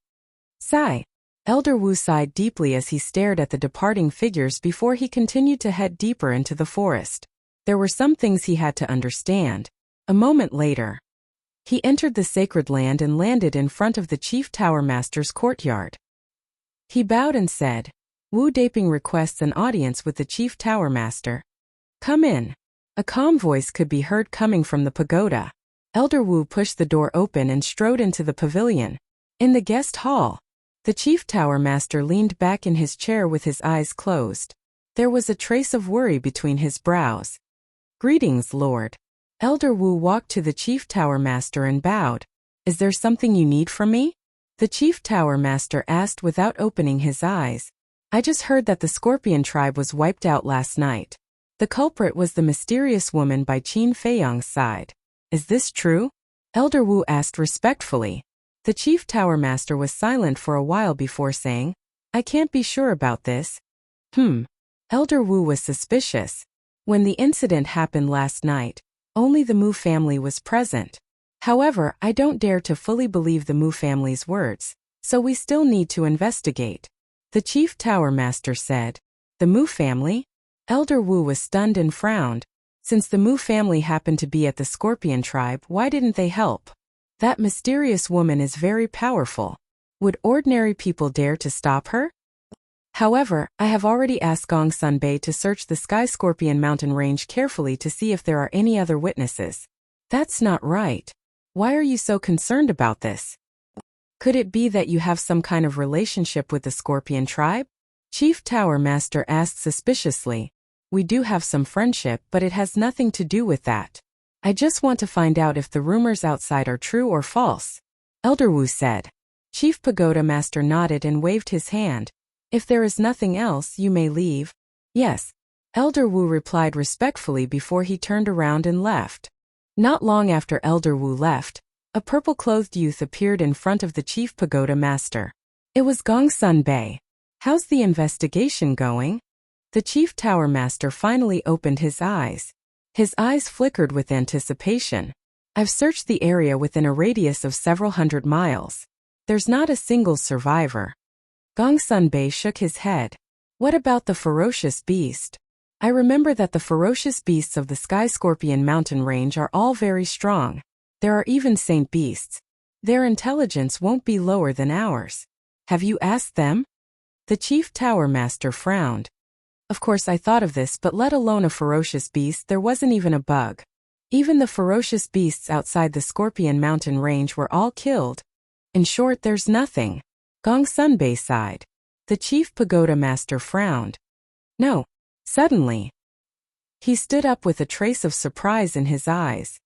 Sigh. Elder Wu sighed deeply as he stared at the departing figures before he continued to head deeper into the forest. There were some things he had to understand. A moment later, he entered the sacred land and landed in front of the Chief Tower Master's courtyard. He bowed and said, "Wu Daping requests an audience with the Chief Tower Master." "Come in." A calm voice could be heard coming from the pagoda. Elder Wu pushed the door open and strode into the pavilion. In the guest hall, the Chief Tower Master leaned back in his chair with his eyes closed. There was a trace of worry between his brows. "Greetings, Lord." Elder Wu walked to the Chief Tower Master and bowed. "Is there something you need from me?" The Chief Tower Master asked without opening his eyes. "I just heard that the Scorpion tribe was wiped out last night. The culprit was the mysterious woman by Qin Feiyang's side. Is this true?" Elder Wu asked respectfully. The Chief Tower Master was silent for a while before saying, "I can't be sure about this." Elder Wu was suspicious. When the incident happened last night, only the Mu family was present. However, I don't dare to fully believe the Mu family's words, so we still need to investigate. The Chief Tower Master said. "The Mu family?" Elder Wu was stunned and frowned. Since the Mu family happened to be at the Scorpion tribe, why didn't they help? That mysterious woman is very powerful. Would ordinary people dare to stop her? However, I have already asked Gong Sun Bei to search the Sky Scorpion mountain range carefully to see if there are any other witnesses. That's not right. Why are you so concerned about this? Could it be that you have some kind of relationship with the Scorpion tribe? Chief Tower Master asked suspiciously. "We do have some friendship, but it has nothing to do with that. I just want to find out if the rumors outside are true or false," Elder Wu said. Chief Pagoda Master nodded and waved his hand. "If there is nothing else, you may leave." "Yes," Elder Wu replied respectfully before he turned around and left. Not long after Elder Wu left, a purple-clothed youth appeared in front of the Chief Pagoda Master. It was Gong Sun Bei. "How's the investigation going?" The Chief Tower Master finally opened his eyes. His eyes flickered with anticipation. "I've searched the area within a radius of several hundred miles. There's not a single survivor." Gong Sun Bei shook his head. "What about the ferocious beast? I remember that the ferocious beasts of the Sky Scorpion mountain range are all very strong. There are even saint beasts. Their intelligence won't be lower than ours. Have you asked them?" The Chief Tower Master frowned. "Of course I thought of this, but let alone a ferocious beast, there wasn't even a bug. Even the ferocious beasts outside the Scorpion mountain range were all killed. In short, there's nothing." Gong Sun Bei sighed. The Chief Pagoda Master frowned. "No." Suddenly, he stood up with a trace of surprise in his eyes.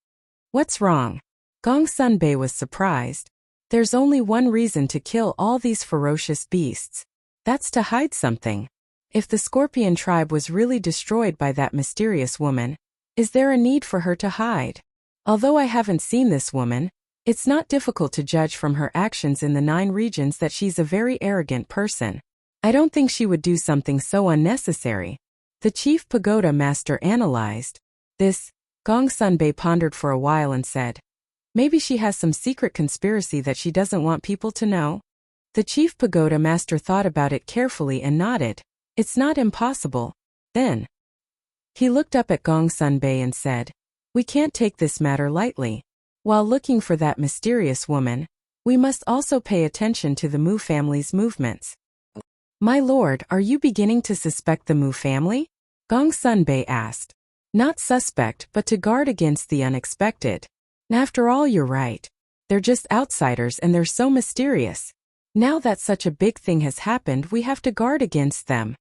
"What's wrong?" Gong Sun Bei was surprised. "There's only one reason to kill all these ferocious beasts. That's to hide something. If the Scorpion tribe was really destroyed by that mysterious woman, is there a need for her to hide? Although I haven't seen this woman, it's not difficult to judge from her actions in the 9 regions that she's a very arrogant person. I don't think she would do something so unnecessary." The Chief Pagoda Master analyzed this. Gong Sun Bei pondered for a while and said, "Maybe she has some secret conspiracy that she doesn't want people to know." The Chief Pagoda Master thought about it carefully and nodded. "It's not impossible." Then he looked up at Gong Sun Bei and said, "We can't take this matter lightly. While looking for that mysterious woman, we must also pay attention to the Mu family's movements." "My lord, are you beginning to suspect the Mu family?" Gong Sun Bei asked. "Not suspect, but to guard against the unexpected." After all, you're right. They're just outsiders and they're so mysterious. Now that such a big thing has happened, we have to guard against them.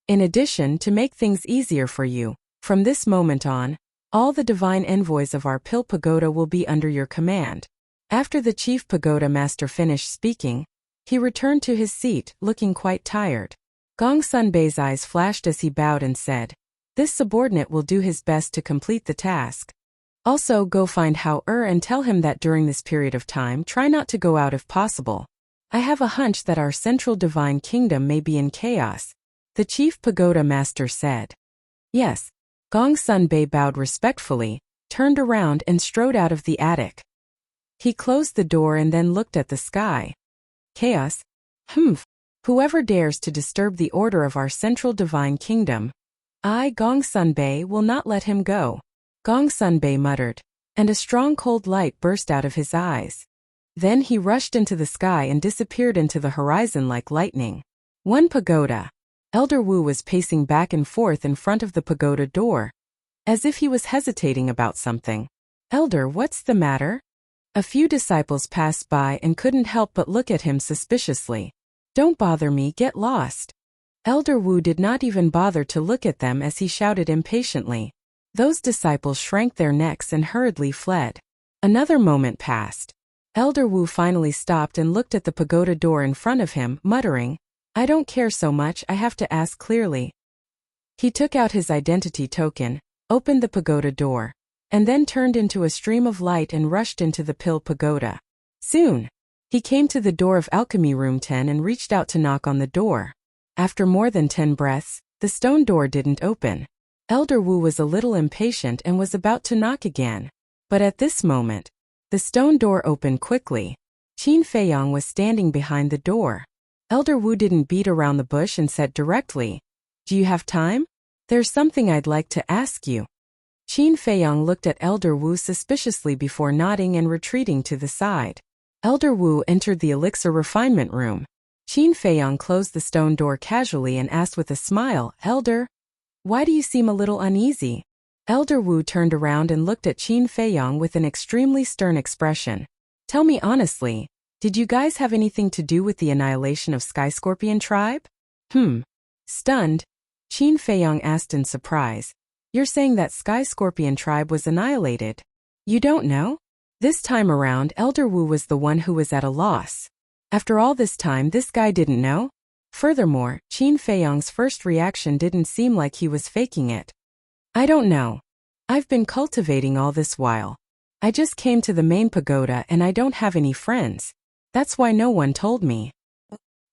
In addition, to make things easier for you, from this moment on, all the divine envoys of our Pill Pagoda will be under your command. After the chief pagoda master finished speaking, he returned to his seat, looking quite tired. Gong Sunbei's eyes flashed as he bowed and said, "This subordinate will do his best to complete the task. Also, go find Hao and tell him that during this period of time, try not to go out if possible. I have a hunch that our central divine kingdom may be in chaos," the chief pagoda master said. Yes. Gong Sunbei bowed respectfully, turned around and strode out of the attic. He closed the door and then looked at the sky. Chaos? Whoever dares to disturb the order of our central divine kingdom, I, Gong Sunbei, will not let him go. Gong Sunbei muttered, and a strong cold light burst out of his eyes. Then he rushed into the sky and disappeared into the horizon like lightning. One pagoda. Elder Wu was pacing back and forth in front of the pagoda door, as if he was hesitating about something. "Elder, what's the matter?" A few disciples passed by and couldn't help but look at him suspiciously. "Don't bother me, get lost." Elder Wu did not even bother to look at them as he shouted impatiently. Those disciples shrank their necks and hurriedly fled. Another moment passed. Elder Wu finally stopped and looked at the pagoda door in front of him, muttering, "I don't care so much, I have to ask clearly." He took out his identity token, opened the pagoda door, and then turned into a stream of light and rushed into the Pill Pagoda. Soon, he came to the door of Alchemy Room 10 and reached out to knock on the door. After more than 10 breaths, the stone door didn't open. Elder Wu was a little impatient and was about to knock again. But at this moment, the stone door opened quickly. Qin Feiyang was standing behind the door. Elder Wu didn't beat around the bush and said directly, "Do you have time? There's something I'd like to ask you." Qin Feiyang looked at Elder Wu suspiciously before nodding and retreating to the side. Elder Wu entered the elixir refinement room. Qin Feiyang closed the stone door casually and asked with a smile, "Elder, why do you seem a little uneasy?" Elder Wu turned around and looked at Qin Feiyang with an extremely stern expression. "Tell me honestly, did you guys have anything to do with the annihilation of Sky Scorpion tribe?" Stunned, Qin Feiyang asked in surprise, "You're saying that Sky Scorpion tribe was annihilated? You don't know?" This time around, Elder Wu was the one who was at a loss. After all this time, this guy didn't know? Furthermore, Qin Feiyang's first reaction didn't seem like he was faking it. "I don't know. I've been cultivating all this while. I just came to the main pagoda and I don't have any friends. That's why no one told me."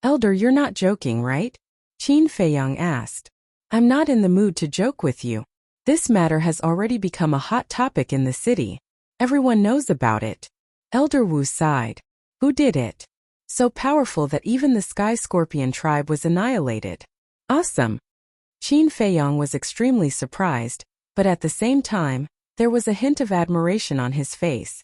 "Elder, you're not joking, right?" Qin Feiyang asked. "I'm not in the mood to joke with you. This matter has already become a hot topic in the city. Everyone knows about it." Elder Wu sighed. "Who did it? So powerful that even the Sky Scorpion tribe was annihilated. Awesome." Qin Feiyang was extremely surprised, but at the same time, there was a hint of admiration on his face.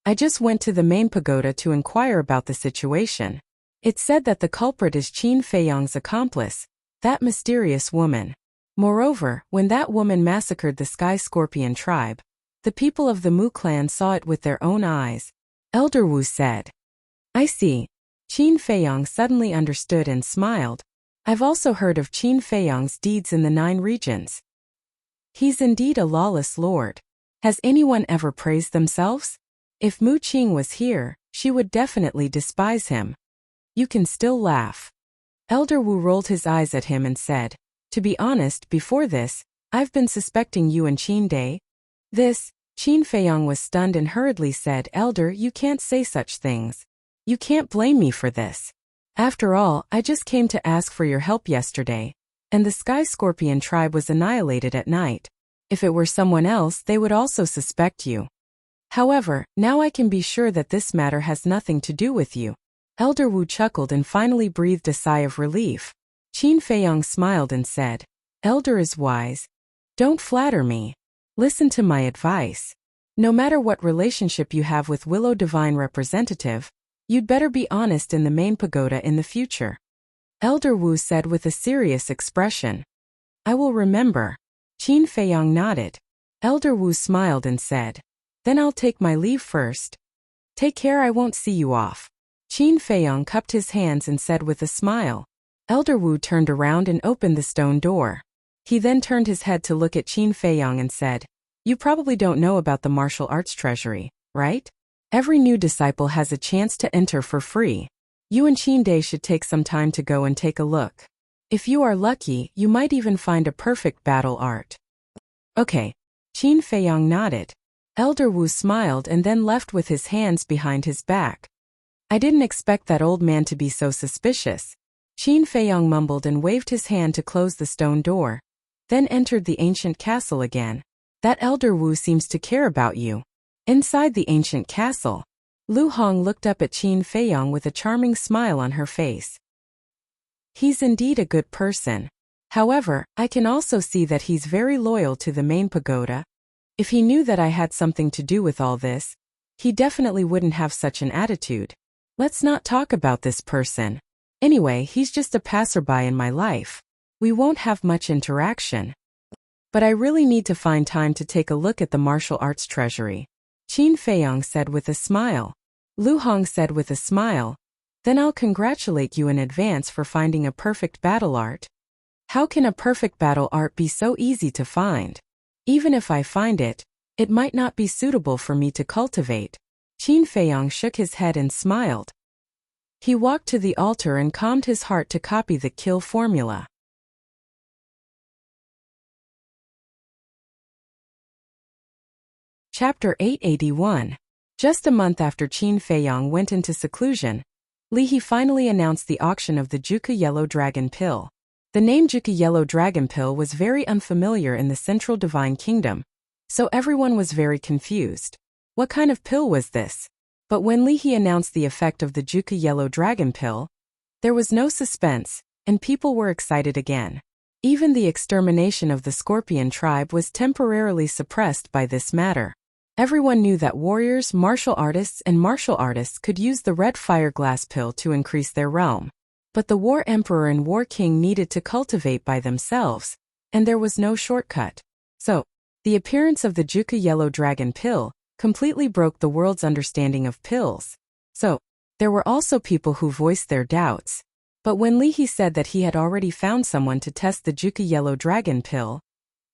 "I just went to the main pagoda to inquire about the situation. It said that the culprit is Qin Feiyang's accomplice, that mysterious woman. Moreover, when that woman massacred the Sky Scorpion tribe, the people of the Mu clan saw it with their own eyes," Elder Wu said. "I see." Qin Feiyang suddenly understood and smiled. "I've also heard of Qin Feiyang's deeds in the 9 regions. He's indeed a lawless lord. Has anyone ever praised themselves? If Mu Qing was here, she would definitely despise him. You can still laugh." Elder Wu rolled his eyes at him and said, "To be honest, before this, I've been suspecting you and Qin Dai." This, Qin Feiyang was stunned and hurriedly said, "Elder, you can't say such things. You can't blame me for this. After all, I just came to ask for your help yesterday, and the Sky Scorpion tribe was annihilated at night. If it were someone else, they would also suspect you. However, now I can be sure that this matter has nothing to do with you." Elder Wu chuckled and finally breathed a sigh of relief. Qin Feiyang smiled and said, "Elder is wise. Don't flatter me. Listen to my advice. No matter what relationship you have with Willow Divine Representative, you'd better be honest in the main pagoda in the future." Elder Wu said with a serious expression. "I will remember." Qin Feiyang nodded. Elder Wu smiled and said, Then I'll take my leave first. Take care, I won't see you off. Qin Feiyong cupped his hands and said with a smile. Elder Wu turned around and opened the stone door. He then turned his head to look at Qin Feiyong and said, You probably don't know about the martial arts treasury, right? Every new disciple has a chance to enter for free. You and Qin Dai should take some time to go and take a look. If you are lucky, you might even find a perfect battle art. Okay. Qin Feiyong nodded. Elder Wu smiled and then left with his hands behind his back. I didn't expect that old man to be so suspicious. Qin Feiyong mumbled and waved his hand to close the stone door, then entered the ancient castle again. That Elder Wu seems to care about you. Inside the ancient castle, Lu Hong looked up at Qin Feiyong with a charming smile on her face. He's indeed a good person. However, I can also see that he's very loyal to the main pagoda. If he knew that I had something to do with all this, he definitely wouldn't have such an attitude. Let's not talk about this person. Anyway, he's just a passerby in my life. We won't have much interaction. But I really need to find time to take a look at the martial arts treasury. Qin Feiyong said with a smile. Lu Hong said with a smile. Then I'll congratulate you in advance for finding a perfect battle art. How can a perfect battle art be so easy to find? Even if I find it, it might not be suitable for me to cultivate. Qin Feiyong shook his head and smiled. He walked to the altar and calmed his heart to copy the kill formula. Chapter 881. Just a month after Qin Feiyong went into seclusion, Li He finally announced the auction of the Juku Yellow Dragon Pill. The name Juku Yellow Dragon Pill was very unfamiliar in the Central Divine Kingdom, so everyone was very confused. What kind of pill was this? But when Li He announced the effect of the Juku Yellow Dragon Pill, there was no suspense, and people were excited again. Even the extermination of the Scorpion tribe was temporarily suppressed by this matter. Everyone knew that warriors, martial artists could use the red fire glass pill to increase their realm. But the War Emperor and War King needed to cultivate by themselves, and there was no shortcut. So, the appearance of the Juku Yellow Dragon Pill completely broke the world's understanding of pills. So, there were also people who voiced their doubts. But when Li He said that he had already found someone to test the Juku Yellow Dragon Pill,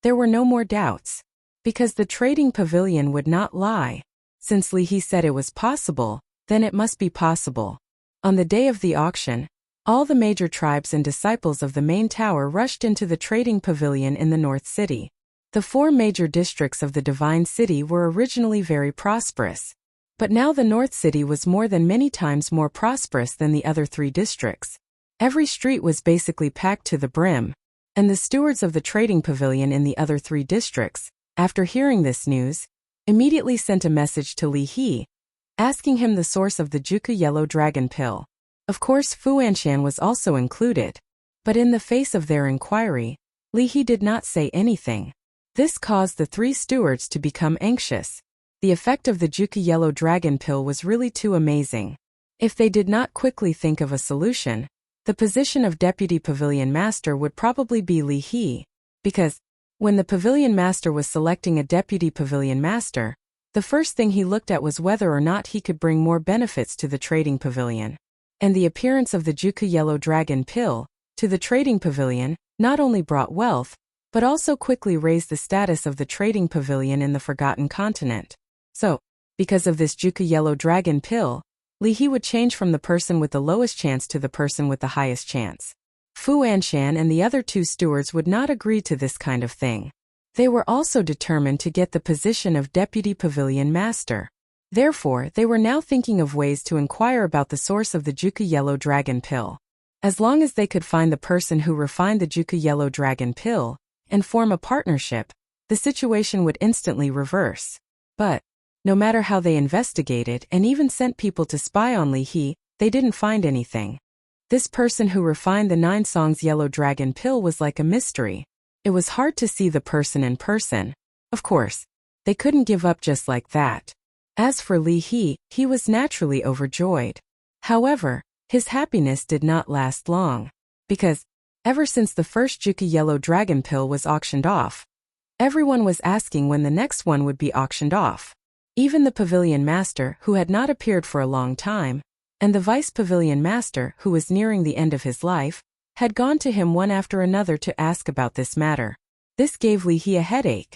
there were no more doubts. Because the trading pavilion would not lie. Since Li He said it was possible, then it must be possible. On the day of the auction, all the major tribes and disciples of the main tower rushed into the trading pavilion in the North City. The 4 major districts of the Divine City were originally very prosperous. But now the North City was more than many times more prosperous than the other 3 districts. Every street was basically packed to the brim, and the stewards of the trading pavilion in the other 3 districts, after hearing this news, immediately sent a message to Li He, asking him the source of the Juku Yellow Dragon Pill. Of course, Fu Anshan was also included. But in the face of their inquiry, Li He did not say anything. This caused the 3 stewards to become anxious. The effect of the Juku Yellow Dragon Pill was really too amazing. If they did not quickly think of a solution, the position of Deputy Pavilion Master would probably be Li He, because when the Pavilion Master was selecting a Deputy Pavilion Master, the first thing he looked at was whether or not he could bring more benefits to the trading pavilion. And the appearance of the Juku Yellow Dragon Pill to the trading pavilion not only brought wealth, but also quickly raised the status of the trading pavilion in the Forgotten Continent. So, because of this Juku Yellow Dragon Pill, Li He would change from the person with the lowest chance to the person with the highest chance. Fu Anshan and the other 2 stewards would not agree to this kind of thing. They were also determined to get the position of Deputy Pavilion Master. Therefore, they were now thinking of ways to inquire about the source of the Juku Yellow Dragon Pill. As long as they could find the person who refined the Juku Yellow Dragon Pill and form a partnership, the situation would instantly reverse. But, no matter how they investigated and even sent people to spy on Li He, they didn't find anything. This person who refined the 9 songs Yellow Dragon Pill was like a mystery. It was hard to see the person in person. Of course, they couldn't give up just like that. As for Li He, he was naturally overjoyed. However, his happiness did not last long. Because, ever since the first Juku Yellow Dragon Pill was auctioned off, everyone was asking when the next one would be auctioned off. Even the pavilion master, who had not appeared for a long time, and the vice pavilion master, who was nearing the end of his life, had gone to him one after another to ask about this matter. This gave Li He a headache.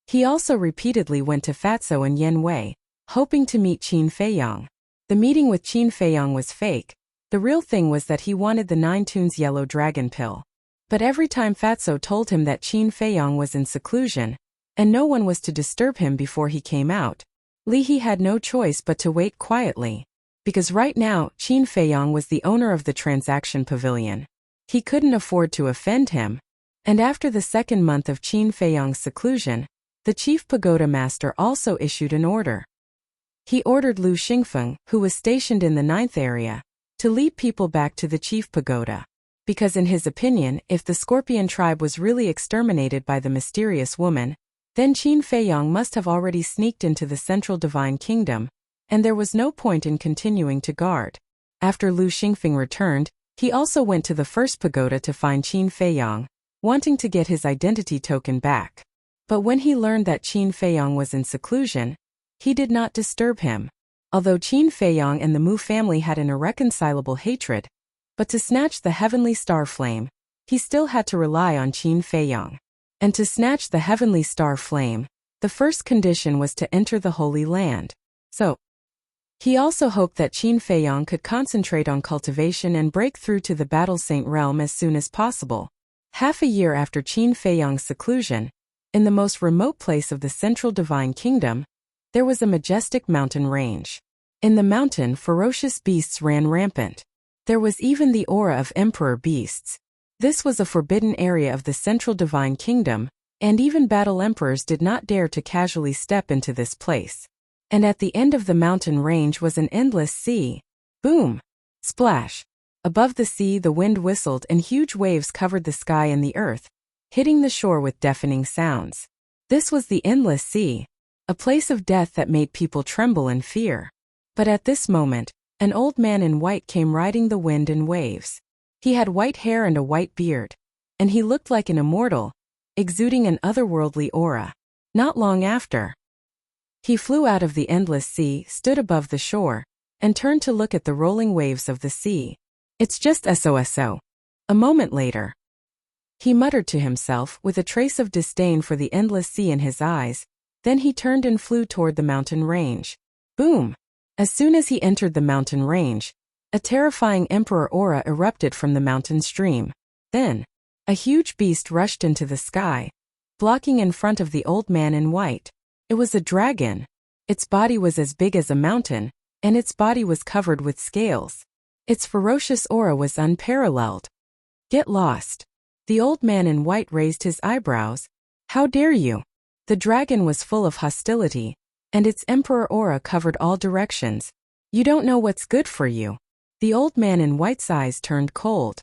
He also repeatedly went to Fatso and Yen Wei, hoping to meet Qin Feiyang. The meeting with Qin Feiyang was fake. The real thing was that he wanted the 9 Tunes yellow dragon pill. But every time Fatso told him that Qin Feiyang was in seclusion, and no one was to disturb him before he came out, Li He had no choice but to wait quietly. Because right now, Qin Feiyang was the owner of the transaction pavilion. He couldn't afford to offend him. And after the second month of Qin Feiyang's seclusion, the chief pagoda master also issued an order. He ordered Lu Xingfeng, who was stationed in the 9th area, to lead people back to the chief pagoda. Because in his opinion, if the Scorpion tribe was really exterminated by the mysterious woman, then Qin Feiyang must have already sneaked into the central divine kingdom, and there was no point in continuing to guard. After Lu Xingfeng returned, he also went to the first pagoda to find Qin Feiyang, wanting to get his identity token back. But when he learned that Qin Feiyang was in seclusion, he did not disturb him. Although Qin Feiyang and the Mu family had an irreconcilable hatred, but to snatch the heavenly star flame, he still had to rely on Qin Feiyang. And to snatch the heavenly star flame, the first condition was to enter the Holy Land. So, he also hoped that Qin Feiyang could concentrate on cultivation and break through to the Battle Saint realm as soon as possible. Half a year after Qin Feiyang's seclusion, in the most remote place of the central divine kingdom, there was a majestic mountain range. In the mountain, ferocious beasts ran rampant. There was even the aura of emperor beasts. This was a forbidden area of the central divine kingdom, and even battle emperors did not dare to casually step into this place. And at the end of the mountain range was an endless sea. Boom! Splash! Above the sea, the wind whistled and huge waves covered the sky and the earth, hitting the shore with deafening sounds. This was the endless sea, a place of death that made people tremble in fear. But at this moment, an old man in white came riding the wind and waves. He had white hair and a white beard, and he looked like an immortal, exuding an otherworldly aura. Not long after, he flew out of the endless sea, stood above the shore, and turned to look at the rolling waves of the sea. It's just SOSO. A moment later, he muttered to himself with a trace of disdain for the endless sea in his eyes, then he turned and flew toward the mountain range. Boom! As soon as he entered the mountain range, a terrifying emperor aura erupted from the mountain stream. Then, a huge beast rushed into the sky, blocking in front of the old man in white. It was a dragon. Its body was as big as a mountain, and its body was covered with scales. Its ferocious aura was unparalleled. Get lost. The old man in white raised his eyebrows. How dare you? The dragon was full of hostility, and its emperor aura covered all directions. You don't know what's good for you. The old man in white's eyes turned cold.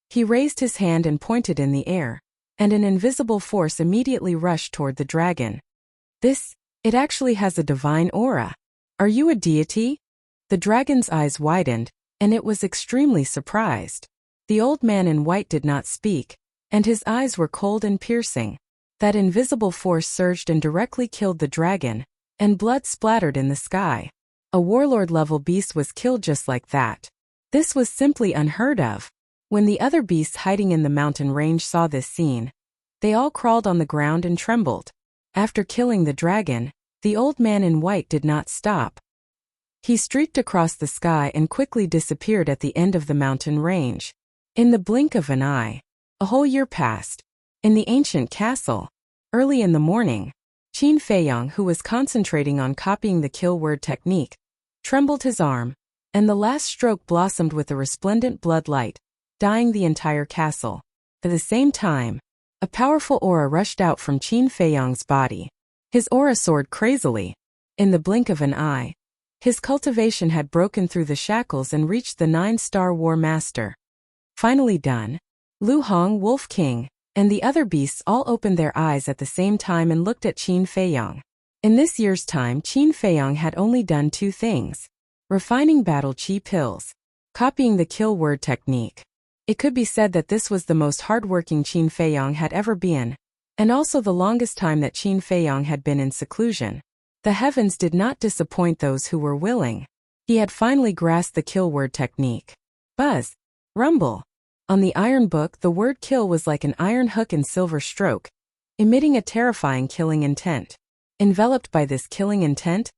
He raised his hand and pointed in the air, and an invisible force immediately rushed toward the dragon. It actually has a divine aura. Are you a deity? The dragon's eyes widened, and it was extremely surprised. The old man in white did not speak, and his eyes were cold and piercing. That invisible force surged and directly killed the dragon, and blood splattered in the sky. A warlord-level beast was killed just like that. This was simply unheard of. When the other beasts hiding in the mountain range saw this scene, they all crawled on the ground and trembled. After killing the dragon, the old man in white did not stop. He streaked across the sky and quickly disappeared at the end of the mountain range. In the blink of an eye, a whole year passed. In the ancient castle, early in the morning, Qin Feiyang, who was concentrating on copying the kill word technique, trembled his arm, and the last stroke blossomed with a resplendent blood light, dyeing the entire castle. At the same time, a powerful aura rushed out from Qin Feiyang's body. His aura soared crazily. In the blink of an eye, his cultivation had broken through the shackles and reached the 9-star War Master. Finally done, Lu Hong, Wolf King, and the other beasts all opened their eyes at the same time and looked at Qin Feiyang. In this year's time, Qin Feiyang had only done 2 things: refining battle chi pills, copying the kill word technique. It could be said that this was the most hardworking Qin Feiyang had ever been, and also the longest time that Qin Feiyang had been in seclusion. The heavens did not disappoint those who were willing. He had finally grasped the kill word technique. Buzz. Rumble. On the iron book, the word kill was like an iron hook and silver stroke, emitting a terrifying killing intent. Enveloped by this killing intent,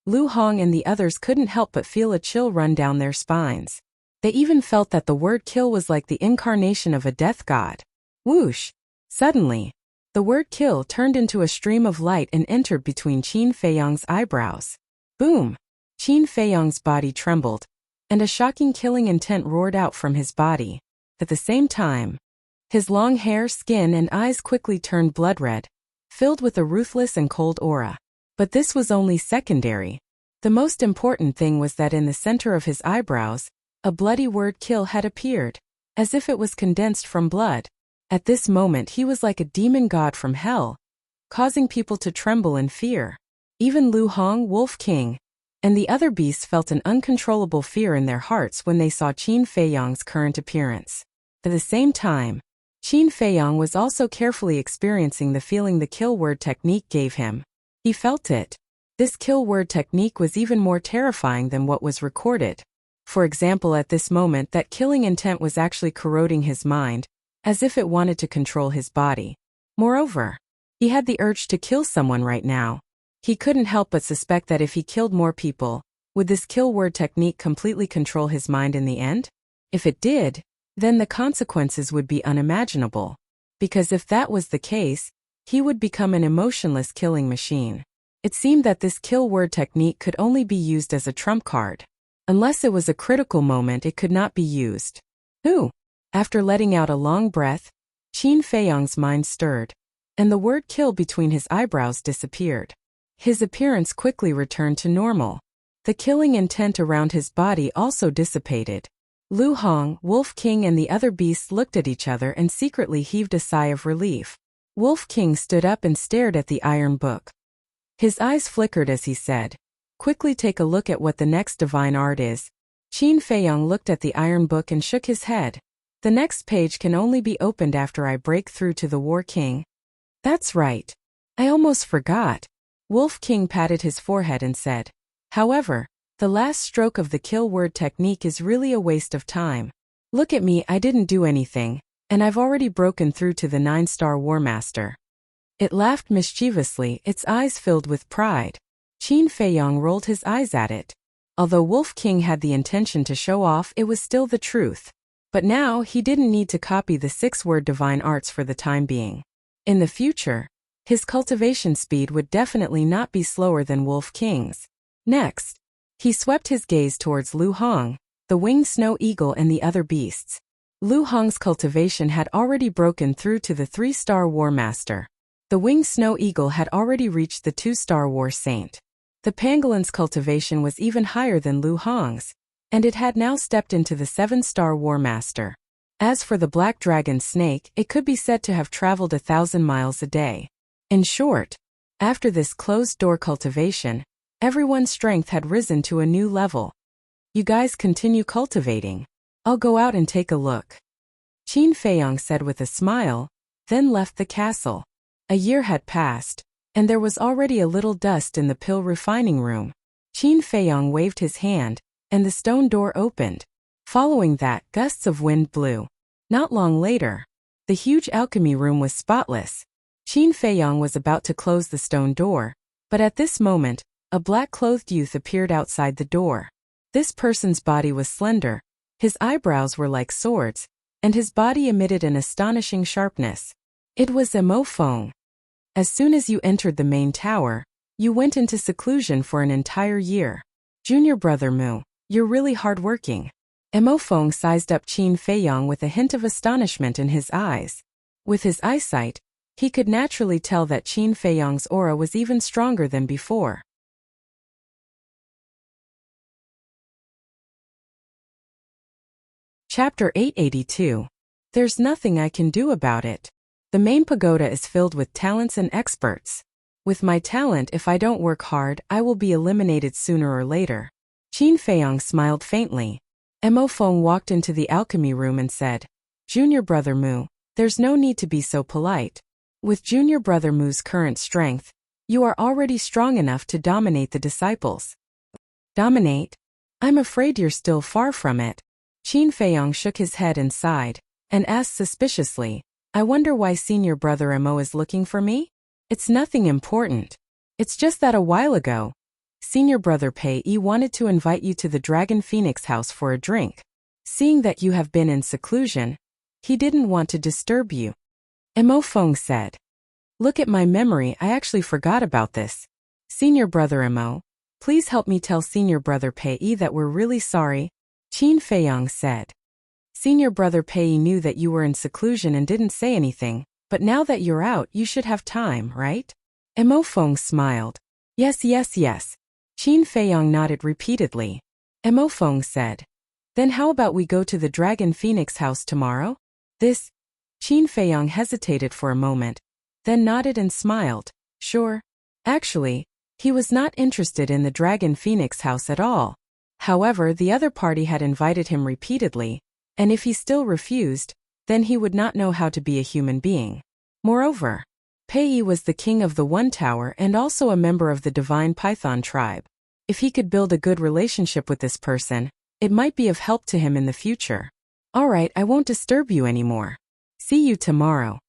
Lu Hong and the others couldn't help but feel a chill run down their spines. They even felt that the word kill was like the incarnation of a death god. Whoosh! Suddenly, the word kill turned into a stream of light and entered between Qin Feiyang's eyebrows. Boom! Qin Feiyang's body trembled, and a shocking killing intent roared out from his body. At the same time, his long hair, skin, and eyes quickly turned blood red, filled with a ruthless and cold aura. But this was only secondary. The most important thing was that in the center of his eyebrows, a bloody word kill had appeared, as if it was condensed from blood. At this moment he was like a demon god from hell, causing people to tremble in fear. Even Lu Hong, Wolf King, and the other beasts felt an uncontrollable fear in their hearts when they saw Qin Feiyang's current appearance. At the same time, Qin Feiyang was also carefully experiencing the feeling the kill word technique gave him. He felt it. This kill word technique was even more terrifying than what was recorded. For example, at this moment that killing intent was actually corroding his mind, as if it wanted to control his body. Moreover, he had the urge to kill someone right now. He couldn't help but suspect that if he killed more people, would this kill word technique completely control his mind in the end? If it did, then the consequences would be unimaginable. Because if that was the case, he would become an emotionless killing machine. It seemed that this kill word technique could only be used as a trump card. Unless it was a critical moment, it could not be used. Who? After letting out a long breath, Qin Feiyang's mind stirred, and the word kill between his eyebrows disappeared. His appearance quickly returned to normal. The killing intent around his body also dissipated. Lu Hong, Wolf King, and the other beasts looked at each other and secretly heaved a sigh of relief. Wolf King stood up and stared at the iron book. His eyes flickered as he said, "Quickly take a look at what the next divine art is." Qin Feiyang looked at the iron book and shook his head. "The next page can only be opened after I break through to the War King." "That's right. I almost forgot." Wolf King patted his forehead and said, "However, the last stroke of the kill word technique is really a waste of time. Look at me, I didn't do anything, and I've already broken through to the 9-star War Master." It laughed mischievously, its eyes filled with pride. Qin Feiyang rolled his eyes at it. Although Wolf King had the intention to show off, it was still the truth. But now he didn't need to copy the 6-word divine arts for the time being. In the future, his cultivation speed would definitely not be slower than Wolf King's. Next, he swept his gaze towards Lu Hong, the winged snow eagle, and the other beasts. Lu Hong's cultivation had already broken through to the 3-star War Master. The winged snow eagle had already reached the 2-star War Saint. The pangolin's cultivation was even higher than Lu Hong's, and it had now stepped into the 7-star War Master. As for the black dragon snake, it could be said to have traveled 1,000 miles a day. In short, after this closed-door cultivation, everyone's strength had risen to a new level. "You guys continue cultivating. I'll go out and take a look," Qin Feiyang said with a smile, then left the castle. A year had passed, and there was already a little dust in the pill refining room. Qin Feiyang waved his hand, and the stone door opened. Following that, gusts of wind blew. Not long later, the huge alchemy room was spotless. Qin Feiyang was about to close the stone door, but at this moment, a black-clothed youth appeared outside the door. This person's body was slender, his eyebrows were like swords, and his body emitted an astonishing sharpness. It was Mo Feng. As soon as you entered the main tower, you went into seclusion for an entire year. Junior brother Mu, you're really hardworking. Mo Feng sized up Qin Feiyang with a hint of astonishment in his eyes. With his eyesight, he could naturally tell that Qin Feiyang's aura was even stronger than before. Chapter 882. There's nothing I can do about it. The main pagoda is filled with talents and experts. With my talent, if I don't work hard, I will be eliminated sooner or later. Qin Feiyang smiled faintly. Mo Feng walked into the alchemy room and said, "Junior brother Mu, there's no need to be so polite. With junior brother Mu's current strength, You are already strong enough to dominate the disciples. Dominate? I'm afraid you're still far from it. Qin Feiyong shook his head and sighed, and asked suspiciously, I wonder why senior brother Mo is looking for me? It's nothing important. It's just that a while ago, senior brother Pei wanted to invite you to the Dragon Phoenix house for a drink. Seeing that you have been in seclusion, he didn't want to disturb you. Mo Feng said. Look at my memory, I actually forgot about this. Senior brother Mo, please help me tell senior brother Pei that we're really sorry, Qin Feiyong said. Senior brother Pei knew that you were in seclusion and didn't say anything, but now that you're out, you should have time, right? Mo Feng smiled. Yes. Qin Feiyong nodded repeatedly. Mo Feng said. Then how about we go to the Dragon Phoenix house tomorrow? This? Qin Feiyong hesitated for a moment, then nodded and smiled. Sure. Actually, he was not interested in the Dragon Phoenix house at all. However, the other party had invited him repeatedly, and if he still refused, then he would not know how to be a human being. Moreover, Pei was the king of the One Tower and also a member of the Divine Python tribe. If he could build a good relationship with this person, it might be of help to him in the future. All right, I won't disturb you anymore. See you tomorrow.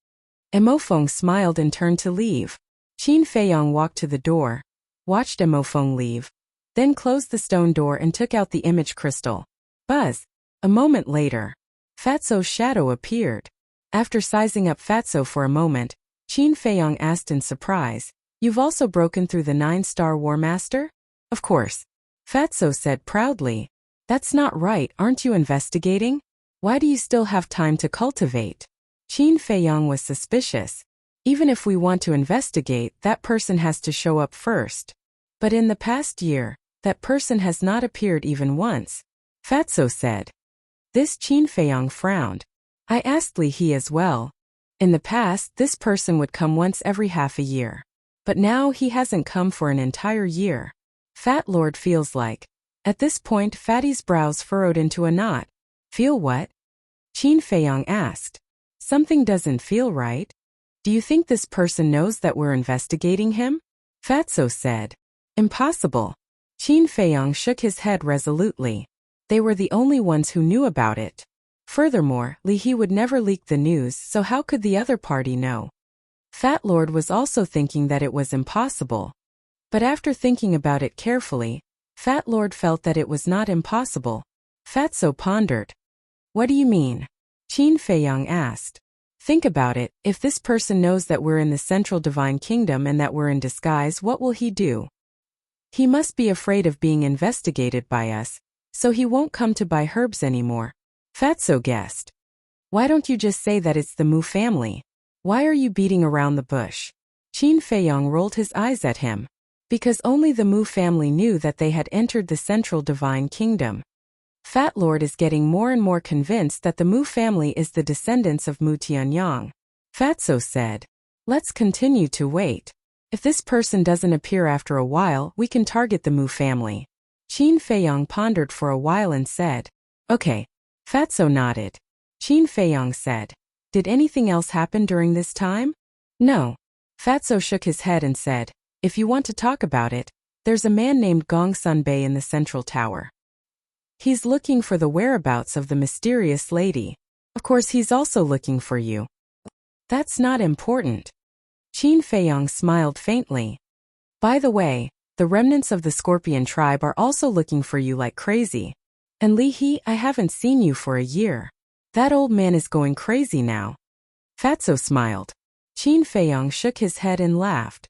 Mo Feng smiled and turned to leave. Qin Feiyong walked to the door, watched Mo Feng leave, then closed the stone door and took out the image crystal. Buzz. A moment later, Fatso's shadow appeared. After sizing up Fatso for a moment, Qin Feiyong asked in surprise, You've also broken through the 9-star War Master? Of course. Fatso said proudly. That's not right, aren't you investigating? Why do you still have time to cultivate? Qin Feiyong was suspicious. Even if we want to investigate, that person has to show up first. But in the past year, that person has not appeared even once. Fatso said. This Qin Feiyong frowned. I asked Li He as well. In the past, this person would come once every half a year. But now he hasn't come for an entire year. Fat Lord feels like. At this point, Fatty's brows furrowed into a knot. Feel what? Qin Feiyong asked. Something doesn't feel right. Do you think this person knows that we're investigating him? Fatso said. Impossible. Qin Feiyong shook his head resolutely. They were the only ones who knew about it. Furthermore, Li He would never leak the news, so how could the other party know? Fat Lord was also thinking that it was impossible. But after thinking about it carefully, Fat Lord felt that it was not impossible. Fatso pondered. What do you mean? Qin Feiyong asked. Think about it, if this person knows that we're in the Central Divine Kingdom and that we're in disguise, what will he do? He must be afraid of being investigated by us, so he won't come to buy herbs anymore. Fatso guessed. Why don't you just say that it's the Mu family? Why are you beating around the bush? Qin Feiyong rolled his eyes at him. Because only the Mu family knew that they had entered the Central Divine Kingdom. Fat Lord is getting more and more convinced that the Mu family is the descendants of Mu Tianyang. Fatso said. Let's continue to wait. If this person doesn't appear after a while, we can target the Mu family. Qin Feiyong pondered for a while and said. Okay. Fatso nodded. Qin Feiyong said. Did anything else happen during this time? No. Fatso shook his head and said. If you want to talk about it, there's a man named Gong Sunbei in the Central Tower. He's looking for the whereabouts of the mysterious lady. Of course, he's also looking for you. That's not important. Qin Feiyong smiled faintly. By the way, the remnants of the Scorpion tribe are also looking for you like crazy. And Li He, I haven't seen you for a year. That old man is going crazy now. Fatso smiled. Qin Feiyong shook his head and laughed.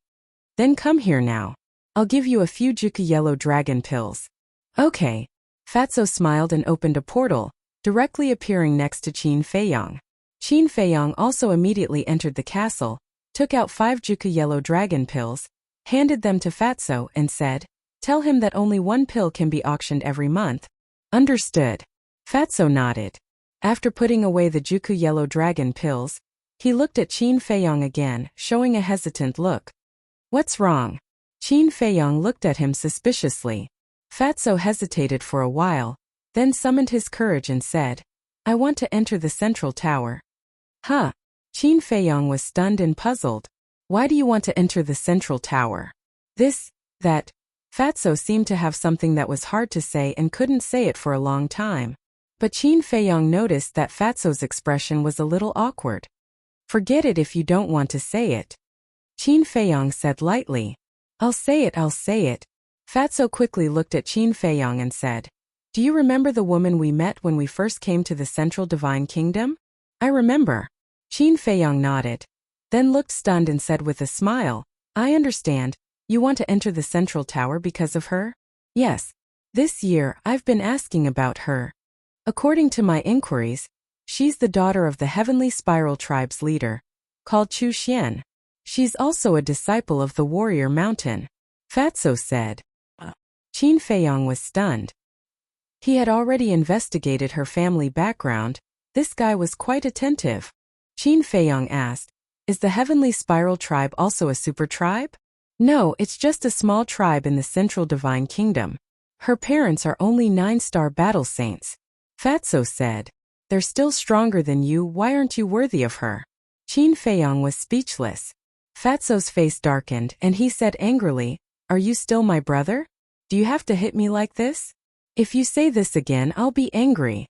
Then come here now. I'll give you a few Juku yellow dragon pills. Okay. Fatso smiled and opened a portal, directly appearing next to Qin Feiyong. Qin Feiyong also immediately entered the castle, took out 5 Juku yellow dragon pills, handed them to Fatso and said, Tell him that only 1 pill can be auctioned every month. Understood. Fatso nodded. After putting away the Juku yellow dragon pills, he looked at Qin Feiyong again, showing a hesitant look. What's wrong? Qin Feiyong looked at him suspiciously. Fatso hesitated for a while, then summoned his courage and said, I want to enter the Central Tower. Huh? Qin Feiyong was stunned and puzzled. Why do you want to enter the central tower? This, that. Fatso seemed to have something that was hard to say and couldn't say it for a long time. But Qin Feiyong noticed that Fatso's expression was a little awkward. Forget it if you don't want to say it. Qin Feiyong said lightly. I'll say it, I'll say it. Fatso quickly looked at Qin Feiyong and said, Do you remember the woman we met when we first came to the Central Divine Kingdom? I remember. Qin Feiyong nodded, then looked stunned and said with a smile, I understand. You want to enter the Central Tower because of her? Yes. This year, I've been asking about her. According to my inquiries, she's the daughter of the Heavenly Spiral Tribe's leader, called Chu Xian. She's also a disciple of the Warrior Mountain. Fatso said. Qin Feiyong was stunned. He had already investigated her family background. This guy was quite attentive. Qin Feiyong asked, Is the Heavenly Spiral Tribe also a super tribe? No, it's just a small tribe in the Central Divine Kingdom. Her parents are only 9-star battle saints. Fatso said. They're still stronger than you, why aren't you worthy of her? Qin Feiyong was speechless. Fatso's face darkened and he said angrily, Are you still my brother? Do you have to hit me like this? If you say this again, I'll be angry.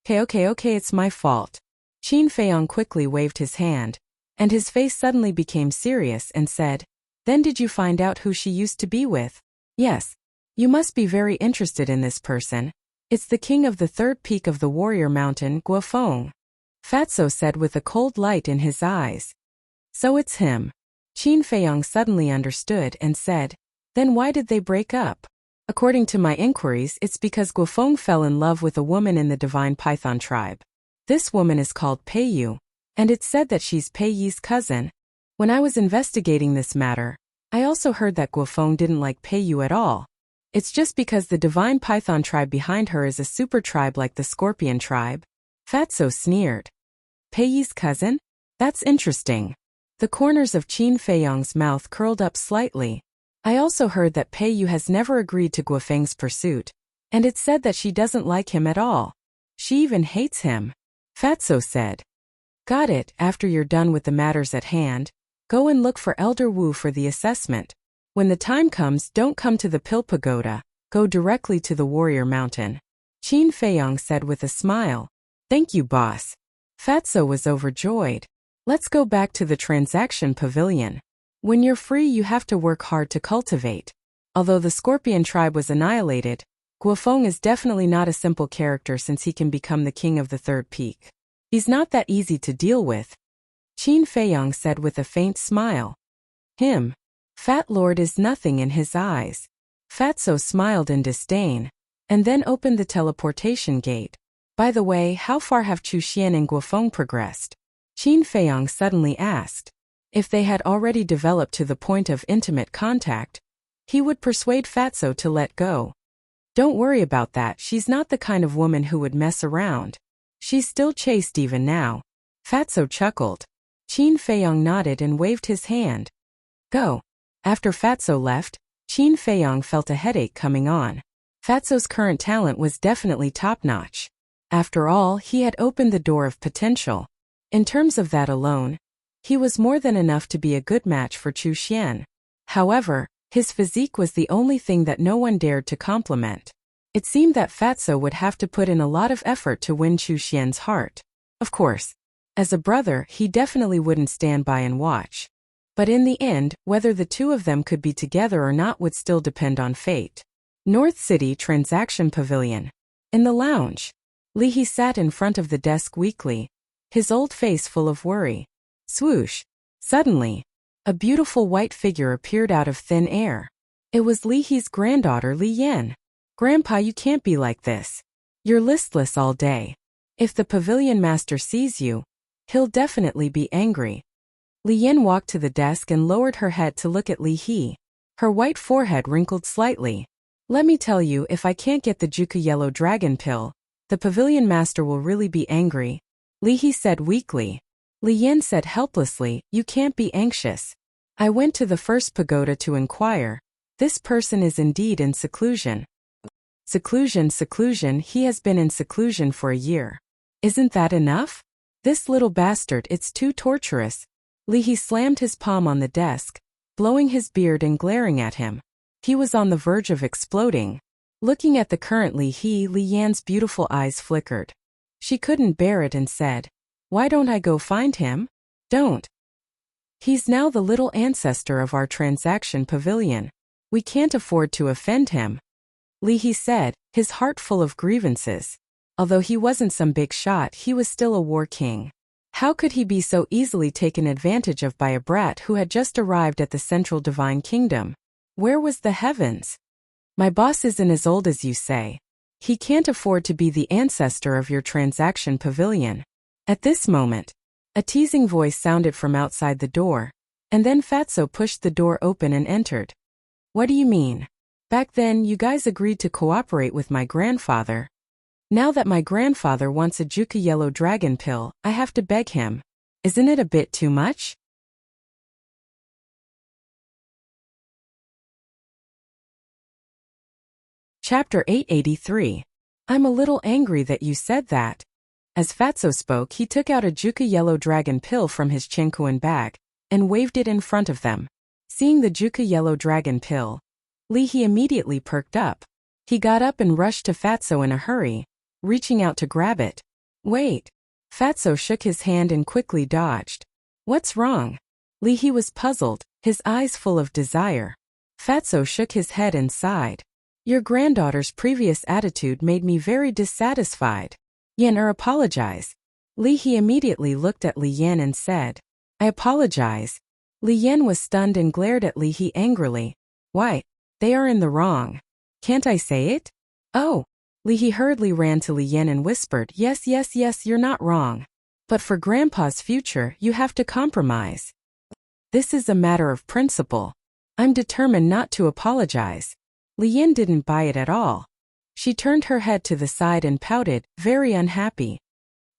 Okay, it's my fault. Qin Feiyong quickly waved his hand, and his face suddenly became serious and said, Then did you find out who she used to be with? Yes. You must be very interested in this person. It's the king of the third peak of the Warrior Mountain, Guofeng. Fatso said with a cold light in his eyes. So it's him. Qin Feiyong suddenly understood and said, Then why did they break up? According to my inquiries, it's because Guofeng fell in love with a woman in the Divine Python tribe. This woman is called Peiyu, and it's said that she's Peiyi's cousin. When I was investigating this matter, I also heard that Guofeng didn't like Peiyu at all. It's just because the Divine Python tribe behind her is a super tribe like the Scorpion tribe. Fatso sneered. Peiyi's cousin? That's interesting. The corners of Qin Feiyong's mouth curled up slightly. I also heard that Peiyu has never agreed to Guofeng's pursuit, and it's said that she doesn't like him at all. She even hates him. Fatso said. Got it. After you're done with the matters at hand, go and look for Elder Wu for the assessment. When the time comes, don't come to the Pill Pagoda, go directly to the Warrior Mountain. Qin Feiyong said with a smile. Thank you, boss. Fatso was overjoyed. Let's go back to the transaction pavilion. When you're free, you have to work hard to cultivate. Although the Scorpion tribe was annihilated, Guofeng is definitely not a simple character since he can become the king of the third peak. He's not that easy to deal with. Qin Feiyong said with a faint smile. Him. Fat Lord is nothing in his eyes. Fatso smiled in disdain, and then opened the teleportation gate. By the way, how far have Chu Xian and Guofeng progressed? Qin Feiyong suddenly asked. If they had already developed to the point of intimate contact, he would persuade Fatso to let go. Don't worry about that, she's not the kind of woman who would mess around. She's still chaste even now. Fatso chuckled. Qin Feiyong nodded and waved his hand. Go. After Fatso left, Qin Feiyong felt a headache coming on. Fatso's current talent was definitely top-notch. After all, he had opened the door of potential. In terms of that alone, he was more than enough to be a good match for Chu Xian. However, his physique was the only thing that no one dared to compliment. It seemed that Fatso would have to put in a lot of effort to win Chu Xian's heart. Of course, as a brother, he definitely wouldn't stand by and watch. But in the end, whether the two of them could be together or not would still depend on fate. North City Transaction Pavilion. In the lounge, Li He sat in front of the desk weakly, his old face full of worry. Swoosh. Suddenly, a beautiful white figure appeared out of thin air. It was Li He's granddaughter Li Yan. Grandpa, you can't be like this. You're listless all day. If the pavilion master sees you, he'll definitely be angry. Li Yan walked to the desk and lowered her head to look at Li He. Her white forehead wrinkled slightly. Let me tell you, if I can't get the Juku Yellow Dragon Pill, the pavilion master will really be angry. Li He said weakly. Li Yan said helplessly, You can't be anxious. I went to the first pagoda to inquire. This person is indeed in seclusion. Seclusion, he has been in seclusion for a year. Isn't that enough? This little bastard, it's too torturous. Li He slammed his palm on the desk, blowing his beard and glaring at him. He was on the verge of exploding. Looking at the current Li He, Li Yan's beautiful eyes flickered. She couldn't bear it and said, "Why don't I go find him?" "Don't. He's now the little ancestor of our transaction pavilion. We can't afford to offend him." Li He said, his heart full of grievances. Although he wasn't some big shot, he was still a war king. How could he be so easily taken advantage of by a brat who had just arrived at the central divine kingdom? Where was the heavens? "My boss isn't as old as you say. He can't afford to be the ancestor of your transaction pavilion." At this moment, a teasing voice sounded from outside the door, and then Fatso pushed the door open and entered. "What do you mean? Back then you guys agreed to cooperate with my grandfather. Now that my grandfather wants a Juka yellow dragon pill, I have to beg him. Isn't it a bit too much?" Chapter 883. I'm a little angry that you said that. As Fatso spoke, he took out a Juka yellow dragon pill from his chinkuan bag and waved it in front of them. Seeing the Juka yellow dragon pill, Li He immediately perked up. He got up and rushed to Fatso in a hurry, reaching out to grab it. "Wait." Fatso shook his hand and quickly dodged. "What's wrong?" Li He was puzzled, his eyes full of desire. Fatso shook his head and sighed. "Your granddaughter's previous attitude made me very dissatisfied. Yan apologize." Li He immediately looked at Li Yan and said, "I apologize." Li Yan was stunned and glared at Li He angrily. "Why? They are in the wrong. Can't I say it?" "Oh." Li He hurriedly ran to Li Yan and whispered, Yes, you're not wrong. But for Grandpa's future, you have to compromise. This is a matter of principle. I'm determined not to apologize." Li Yan didn't buy it at all. She turned her head to the side and pouted, very unhappy.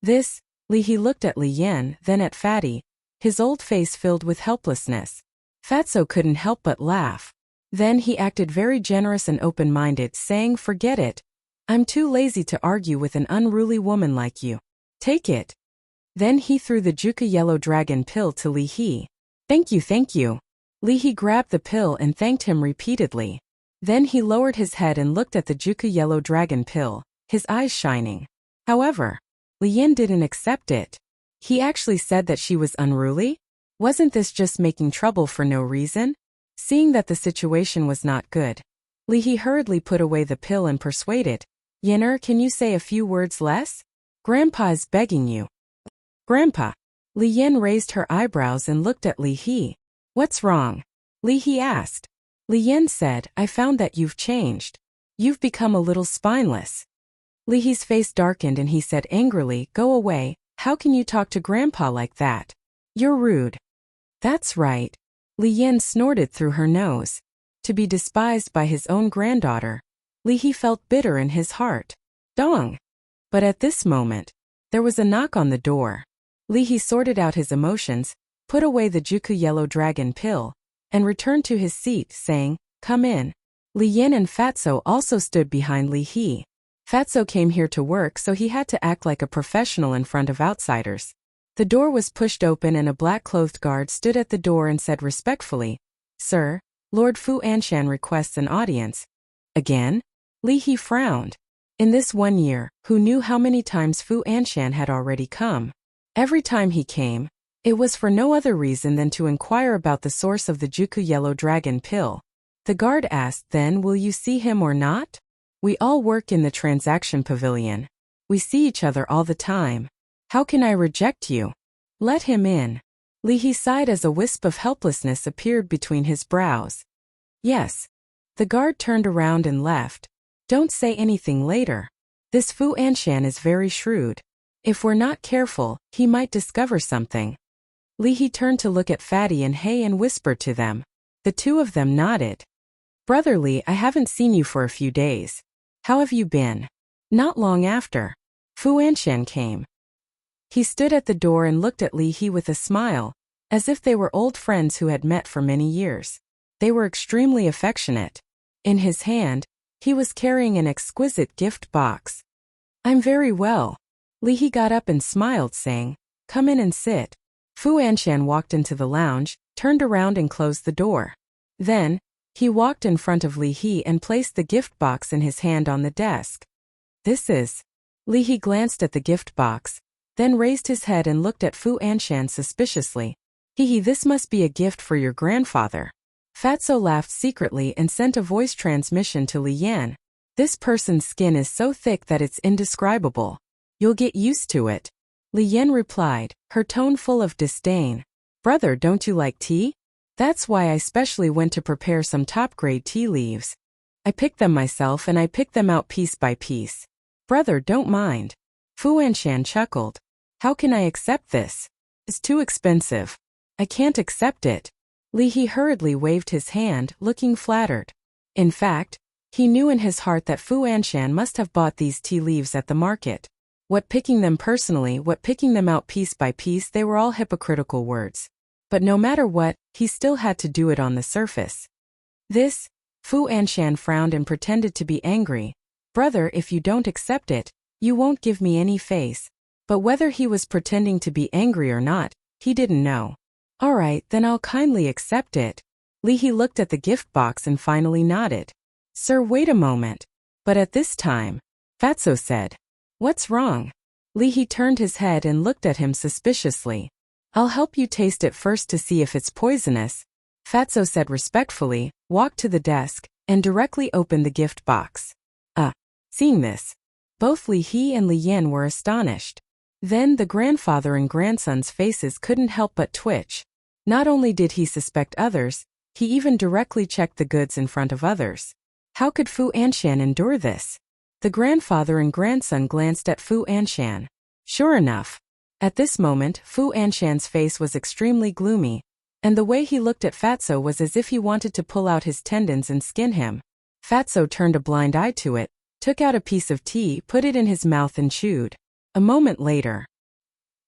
Li He looked at Li Yan, then at Fatty, his old face filled with helplessness. Fatso couldn't help but laugh. Then he acted very generous and open-minded, saying, "Forget it. I'm too lazy to argue with an unruly woman like you. Take it." Then he threw the Juka yellow dragon pill to Li He. Thank you." Li He grabbed the pill and thanked him repeatedly. Then he lowered his head and looked at the Juka yellow dragon pill, his eyes shining. However, Li Yan didn't accept it. He actually said that she was unruly? Wasn't this just making trouble for no reason? Seeing that the situation was not good, Li He hurriedly put away the pill and persuaded, "Yan, can you say a few words less? Grandpa is begging you." "Grandpa?" Li Yan raised her eyebrows and looked at Li He. "What's wrong?" Li He asked. Li Yan said, "I found that you've changed. You've become a little spineless." Li He's face darkened and he said angrily, "Go away, how can you talk to Grandpa like that? You're rude." "That's right." Li Yan snorted through her nose. To be despised by his own granddaughter. Li He felt bitter in his heart. Dong! But at this moment, there was a knock on the door. Li He sorted out his emotions, put away the Juku yellow dragon pill, and returned to his seat, saying, "Come in." Li Yan and Fatso also stood behind Li He. Fatso came here to work, so he had to act like a professional in front of outsiders. The door was pushed open and a black-clothed guard stood at the door and said respectfully, "Sir, Lord Fu Anshan requests an audience." Again? Li He frowned. In this 1 year, who knew how many times Fu Anshan had already come? Every time he came, it was for no other reason than to inquire about the source of the Juku yellow dragon pill. The guard asked, "Then will you see him or not? We all work in the transaction pavilion. We see each other all the time. How can I reject you? Let him in." Li He sighed as a wisp of helplessness appeared between his brows. "Yes." The guard turned around and left. "Don't say anything later. This Fu Anshan is very shrewd. If we're not careful, he might discover something." Li He turned to look at Fatty and Hay and whispered to them. The two of them nodded. "Brother Li, I haven't seen you for a few days. How have you been?" Not long after, Fu Anshan came. He stood at the door and looked at Li He with a smile, as if they were old friends who had met for many years. They were extremely affectionate. In his hand, he was carrying an exquisite gift box. "I'm very well." Li He got up and smiled, saying, "Come in and sit." Fu Anshan walked into the lounge, turned around and closed the door. Then, he walked in front of Li He and placed the gift box in his hand on the desk. This is... Li He glanced at the gift box, then raised his head and looked at Fu Anshan suspiciously. He, this must be a gift for your grandfather. Fatso laughed secretly and sent a voice transmission to Li Yan. This person's skin is so thick that it's indescribable. You'll get used to it. Li Yan replied, her tone full of disdain. Brother, don't you like tea? That's why I specially went to prepare some top-grade tea leaves. I picked them myself and I picked them out piece by piece. Brother, don't mind. Fu Anshan chuckled. How can I accept this? It's too expensive. I can't accept it. Li He hurriedly waved his hand, looking flattered. In fact, he knew in his heart that Fu Anshan must have bought these tea leaves at the market. What picking them personally, what picking them out piece by piece, they were all hypocritical words. But no matter what, he still had to do it on the surface. This, Fu Anshan frowned and pretended to be angry. Brother, if you don't accept it, you won't give me any face. But whether he was pretending to be angry or not, he didn't know. All right, then I'll kindly accept it. Li He looked at the gift box and finally nodded. Sir, wait a moment. But at this time, Fatso said. What's wrong? Li He turned his head and looked at him suspiciously. I'll help you taste it first to see if it's poisonous, Fatso said respectfully, walked to the desk, and directly opened the gift box. Seeing this, both Li He and Li Yan were astonished. Then the grandfather and grandson's faces couldn't help but twitch. Not only did he suspect others, he even directly checked the goods in front of others. How could Fu Anshan endure this? The grandfather and grandson glanced at Fu Anshan. Sure enough, at this moment Fu Anshan's face was extremely gloomy, and the way he looked at Fatso was as if he wanted to pull out his tendons and skin him. Fatso turned a blind eye to it, took out a piece of tea, put it in his mouth and chewed. A moment later,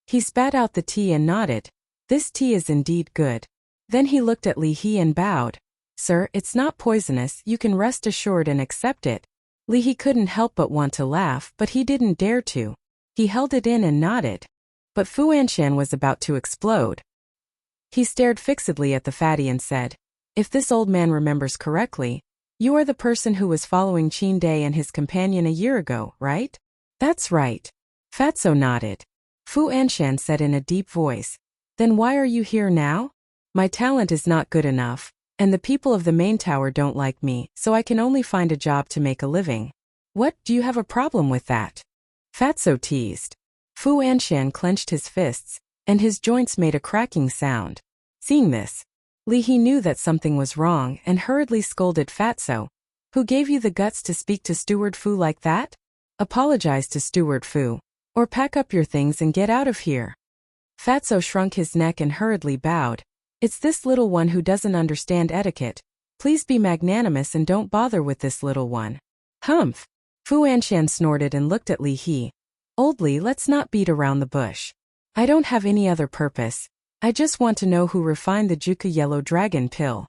he spat out the tea and nodded. This tea is indeed good. Then he looked at Li He and bowed. Sir, it's not poisonous, you can rest assured and accept it. Li He couldn't help but want to laugh, but he didn't dare to. He held it in and nodded. But Fu Anshan was about to explode. He stared fixedly at the fatty and said, if this old man remembers correctly, you are the person who was following Qin Day and his companion a year ago, right? That's right. Fatso nodded. Fu Anshan said in a deep voice, then why are you here now? My talent is not good enough, and the people of the main tower don't like me, so I can only find a job to make a living. What, do you have a problem with that? Fatso teased. Fu Anshan clenched his fists, and his joints made a cracking sound. Seeing this, Li He knew that something was wrong and hurriedly scolded Fatso. Who gave you the guts to speak to Steward Fu like that? Apologize to Steward Fu, or pack up your things and get out of here. Fatso shrunk his neck and hurriedly bowed. It's this little one who doesn't understand etiquette. Please be magnanimous and don't bother with this little one. Humph! Fu Anshan snorted and looked at Li He. Old Li, let's not beat around the bush. I don't have any other purpose. I just want to know who refined the Juku Yellow Dragon pill.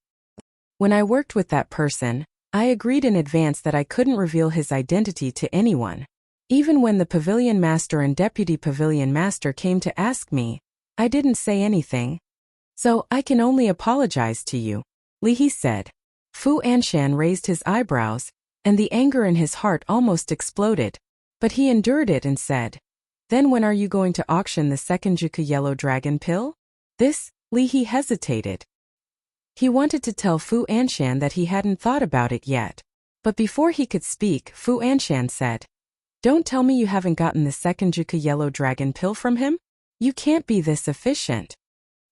When I worked with that person, I agreed in advance that I couldn't reveal his identity to anyone. Even when the Pavilion Master and Deputy Pavilion Master came to ask me, I didn't say anything. So I can only apologize to you, Li He said. Fu Anshan raised his eyebrows, and the anger in his heart almost exploded. But he endured it and said, then when are you going to auction the second Juku Yellow Dragon pill? This, Li He hesitated. He wanted to tell Fu Anshan that he hadn't thought about it yet. But before he could speak, Fu Anshan said, don't tell me you haven't gotten the second Juku Yellow Dragon pill from him? You can't be this efficient.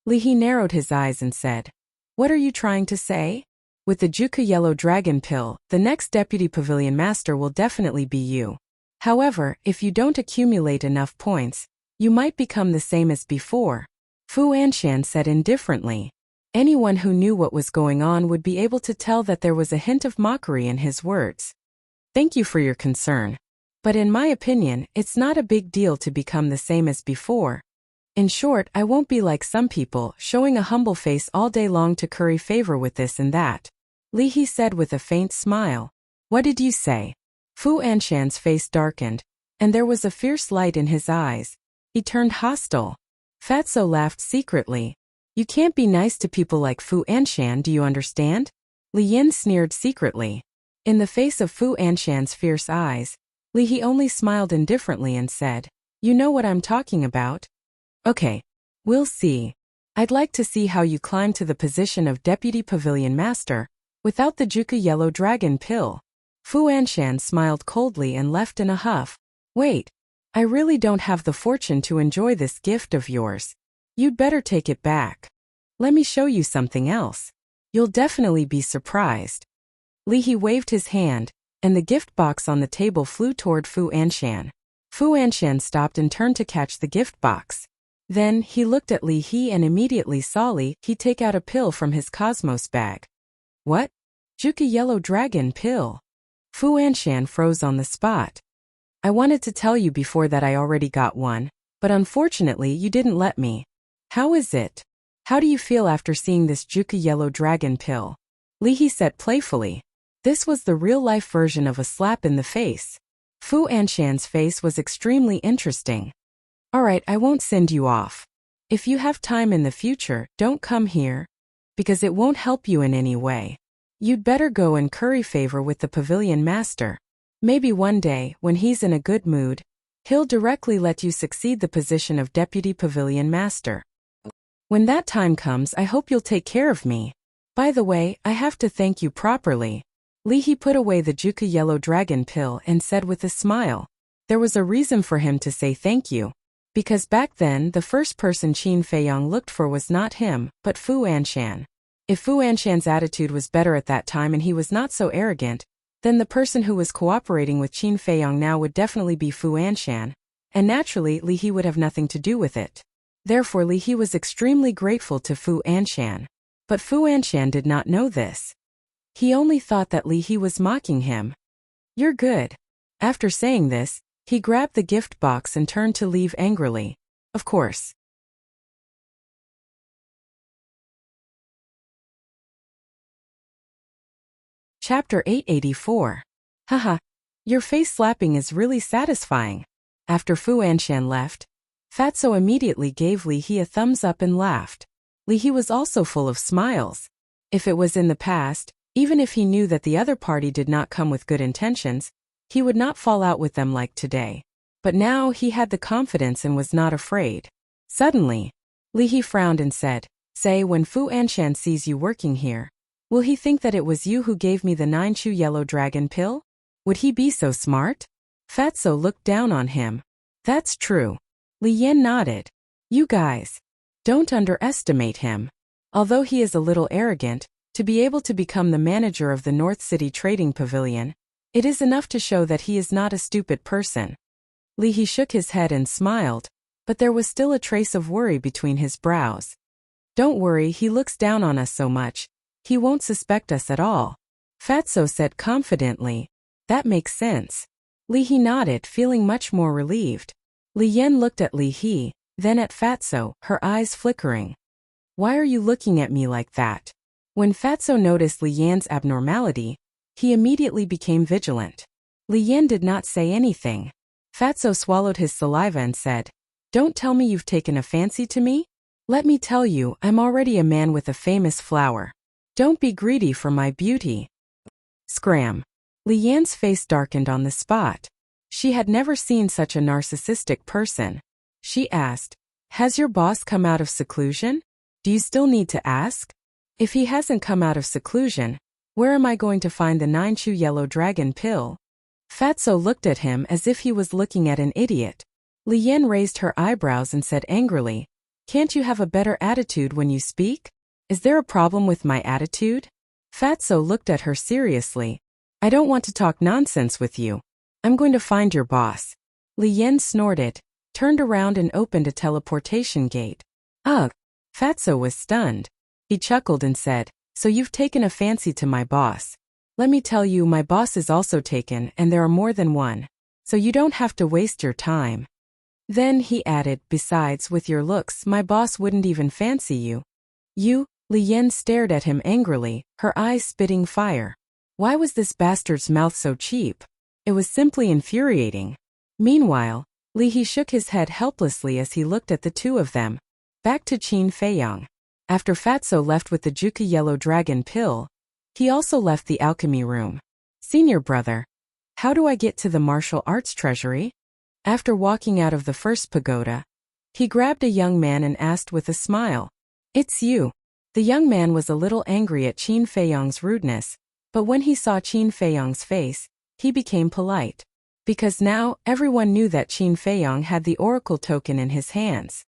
Li He narrowed his eyes and said, what are you trying to say? With the Juku Yellow Dragon pill, the next Deputy Pavilion Master will definitely be you. However, if you don't accumulate enough points, you might become the same as before. Fu Anshan said indifferently. Anyone who knew what was going on would be able to tell that there was a hint of mockery in his words. Thank you for your concern. But in my opinion, it's not a big deal to become the same as before. In short, I won't be like some people, showing a humble face all day long to curry favor with this and that. Li He said with a faint smile. What did you say? Fu Anshan's face darkened, and there was a fierce light in his eyes. He turned hostile. Fatso laughed secretly. You can't be nice to people like Fu Anshan, do you understand? Li Yin sneered secretly. In the face of Fu Anshan's fierce eyes, Li He only smiled indifferently and said, You know what I'm talking about? Okay. We'll see. I'd like to see how you climb to the position of Deputy Pavilion Master, without the Juka Yellow Dragon pill. Fu Anshan smiled coldly and left in a huff. Wait. I really don't have the fortune to enjoy this gift of yours. You'd better take it back. Let me show you something else. You'll definitely be surprised. Li He waved his hand, and the gift box on the table flew toward Fu Anshan. Fu Anshan stopped and turned to catch the gift box. Then, he looked at Li He and immediately saw Li He take out a pill from his cosmos bag. What? Juka Yellow Dragon pill. Fu Anshan froze on the spot. I wanted to tell you before that I already got one, but unfortunately you didn't let me. How is it? How do you feel after seeing this Juka Yellow Dragon pill? Li He said playfully. This was the real-life version of a slap in the face. Fu Anshan's face was extremely interesting. Alright, I won't send you off. If you have time in the future, don't come here, because it won't help you in any way. You'd better go and curry favor with the Pavilion Master. Maybe one day, when he's in a good mood, he'll directly let you succeed the position of Deputy Pavilion Master. When that time comes, I hope you'll take care of me. By the way, I have to thank you properly. Li He put away the Juka Yellow Dragon pill and said with a smile. There was a reason for him to say thank you. Because back then, the first person Qin Feiyong looked for was not him, but Fu Anshan. If Fu Anshan's attitude was better at that time and he was not so arrogant, then the person who was cooperating with Qin Feiyong now would definitely be Fu Anshan, and naturally Li He would have nothing to do with it. Therefore Li He was extremely grateful to Fu Anshan. But Fu Anshan did not know this. He only thought that Li He was mocking him. You're good. After saying this, he grabbed the gift box and turned to leave angrily. Of course. Chapter 884. Haha. Your face slapping is really satisfying. After Fu Anshan left, Fatso immediately gave Li He a thumbs up and laughed. Li He was also full of smiles. If it was in the past, even if he knew that the other party did not come with good intentions, he would not fall out with them like today. But now he had the confidence and was not afraid. Suddenly, Li He frowned and said, Say, when Fu Anshan sees you working here, will he think that it was you who gave me the 9-chew yellow dragon pill? Would he be so smart? Fatso looked down on him. That's true. Li Yin nodded. You guys. Don't underestimate him. Although he is a little arrogant, to be able to become the manager of the North City Trading Pavilion, it is enough to show that he is not a stupid person. Li He shook his head and smiled, but there was still a trace of worry between his brows. Don't worry, he looks down on us so much. He won't suspect us at all. Fatso said confidently. That makes sense. Li He nodded, feeling much more relieved. Li Yin looked at Li He, then at Fatso, her eyes flickering. Why are you looking at me like that? When Fatso noticed Li Yan's abnormality, he immediately became vigilant. Li Yin did not say anything. Fatso swallowed his saliva and said, Don't tell me you've taken a fancy to me? Let me tell you, I'm already a man with a famous flower. Don't be greedy for my beauty. Scram. Li Yan's face darkened on the spot. She had never seen such a narcissistic person. She asked, Has your boss come out of seclusion? Do you still need to ask? If he hasn't come out of seclusion, where am I going to find the 9-chew yellow dragon pill? Fatso looked at him as if he was looking at an idiot. Li Yin raised her eyebrows and said angrily, Can't you have a better attitude when you speak? Is there a problem with my attitude? Fatso looked at her seriously. I don't want to talk nonsense with you. I'm going to find your boss. Li Yin snorted, turned around and opened a teleportation gate. Ugh! Fatso was stunned. He chuckled and said, So you've taken a fancy to my boss. Let me tell you, my boss is also taken, and there are more than one. So you don't have to waste your time. Then he added, Besides, with your looks, my boss wouldn't even fancy you. You? Li Yin stared at him angrily, her eyes spitting fire. Why was this bastard's mouth so cheap? It was simply infuriating. Meanwhile, Li He shook his head helplessly as he looked at the two of them. Back to Qin Feiyang. After Fatso left with the Juka Yellow Dragon pill, he also left the alchemy room. Senior brother, how do I get to the martial arts treasury? After walking out of the first pagoda, he grabbed a young man and asked with a smile, "It's you." The young man was a little angry at Qin Feiyang's rudeness, but when he saw Qin Feiyang's face, he became polite. Because now, everyone knew that Qin Feiyang had the oracle token in his hands.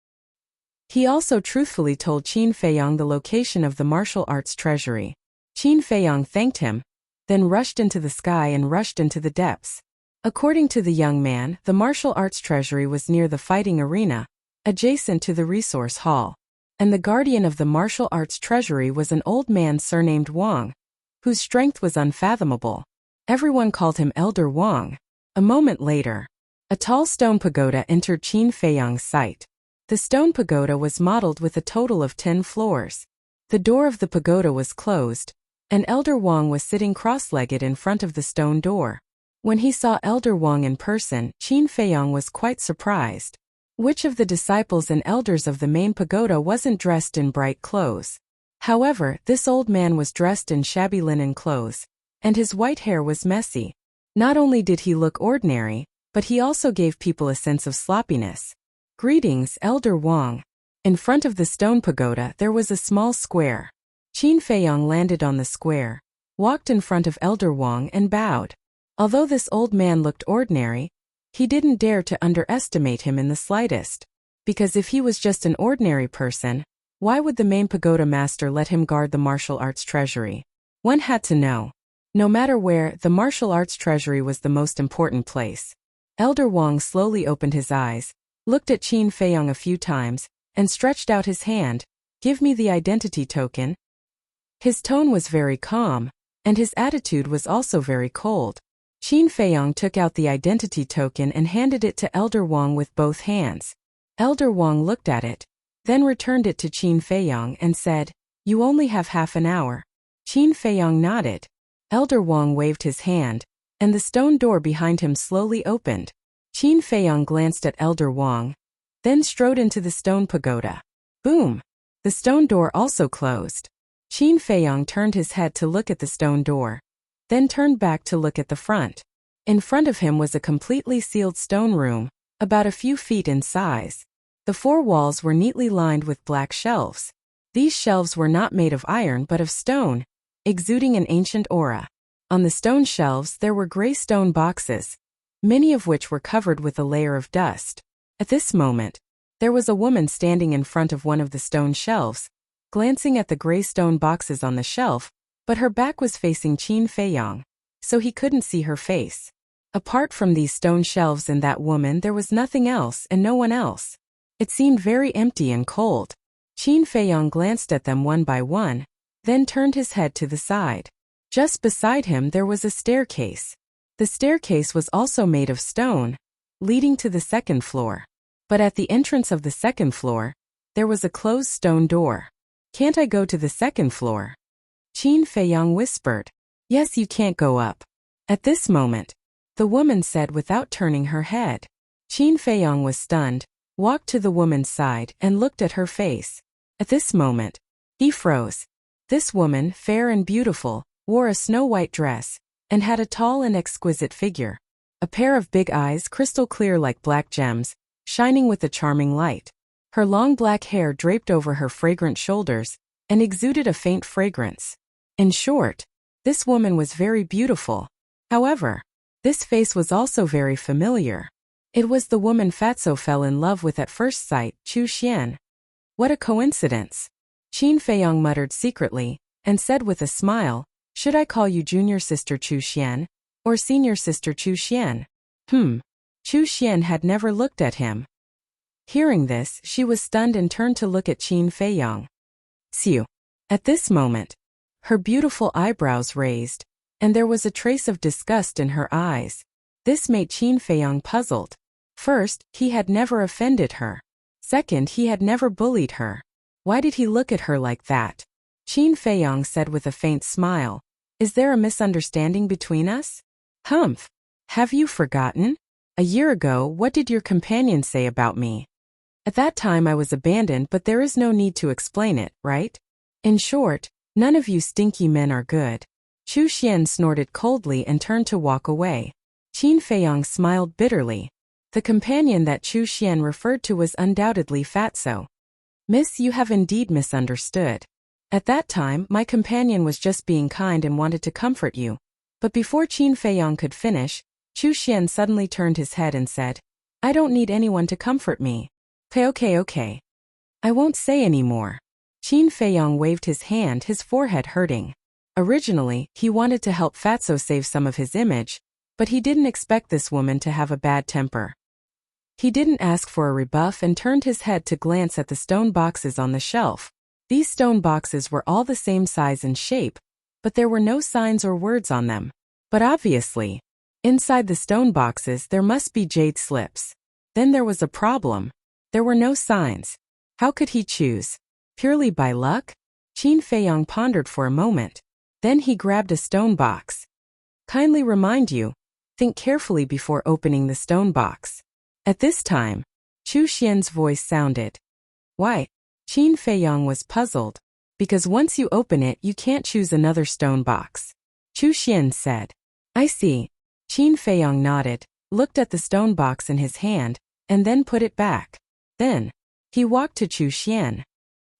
He also truthfully told Qin Feiyang the location of the martial arts treasury. Qin Feiyang thanked him, then rushed into the sky and rushed into the depths. According to the young man, the martial arts treasury was near the fighting arena, adjacent to the resource hall. And the guardian of the martial arts treasury was an old man surnamed Wang, whose strength was unfathomable. Everyone called him Elder Wang. A moment later, a tall stone pagoda entered Qin Feiyang's sight. The stone pagoda was modeled with a total of 10 floors. The door of the pagoda was closed, and Elder Wang was sitting cross-legged in front of the stone door. When he saw Elder Wang in person, Qin Feiyang was quite surprised. Which of the disciples and elders of the main pagoda wasn't dressed in bright clothes? However, this old man was dressed in shabby linen clothes, and his white hair was messy. Not only did he look ordinary, but he also gave people a sense of sloppiness. "Greetings, Elder Wang." In front of the stone pagoda there was a small square. Qin Feiyang landed on the square, walked in front of Elder Wang and bowed. Although this old man looked ordinary, he didn't dare to underestimate him in the slightest. Because if he was just an ordinary person, why would the main pagoda master let him guard the martial arts treasury? One had to know. No matter where, the martial arts treasury was the most important place. Elder Wang slowly opened his eyes, looked at Qin Feiyang a few times, and stretched out his hand. "Give me the identity token." His tone was very calm, and his attitude was also very cold. Qin Feiyang took out the identity token and handed it to Elder Wang with both hands. Elder Wang looked at it, then returned it to Qin Feiyang and said, "You only have half an hour." Qin Feiyang nodded. Elder Wang waved his hand, and the stone door behind him slowly opened. Qin Feiyang glanced at Elder Wang, then strode into the stone pagoda. Boom! The stone door also closed. Qin Feiyang turned his head to look at the stone door, then turned back to look at the front. In front of him was a completely sealed stone room, about a few feet in size. The 4 walls were neatly lined with black shelves. These shelves were not made of iron but of stone, exuding an ancient aura. On the stone shelves there were gray stone boxes, many of which were covered with a layer of dust. At this moment, there was a woman standing in front of one of the stone shelves, glancing at the gray stone boxes on the shelf, but her back was facing Qin Feiyang, so he couldn't see her face. Apart from these stone shelves and that woman there was nothing else and no one else. It seemed very empty and cold. Qin Feiyang glanced at them one by one, then turned his head to the side. Just beside him there was a staircase. The staircase was also made of stone, leading to the second floor. But at the entrance of the second floor, there was a closed stone door. "Can't I go to the second floor?" Qin Feiyang whispered. "Yes, you can't go up." At this moment, the woman said without turning her head. Qin Feiyang was stunned, walked to the woman's side and looked at her face. At this moment, he froze. This woman, fair and beautiful, wore a snow-white dress, and had a tall and exquisite figure. A pair of big eyes crystal clear like black gems, shining with a charming light. Her long black hair draped over her fragrant shoulders, and exuded a faint fragrance. In short, this woman was very beautiful. However, this face was also very familiar. It was the woman Fatso fell in love with at first sight, Chu Xian. What a coincidence! Qin Feiyang muttered secretly, and said with a smile, "Should I call you Junior Sister Chu Xian, or Senior Sister Chu Xian?" Chu Xian had never looked at him. Hearing this, she was stunned and turned to look at Qin Feiyang. Xiu. At this moment, her beautiful eyebrows raised, and there was a trace of disgust in her eyes. This made Qin Feiyang puzzled. First, he had never offended her. Second, he had never bullied her. Why did he look at her like that? Qin Feiyang said with a faint smile, "Is there a misunderstanding between us?" "Humph! Have you forgotten? A year ago, what did your companion say about me?" At that time I was abandoned, but there is no need to explain it, right? In short, none of you stinky men are good. Chu Xian snorted coldly and turned to walk away. Qin Feiyong smiled bitterly. The companion that Chu Xian referred to was undoubtedly Fatso. Miss, you have indeed misunderstood. At that time, my companion was just being kind and wanted to comfort you. But before Qin Feiyong could finish, Chu Xian suddenly turned his head and said, I don't need anyone to comfort me. Okay. I won't say any more. Qin Feiyong waved his hand, his forehead hurting. Originally, he wanted to help Fatso save some of his image, but he didn't expect this woman to have a bad temper. He didn't ask for a rebuff and turned his head to glance at the stone boxes on the shelf. These stone boxes were all the same size and shape, but there were no signs or words on them. But obviously, inside the stone boxes there must be jade slips. Then there was a problem. There were no signs. How could he choose? Purely by luck? Qin Feiyong pondered for a moment. Then he grabbed a stone box. Kindly remind you, think carefully before opening the stone box. At this time, Chu Xian's voice sounded. Why? Qin Feiyong was puzzled. Because once you open it, you can't choose another stone box. Chu Xian said. I see. Qin Feiyong nodded, looked at the stone box in his hand, and then put it back. Then, he walked to Chu Xian.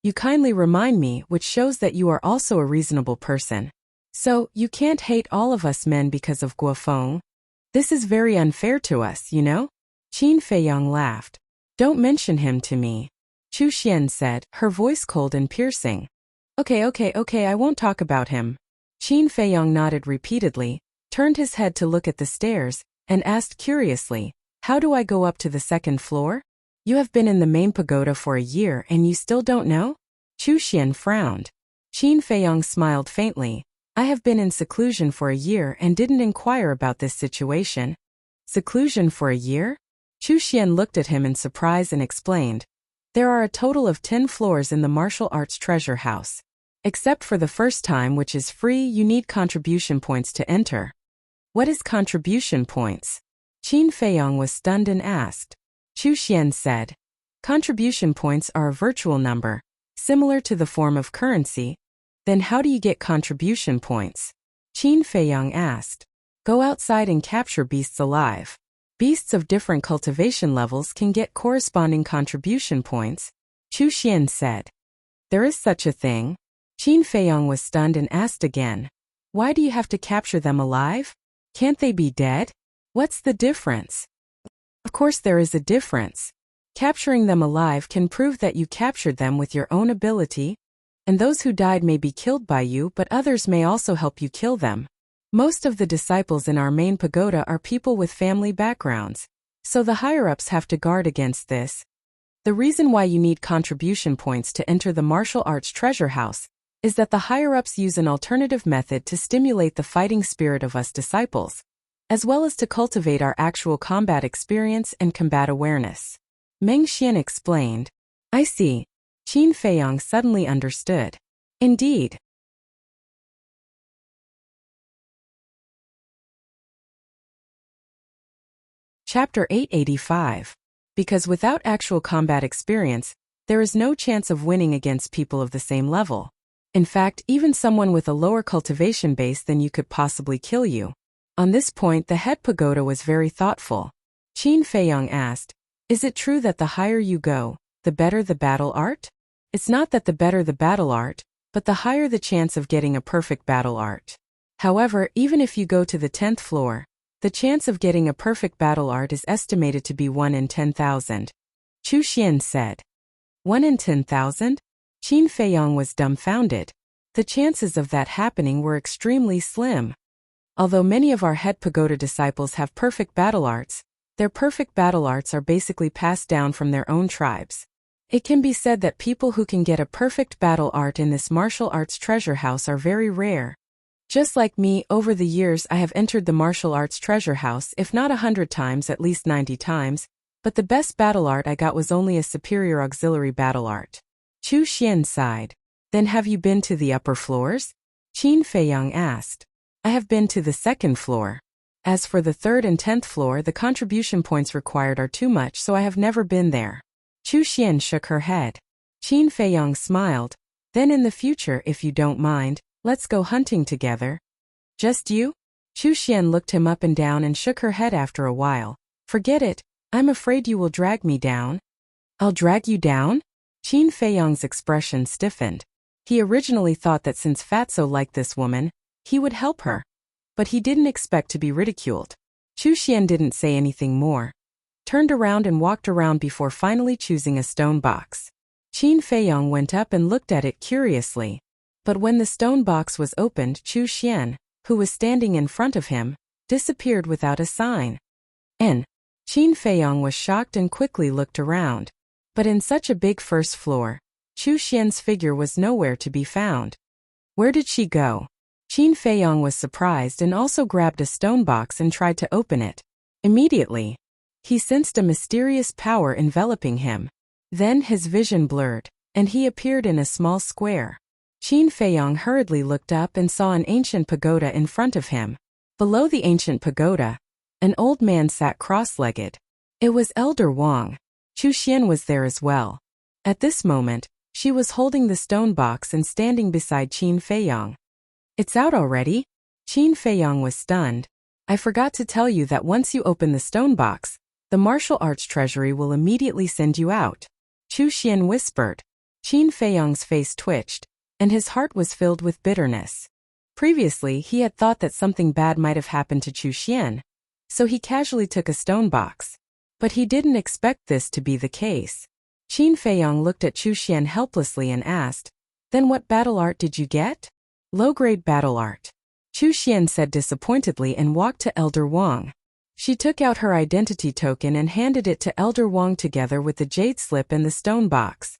You kindly remind me, which shows that you are also a reasonable person. So, you can't hate all of us men because of Guofeng? This is very unfair to us, you know? Qin Feiyong laughed. Don't mention him to me. Chu Xian said, her voice cold and piercing. Okay, I won't talk about him. Qin Feiyong nodded repeatedly, turned his head to look at the stairs, and asked curiously, how do I go up to the second floor? You have been in the main pagoda for a year and you still don't know? Chu Xian frowned. Qin Feiyong smiled faintly. I have been in seclusion for a year and didn't inquire about this situation. Seclusion for a year? Chu Xian looked at him in surprise and explained. There are a total of 10 floors in the martial arts treasure house. Except for the first time, which is free, you need contribution points to enter. What is contribution points? Qin Feiyong was stunned and asked. Chu Xian said. Contribution points are a virtual number, similar to the form of currency. Then how do you get contribution points? Qin Feiyong asked. Go outside and capture beasts alive. Beasts of different cultivation levels can get corresponding contribution points, Chu Xian said. There is such a thing? Qin Feiyong was stunned and asked again. Why do you have to capture them alive? Can't they be dead? What's the difference? Of course there is a difference. Capturing them alive can prove that you captured them with your own ability, and those who died may be killed by you, but others may also help you kill them. Most of the disciples in our main pagoda are people with family backgrounds, so the higher-ups have to guard against this. The reason why you need contribution points to enter the martial arts treasure house is that the higher-ups use an alternative method to stimulate the fighting spirit of us disciples, as well as to cultivate our actual combat experience and combat awareness. Meng Xian explained. I see. Qin Feiyong suddenly understood. Indeed. Chapter 885. Because without actual combat experience, there is no chance of winning against people of the same level. In fact, even someone with a lower cultivation base than you could possibly kill you. On this point, the head pagoda was very thoughtful. Qin Feiyong asked, is it true that the higher you go, the better the battle art? It's not that the better the battle art, but the higher the chance of getting a perfect battle art. However, even if you go to the 10th floor, the chance of getting a perfect battle art is estimated to be 1 in 10,000. Chu Xian said. 1 in 10,000? Qin Feiyong was dumbfounded. The chances of that happening were extremely slim. Although many of our head pagoda disciples have perfect battle arts, their perfect battle arts are basically passed down from their own tribes. It can be said that people who can get a perfect battle art in this martial arts treasure house are very rare. Just like me, over the years I have entered the martial arts treasure house if not 100 times, at least 90 times, but the best battle art I got was only a superior auxiliary battle art. Chu Xian sighed. Then have you been to the upper floors? Qin Feiyong asked. I have been to the 2nd floor. As for the 3rd and 10th floor, the contribution points required are too much, so I have never been there. Chu Xian shook her head. Qin Feiyong smiled. Then in the future, if you don't mind, let's go hunting together. Just you? Chu Xian looked him up and down and shook her head after a while. Forget it, I'm afraid you will drag me down. I'll drag you down? Qin Feiyong's expression stiffened. He originally thought that since Fatso liked this woman, he would help her. But he didn't expect to be ridiculed. Chu Xian didn't say anything more. Turned around and walked around before finally choosing a stone box. Qin Feiyong went up and looked at it curiously. But when the stone box was opened, Chu Xian, who was standing in front of him, disappeared without a sign. Qin Feiyong was shocked and quickly looked around. But in such a big first floor, Chu Xian's figure was nowhere to be found. Where did she go? Qin Feiyong was surprised and also grabbed a stone box and tried to open it. Immediately, he sensed a mysterious power enveloping him. Then his vision blurred, and he appeared in a small square. Qin Feiyong hurriedly looked up and saw an ancient pagoda in front of him. Below the ancient pagoda, an old man sat cross-legged. It was Elder Wang. Chu Xian was there as well. At this moment, she was holding the stone box and standing beside Qin Feiyong. It's out already? Qin Feiyong was stunned. I forgot to tell you that once you open the stone box, the martial arts treasury will immediately send you out. Chu Xian whispered. Qin Feiyong's face twitched, and his heart was filled with bitterness. Previously, he had thought that something bad might have happened to Chu Xian, so he casually took a stone box. But he didn't expect this to be the case. Qin Feiyong looked at Chu Xian helplessly and asked, Then what battle art did you get? Low-grade battle art. Chu Xian said disappointedly and walked to Elder Wang. She took out her identity token and handed it to Elder Wang together with the jade slip and the stone box.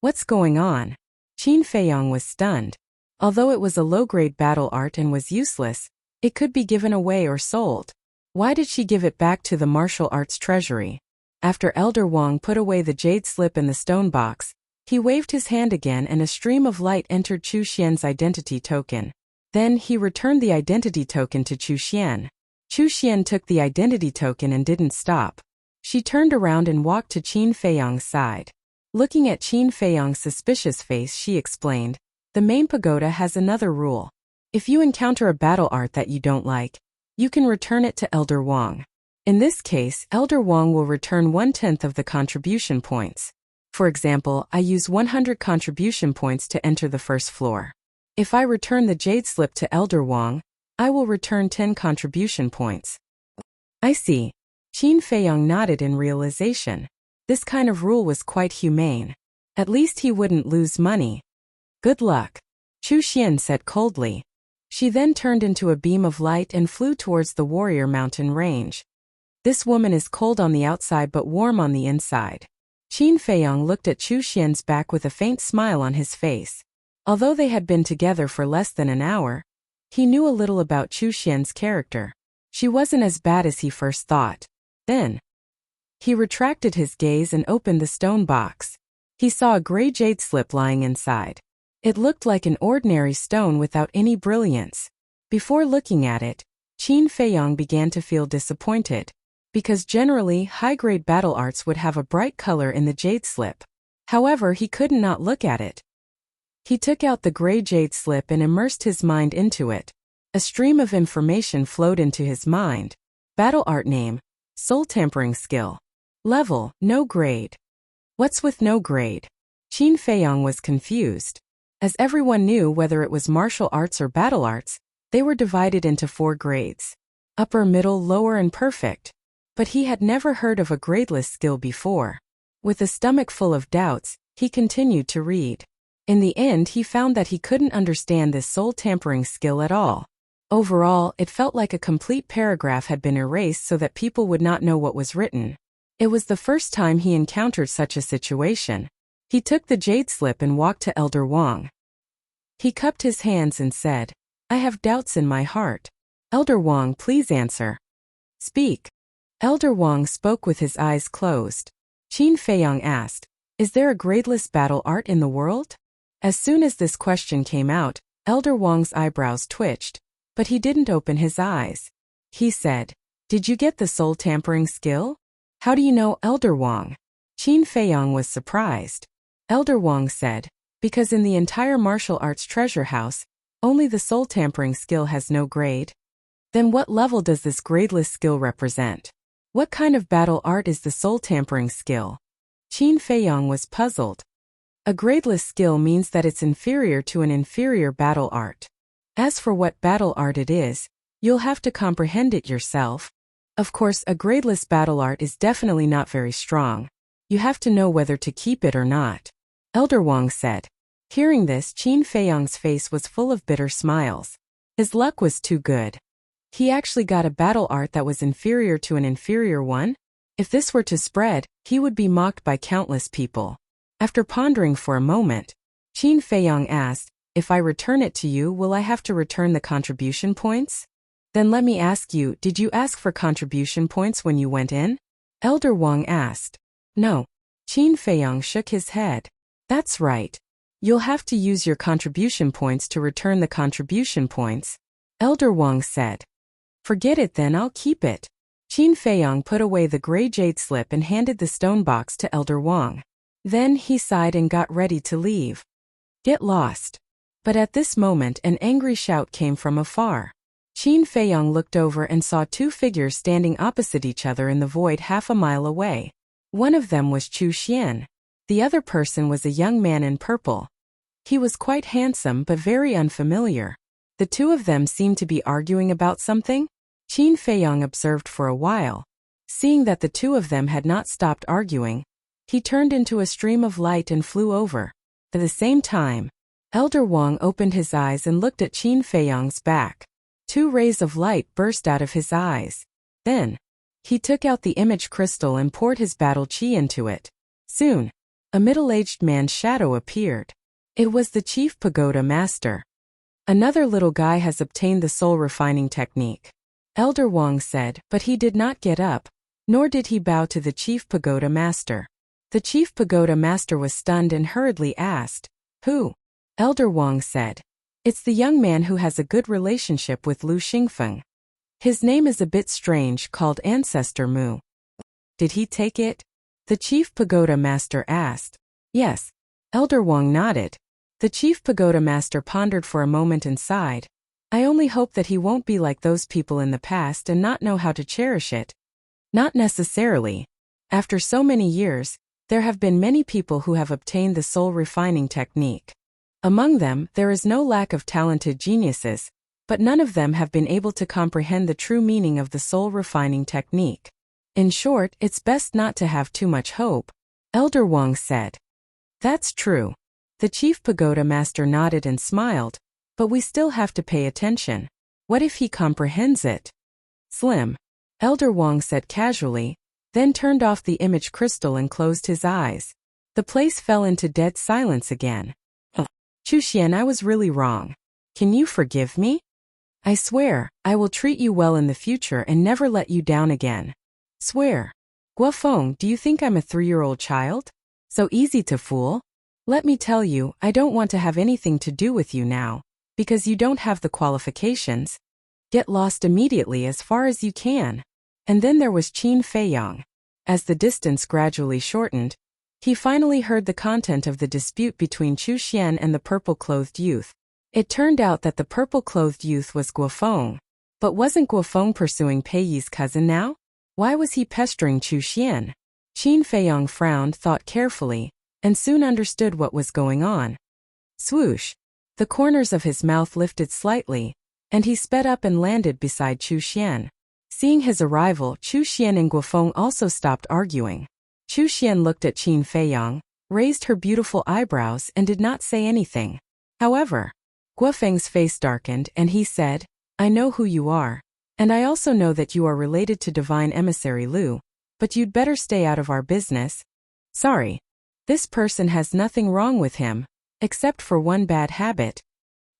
What's going on? Qin Feiyong was stunned. Although it was a low-grade battle art and was useless, it could be given away or sold. Why did she give it back to the martial arts treasury? After Elder Wang put away the jade slip and the stone box, he waved his hand again and a stream of light entered Chu Xian's identity token. Then he returned the identity token to Chu Xian. Chu Xian took the identity token and didn't stop. She turned around and walked to Qin Feiyong's side. Looking at Qin Feiyong's suspicious face, she explained, The main pagoda has another rule. If you encounter a battle art that you don't like, you can return it to Elder Wang. In this case, Elder Wang will return 1/10 of the contribution points. For example, I use 100 contribution points to enter the first floor. If I return the jade slip to Elder Wang, I will return 10 contribution points. I see. Qin Feiyong nodded in realization. This kind of rule was quite humane. At least he wouldn't lose money. Good luck, Chu Xian said coldly. She then turned into a beam of light and flew towards the warrior mountain range. This woman is cold on the outside but warm on the inside. Qin Feiyong looked at Chu Xian's back with a faint smile on his face. Although they had been together for less than an hour, he knew a little about Chu Xian's character. She wasn't as bad as he first thought. Then, he retracted his gaze and opened the stone box. He saw a gray jade slip lying inside. It looked like an ordinary stone without any brilliance. Before looking at it, Qin Feiyong began to feel disappointed, because generally high-grade battle arts would have a bright color in the jade slip. However, he couldn't not look at it. He took out the gray jade slip and immersed his mind into it. A stream of information flowed into his mind. Battle art name, soul tampering skill. Level, no grade. What's with no grade? Qin Feiyong was confused. As everyone knew whether it was martial arts or battle arts, they were divided into 4 grades. Upper, middle, lower and perfect. But he had never heard of a gradeless skill before. With a stomach full of doubts, he continued to read. In the end, he found that he couldn't understand this soul tampering skill at all. Overall, it felt like a complete paragraph had been erased so that people would not know what was written. It was the first time he encountered such a situation. He took the jade slip and walked to Elder Wang. He cupped his hands and said, I have doubts in my heart. Elder Wang, please answer. Speak. Elder Wang spoke with his eyes closed. Qin Feiyong asked, Is there a gradeless battle art in the world? As soon as this question came out, Elder Wang's eyebrows twitched, but he didn't open his eyes. He said, Did you get the soul tampering skill? How do you know, Elder Wang? Qin Feiyang was surprised. Elder Wang said, because in the entire martial arts treasure house, only the soul tampering skill has no grade. Then what level does this gradeless skill represent? What kind of battle art is the soul tampering skill? Qin Feiyang was puzzled. A gradeless skill means that it's inferior to an inferior battle art. As for what battle art it is, you'll have to comprehend it yourself. Of course, a gradeless battle art is definitely not very strong. You have to know whether to keep it or not. Elder Wang said. Hearing this, Qin Feiyang's face was full of bitter smiles. His luck was too good. He actually got a battle art that was inferior to an inferior one? If this were to spread, he would be mocked by countless people. After pondering for a moment, Qin Feiyang asked, if I return it to you, will I have to return the contribution points? Then let me ask you, did you ask for contribution points when you went in? Elder Wang asked. No. Qin Feiyang shook his head. That's right. You'll have to use your contribution points to return the contribution points. Elder Wang said. Forget it then, I'll keep it. Qin Feiyang put away the gray jade slip and handed the stone box to Elder Wang. Then he sighed and got ready to leave. Get lost. But at this moment an angry shout came from afar. Qin Feiyang looked over and saw two figures standing opposite each other in the void half a mile away. One of them was Chu Xian. The other person was a young man in purple. He was quite handsome but very unfamiliar. The two of them seemed to be arguing about something. Qin Feiyang observed for a while. Seeing that the two of them had not stopped arguing, he turned into a stream of light and flew over. At the same time, Elder Wang opened his eyes and looked at Qin Feiyang's back. Two rays of light burst out of his eyes. Then, he took out the image crystal and poured his battle chi into it. Soon, a middle-aged man's shadow appeared. It was the Chief Pagoda Master. Another little guy has obtained the soul refining technique. Elder Wang said, but he did not get up, nor did he bow to the Chief Pagoda Master. The Chief Pagoda Master was stunned and hurriedly asked, Who? Elder Wang said, It's the young man who has a good relationship with Lu Xingfeng. His name is a bit strange, called Ancestor Mu. Did he take it? The Chief Pagoda Master asked. Yes. Elder Wang nodded. The Chief Pagoda Master pondered for a moment and sighed. I only hope that he won't be like those people in the past and not know how to cherish it. Not necessarily. After so many years, there have been many people who have obtained the soul refining technique. Among them, there is no lack of talented geniuses, but none of them have been able to comprehend the true meaning of the soul refining technique. In short, it's best not to have too much hope, Elder Wang said. That's true. The Chief Pagoda Master nodded and smiled, but we still have to pay attention. What if he comprehends it? Slim. Elder Wang said casually, then turned off the image crystal and closed his eyes. The place fell into dead silence again. Chu Xian, I was really wrong. Can you forgive me? I swear, I will treat you well in the future and never let you down again. Swear. Guofeng, do you think I'm a 3-year-old child? So easy to fool? Let me tell you, I don't want to have anything to do with you now, because you don't have the qualifications. Get lost immediately as far as you can. And then there was Qin Feiyang. As the distance gradually shortened, he finally heard the content of the dispute between Chu Xian and the purple-clothed youth. It turned out that the purple-clothed youth was Guofeng. But wasn't Guofeng pursuing Pei Yi's cousin now? Why was he pestering Chu Xian? Qin Feiyang frowned, thought carefully, and soon understood what was going on. Swoosh! The corners of his mouth lifted slightly, and he sped up and landed beside Chu Xian. Seeing his arrival, Chu Xian and Guofeng also stopped arguing. Chu Xian looked at Qin Feiyang, raised her beautiful eyebrows and did not say anything. However, Guofeng's face darkened and he said, I know who you are, and I also know that you are related to Divine Emissary Lu, but you'd better stay out of our business. Sorry. This person has nothing wrong with him, except for one bad habit.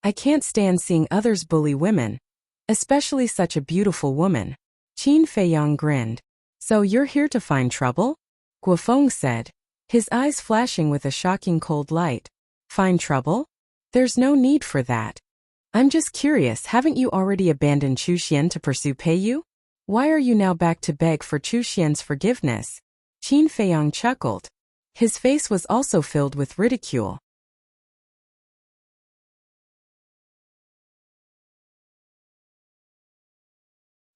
I can't stand seeing others bully women, especially such a beautiful woman. Qin Feiyang grinned. So you're here to find trouble? Guofeng said, his eyes flashing with a shocking cold light. Find trouble? There's no need for that. I'm just curious, haven't you already abandoned Chu Xian to pursue Pei Yu? Why are you now back to beg for Chu Xian's forgiveness? Qin Feiyang chuckled. His face was also filled with ridicule.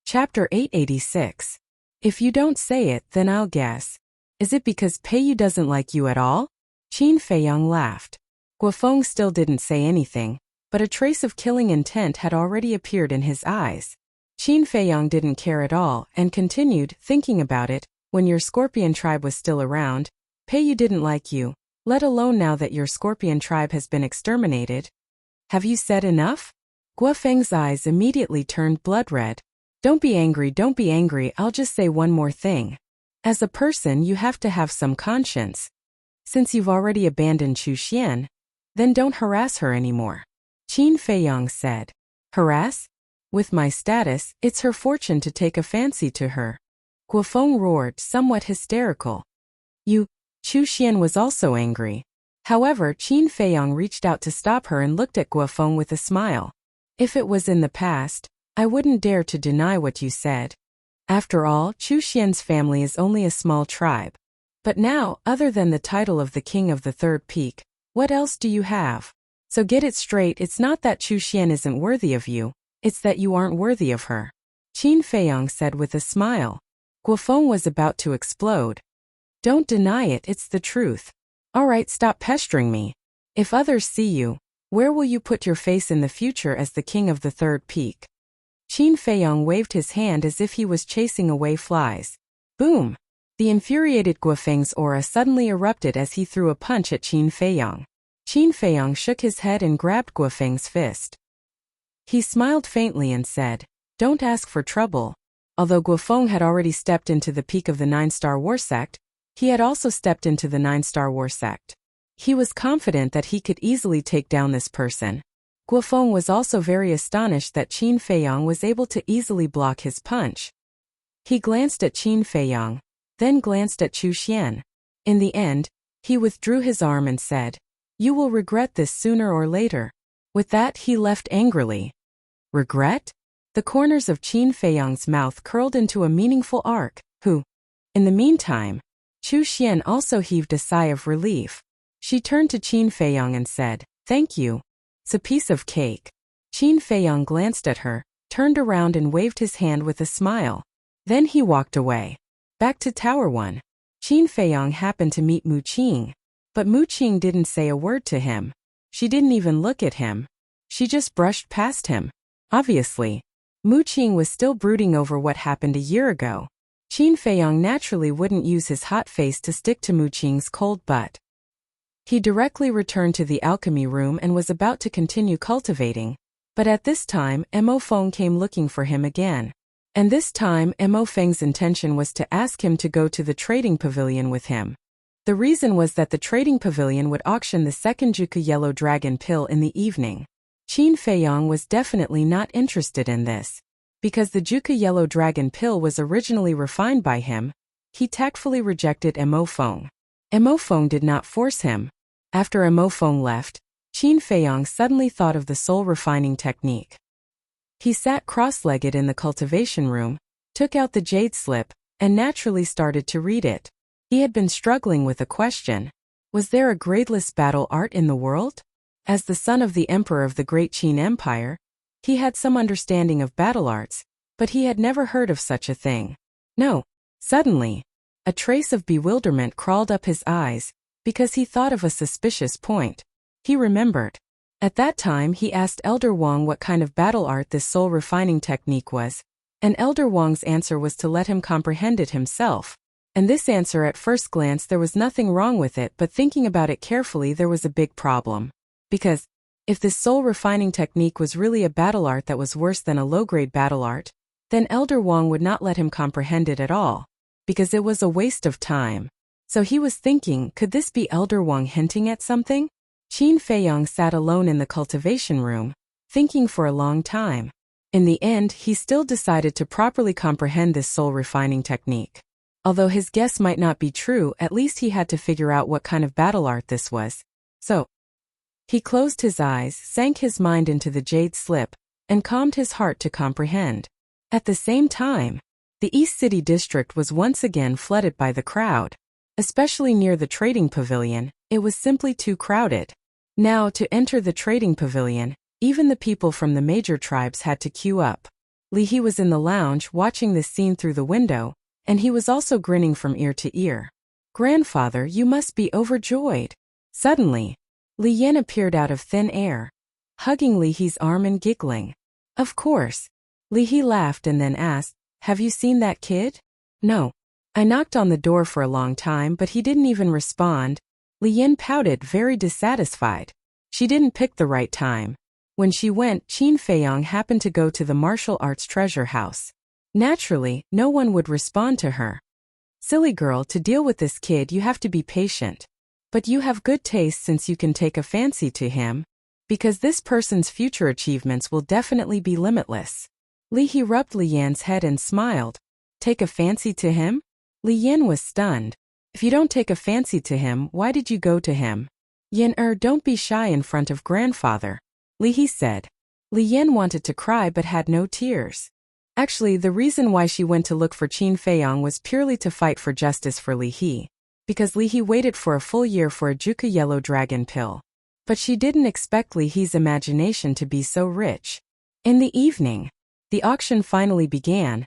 Chapter 886. If you don't say it, then I'll guess. Is it because Peiyu doesn't like you at all? Qin Feiyang laughed. Guofeng still didn't say anything, but a trace of killing intent had already appeared in his eyes. Qin Feiyang didn't care at all and continued, thinking about it, when your scorpion tribe was still around, Peiyu didn't like you, let alone now that your scorpion tribe has been exterminated. Have you said enough? Guofeng's eyes immediately turned blood red. Don't be angry, I'll just say one more thing. As a person you have to have some conscience. Since you've already abandoned Chu Xian, then don't harass her anymore. Qin Feiyang said. Harass? With my status, it's her fortune to take a fancy to her. Guofeng roared, somewhat hysterical. Chu Xian was also angry. However, Qin Feiyang reached out to stop her and looked at Guofeng with a smile. If it was in the past, I wouldn't dare to deny what you said. After all, Chu Xian's family is only a small tribe. But now, other than the title of the king of the third peak, what else do you have? So get it straight, it's not that Chu Xian isn't worthy of you, it's that you aren't worthy of her. Qin Feiyang said with a smile. Guofeng was about to explode. Don't deny it, it's the truth. Alright, stop pestering me. If others see you, where will you put your face in the future as the king of the third peak? Qin Feiyang waved his hand as if he was chasing away flies. Boom! The infuriated Guofeng's aura suddenly erupted as he threw a punch at Qin Feiyang. Qin Feiyang shook his head and grabbed Guofeng's fist. He smiled faintly and said, Don't ask for trouble. Although Guofeng had already stepped into the peak of the 9-star war sect, he had also stepped into the 9-star war sect. He was confident that he could easily take down this person. Guofeng was also very astonished that Qin Feiyang was able to easily block his punch. He glanced at Qin Feiyang, then glanced at Chu Xian. In the end, he withdrew his arm and said, You will regret this sooner or later. With that he left angrily. Regret? The corners of Qin Feiyang's mouth curled into a meaningful arc. In the meantime, Chu Xian also heaved a sigh of relief. She turned to Qin Feiyang and said, Thank you. It's a piece of cake. Qin Feiyang glanced at her, turned around and waved his hand with a smile. Then he walked away. Back to Tower 1. Qin Feiyang happened to meet Mu Qing. But Mu Qing didn't say a word to him. She didn't even look at him. She just brushed past him. Obviously, Mu Qing was still brooding over what happened a year ago. Qin Feiyang naturally wouldn't use his hot face to stick to Mu Qing's cold butt. He directly returned to the alchemy room and was about to continue cultivating. But at this time, Mo Feng came looking for him again. And this time, Mo Feng's intention was to ask him to go to the trading pavilion with him. The reason was that the trading pavilion would auction the second Juku Yellow Dragon pill in the evening. Qin Feiyang was definitely not interested in this. Because the Juku Yellow Dragon pill was originally refined by him, he tactfully rejected Mo Feng. Mo Feng did not force him. After Mo Feng left, Qin Feiyang suddenly thought of the soul refining technique. He sat cross-legged in the cultivation room, took out the jade slip, and naturally started to read it. He had been struggling with a question. Was there a gradeless battle art in the world? As the son of the emperor of the Great Qin Empire, he had some understanding of battle arts, but he had never heard of such a thing. No. Suddenly, a trace of bewilderment crawled up his eyes, because he thought of a suspicious point. He remembered. At that time he asked Elder Wang what kind of battle art this soul refining technique was, and Elder Wang's answer was to let him comprehend it himself. And this answer at first glance there was nothing wrong with it, but thinking about it carefully there was a big problem. Because, if this soul refining technique was really a battle art that was worse than a low-grade battle art, then Elder Wang would not let him comprehend it at all. Because it was a waste of time. So he was thinking, could this be Elder Wang hinting at something? Qin Feiyang sat alone in the cultivation room, thinking for a long time. In the end, he still decided to properly comprehend this soul refining technique. Although his guess might not be true, at least he had to figure out what kind of battle art this was. So, he closed his eyes, sank his mind into the jade slip, and calmed his heart to comprehend. At the same time, the East City district was once again flooded by the crowd. Especially near the trading pavilion, it was simply too crowded. Now, to enter the trading pavilion, even the people from the major tribes had to queue up. Li He was in the lounge watching this scene through the window, and he was also grinning from ear to ear. "Grandfather, you must be overjoyed." Suddenly, Li Yan appeared out of thin air, hugging Li He's arm and giggling. "Of course." Li He laughed and then asked, "Have you seen that kid?" "No. I knocked on the door for a long time but he didn't even respond." Li Yan pouted, very dissatisfied. She didn't pick the right time. When she went, Qin Feiyang happened to go to the martial arts treasure house. Naturally, no one would respond to her. "Silly girl, to deal with this kid you have to be patient. But you have good taste since you can take a fancy to him, because this person's future achievements will definitely be limitless." Li He rubbed Li Yan's head and smiled. "Take a fancy to him?" Li Yan was stunned. "If you don't take a fancy to him, why did you go to him?" "Yan, don't be shy in front of grandfather," Li He said. Li Yan wanted to cry but had no tears. Actually, the reason why she went to look for Qin Feiyang was purely to fight for justice for Li He, because Li He waited for a full year for a Juka yellow dragon pill. But she didn't expect Li He's imagination to be so rich. In the evening, the auction finally began,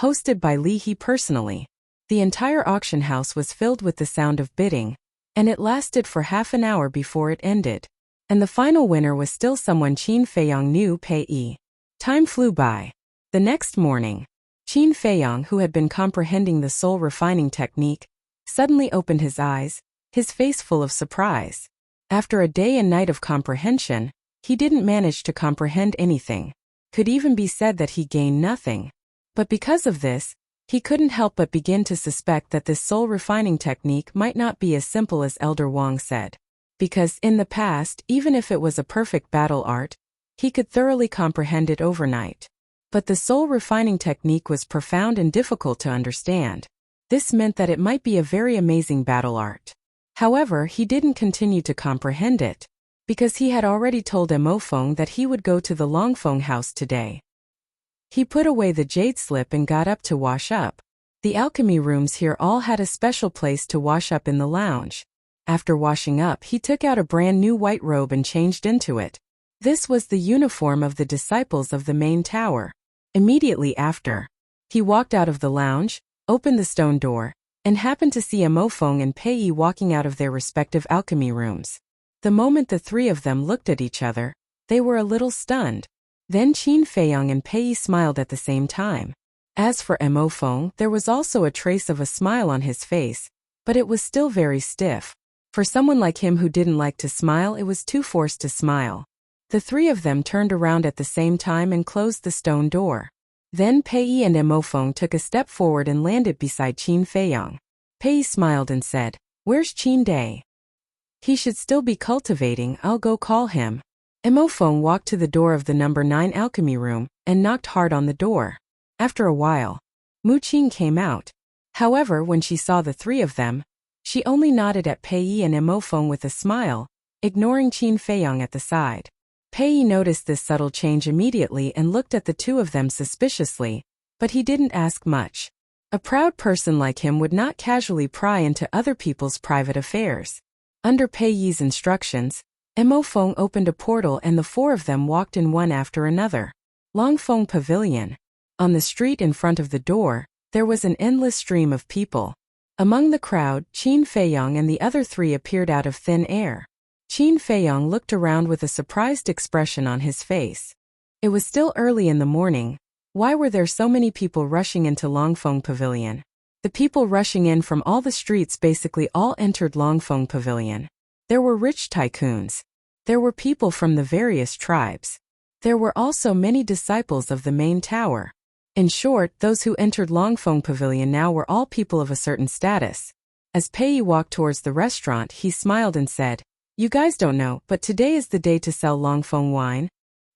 hosted by Li He personally. The entire auction house was filled with the sound of bidding, and it lasted for half an hour before it ended. And the final winner was still someone Qin Feiyang knew, Pei Yi. Time flew by. The next morning, Qin Feiyang, who had been comprehending the soul refining technique, suddenly opened his eyes, his face full of surprise. After a day and night of comprehension, he didn't manage to comprehend anything. Could even be said that he gained nothing. But because of this, he couldn't help but begin to suspect that this soul refining technique might not be as simple as Elder Wang said. Because, in the past, even if it was a perfect battle art, he could thoroughly comprehend it overnight. But the soul refining technique was profound and difficult to understand. This meant that it might be a very amazing battle art. However, he didn't continue to comprehend it, because he had already told Emofeng that he would go to the Longfeng house today. He put away the jade slip and got up to wash up. The alchemy rooms here all had a special place to wash up in the lounge. After washing up, he took out a brand new white robe and changed into it. This was the uniform of the disciples of the main tower. Immediately after, he walked out of the lounge, opened the stone door, and happened to see Emofeng and Pei Yi walking out of their respective alchemy rooms. The moment the three of them looked at each other, they were a little stunned. Then Qin Feiyang and Pei Yi smiled at the same time. As for Emofeng, there was also a trace of a smile on his face, but it was still very stiff. For someone like him who didn't like to smile, it was too forced to smile. The three of them turned around at the same time and closed the stone door. Then Pei Yi and Emofeng took a step forward and landed beside Qin Feiyang. Pei Yi smiled and said, "Where's Qin Day? He should still be cultivating, I'll go call him." Emofeng walked to the door of the number 9 alchemy room and knocked hard on the door. After a while, Mu Qing came out. However, when she saw the three of them, she only nodded at Pei Yi and Emofeng with a smile, ignoring Qin Feiyang at the side. Pei Yi noticed this subtle change immediately and looked at the two of them suspiciously, but he didn't ask much. A proud person like him would not casually pry into other people's private affairs. Under Pei Yi's instructions, Emofeng opened a portal and the four of them walked in one after another. Longfeng Pavilion. On the street in front of the door, there was an endless stream of people. Among the crowd, Qin Feiyang and the other three appeared out of thin air. Qin Feiyang looked around with a surprised expression on his face. It was still early in the morning. Why were there so many people rushing into Longfeng Pavilion? The people rushing in from all the streets basically all entered Longfeng Pavilion. There were rich tycoons. There were people from the various tribes. There were also many disciples of the main tower. In short, those who entered Longfeng Pavilion now were all people of a certain status. As Pei Yi walked towards the restaurant, he smiled and said, "You guys don't know, but today is the day to sell Longfeng wine."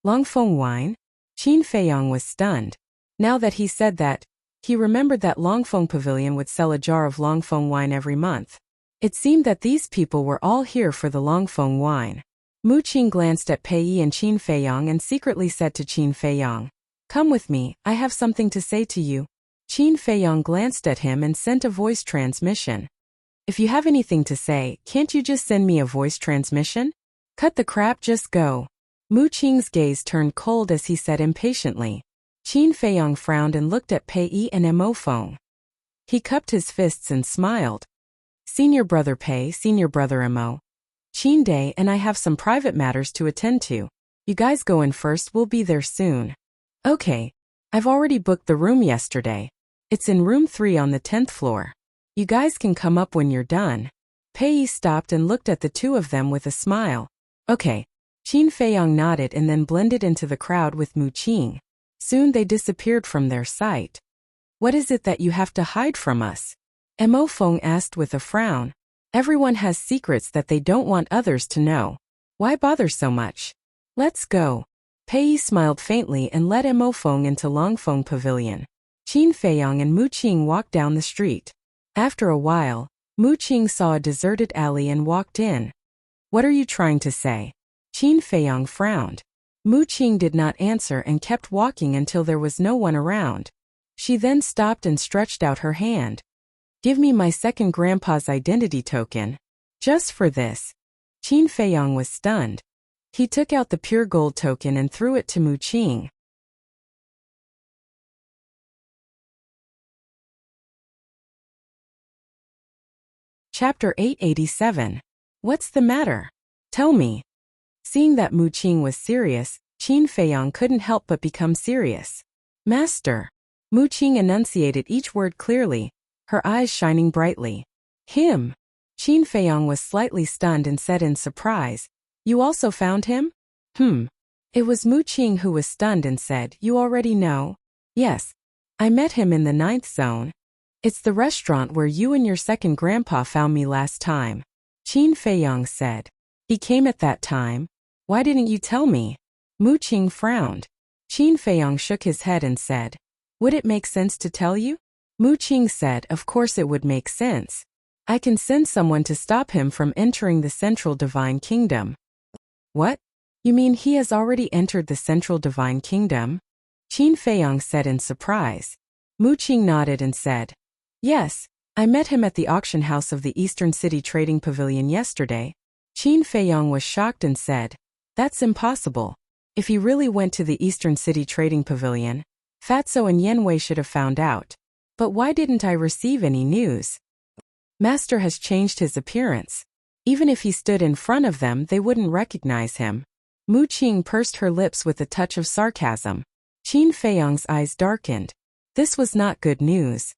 Longfeng wine? Qin Feiyang was stunned. Now that he said that, he remembered that Longfeng Pavilion would sell a jar of Longfeng wine every month. It seemed that these people were all here for the Longfeng wine. Mu Qing glanced at Pei Yi and Qin Feiyang and secretly said to Qin Feiyang, "Come with me, I have something to say to you." Qin Feiyang glanced at him and sent a voice transmission. If you have anything to say, can't you just send me a voice transmission? Cut the crap, just go. Mu Qing's gaze turned cold as he said impatiently. Qin Feiyong frowned and looked at Pei Yi and Mo Feng. He cupped his fists and smiled. Senior brother Pei, senior brother Mo. Qin Day and I have some private matters to attend to. You guys go in first, we'll be there soon. Okay. I've already booked the room yesterday. It's in room 3 on the 10th floor. You guys can come up when you're done. Pei Yi stopped and looked at the two of them with a smile. Okay. Qin Feiyong nodded and then blended into the crowd with Mu Qing. Soon they disappeared from their sight. What is it that you have to hide from us? Mo Feng asked with a frown. Everyone has secrets that they don't want others to know. Why bother so much? Let's go. Pei Yi smiled faintly and led Mo Feng into Longfeng Pavilion. Qin Feiyong and Mu Qing walked down the street. After a while, Mu Qing saw a deserted alley and walked in. What are you trying to say? Qin Feiyong frowned. Mu Qing did not answer and kept walking until there was no one around. She then stopped and stretched out her hand. Give me my second grandpa's identity token. Just for this. Qin Feiyong was stunned. He took out the pure gold token and threw it to Mu Qing. Chapter 887. What's the matter? Tell me. Seeing that Mu Qing was serious, Qin Feiyong couldn't help but become serious. Master. Mu Qing enunciated each word clearly, her eyes shining brightly. Him. Qin Feiyong was slightly stunned and said in surprise, You also found him? It was Mu Qing who was stunned and said, You already know? Yes. I met him in the 9th zone. It's the restaurant where you and your second grandpa found me last time. Qin Feiyong said. He came at that time. Why didn't you tell me? Mu Qing frowned. Qin Feiyong shook his head and said, Would it make sense to tell you? Mu Qing said, Of course it would make sense. I can send someone to stop him from entering the Central Divine Kingdom. What? You mean he has already entered the Central Divine Kingdom? Qin Feiyong said in surprise. Mu Qing nodded and said, Yes, I met him at the auction house of the Eastern City Trading Pavilion yesterday. Qin Feiyong was shocked and said, That's impossible. If he really went to the Eastern City Trading Pavilion, Fatso and Yanwei should have found out. But why didn't I receive any news? Master has changed his appearance. Even if he stood in front of them, they wouldn't recognize him. Mu Qing pursed her lips with a touch of sarcasm. Qin Feiyong's eyes darkened. This was not good news.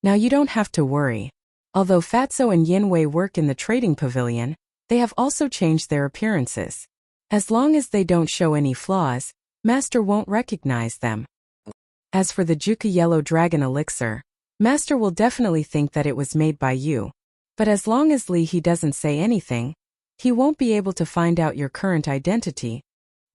Now you don't have to worry. Although Fatso and Yanwei work in the trading pavilion, they have also changed their appearances. As long as they don't show any flaws, Master won't recognize them. As for the Juka Yellow Dragon Elixir, Master will definitely think that it was made by you. But as long as he doesn't say anything, he won't be able to find out your current identity.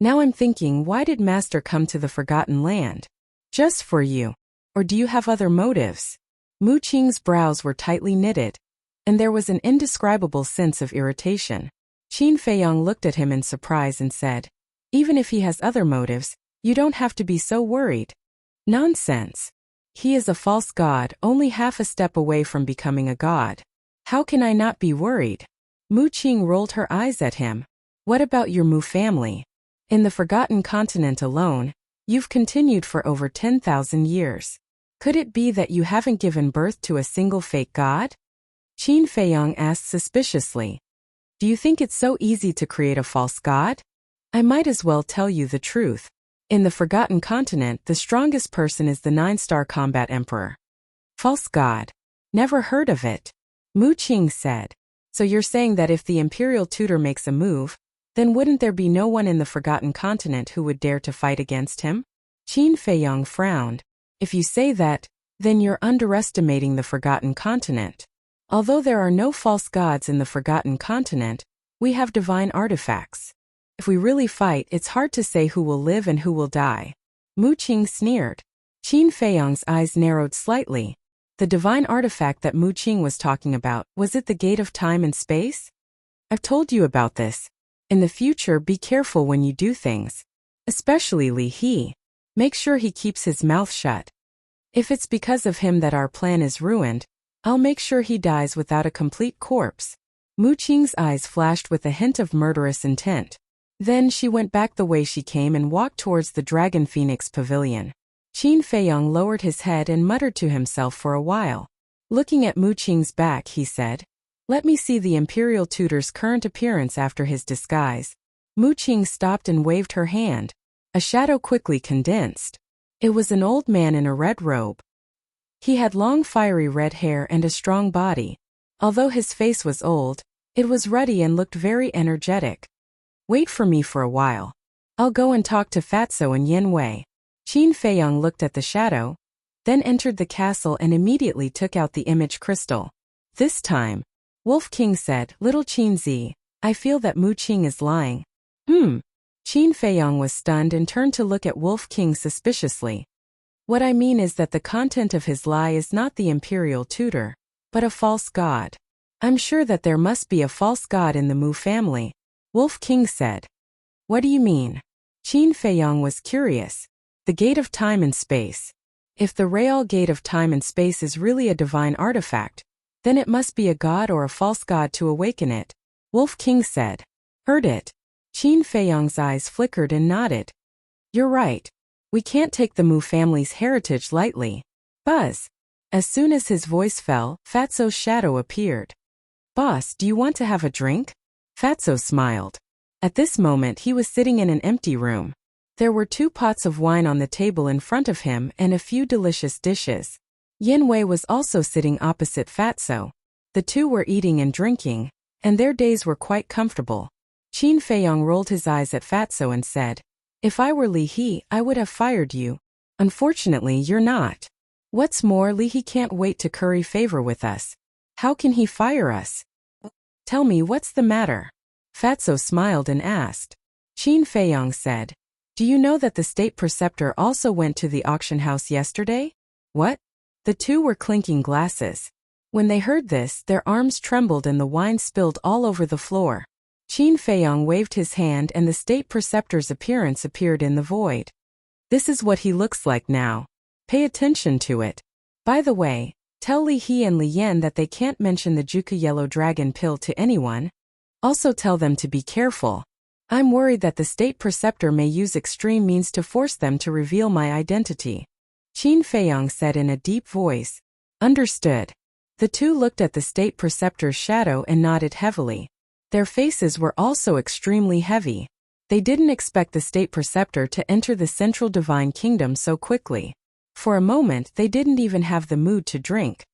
Now I'm thinking, why did Master come to the Forgotten Land? Just for you. Or do you have other motives? Mu Qing's brows were tightly knitted, and there was an indescribable sense of irritation. Qin Feiyong looked at him in surprise and said, Even if he has other motives, you don't have to be so worried. Nonsense. He is a false god, only half a step away from becoming a god. How can I not be worried? Mu Qing rolled her eyes at him. What about your Mu family? In the Forgotten Continent alone, you've continued for over 10,000 years. Could it be that you haven't given birth to a single fake god? Qin Feiyong asked suspiciously. Do you think it's so easy to create a false god? I might as well tell you the truth. In the Forgotten Continent, the strongest person is the 9-star combat emperor. False god. Never heard of it. Mu Qing said. So you're saying that if the imperial tutor makes a move, then wouldn't there be no one in the Forgotten Continent who would dare to fight against him? Qin Feiyong frowned. If you say that, then you're underestimating the Forgotten Continent. Although there are no false gods in the Forgotten Continent, we have divine artifacts. If we really fight, it's hard to say who will live and who will die. Mu Qing sneered. Qin Feiyong's eyes narrowed slightly. The divine artifact that Mu Qing was talking about, was it the gate of time and space? I've told you about this. In the future, be careful when you do things. Especially Li He. Make sure he keeps his mouth shut. If it's because of him that our plan is ruined, I'll make sure he dies without a complete corpse. Mu Qing's eyes flashed with a hint of murderous intent. Then she went back the way she came and walked towards the Dragon Phoenix Pavilion. Qin Feiyong lowered his head and muttered to himself for a while. Looking at Mu Qing's back, he said, "Let me see the Imperial Tutor's current appearance after his disguise." Mu Qing stopped and waved her hand. A shadow quickly condensed. It was an old man in a red robe. He had long fiery red hair and a strong body. Although his face was old, it was ruddy and looked very energetic. "Wait for me for a while. I'll go and talk to Fatso and Yin Wei." Qin Feiyong looked at the shadow, then entered the castle and immediately took out the image crystal. This time, Wolf King said, "Little Qin Zi, I feel that Mu Qing is lying." Qin Feiyong was stunned and turned to look at Wolf King suspiciously. "What I mean is that the content of his lie is not the Imperial Tutor, but a false god. I'm sure that there must be a false god in the Mu family," Wolf King said. "What do you mean?" Qin Feiyong was curious. "The Gate of Time and Space. If the Real Gate of Time and Space is really a divine artifact, then it must be a god or a false god to awaken it," Wolf King said. "Heard it?" Qin Feiyong's eyes flickered and nodded. "You're right. We can't take the Mu family's heritage lightly." Buzz. As soon as his voice fell, Fatso's shadow appeared. "Boss, do you want to have a drink?" Fatso smiled. At this moment he was sitting in an empty room. There were 2 pots of wine on the table in front of him and a few delicious dishes. Yin Wei was also sitting opposite Fatso. The two were eating and drinking, and their days were quite comfortable. Qin Feiyong rolled his eyes at Fatso and said, "If I were Li He, I would have fired you. Unfortunately, you're not. What's more, Li He can't wait to curry favor with us. How can he fire us?" "Tell me, what's the matter?" Fatso smiled and asked. Qin Feiyong said, "Do you know that the state preceptor also went to the auction house yesterday?" "What?" The two were clinking glasses. When they heard this, their arms trembled and the wine spilled all over the floor. Qin Feiyong waved his hand and the state preceptor's appearance appeared in the void. "This is what he looks like now. Pay attention to it. By the way, tell Li He and Li Yan that they can't mention the Juka Yellow Dragon pill to anyone. Also tell them to be careful. I'm worried that the state preceptor may use extreme means to force them to reveal my identity." Qin Feiyong said in a deep voice. "Understood." The two looked at the state preceptor's shadow and nodded heavily. Their faces were also extremely heavy. They didn't expect the state preceptor to enter the central divine kingdom so quickly. For a moment they didn't even have the mood to drink.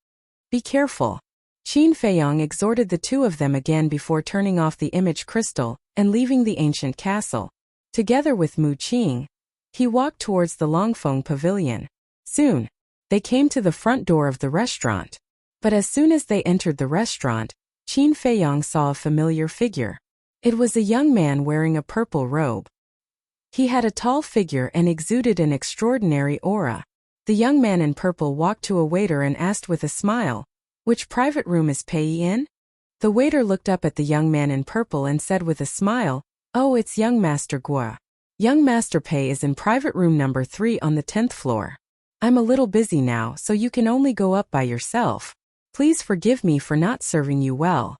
"Be careful." Qin Feiyong exhorted the two of them again before turning off the image crystal and leaving the ancient castle. Together with Mu Qing, he walked towards the Longfeng Pavilion. Soon, they came to the front door of the restaurant. But as soon as they entered the restaurant, Qin Feiyong saw a familiar figure. It was a young man wearing a purple robe. He had a tall figure and exuded an extraordinary aura. The young man in purple walked to a waiter and asked with a smile, "Which private room is Pei in?" The waiter looked up at the young man in purple and said with a smile, "Oh, it's young Master Gua. Young Master Pei is in private room number 3 on the 10th floor. I'm a little busy now, so you can only go up by yourself. Please forgive me for not serving you well."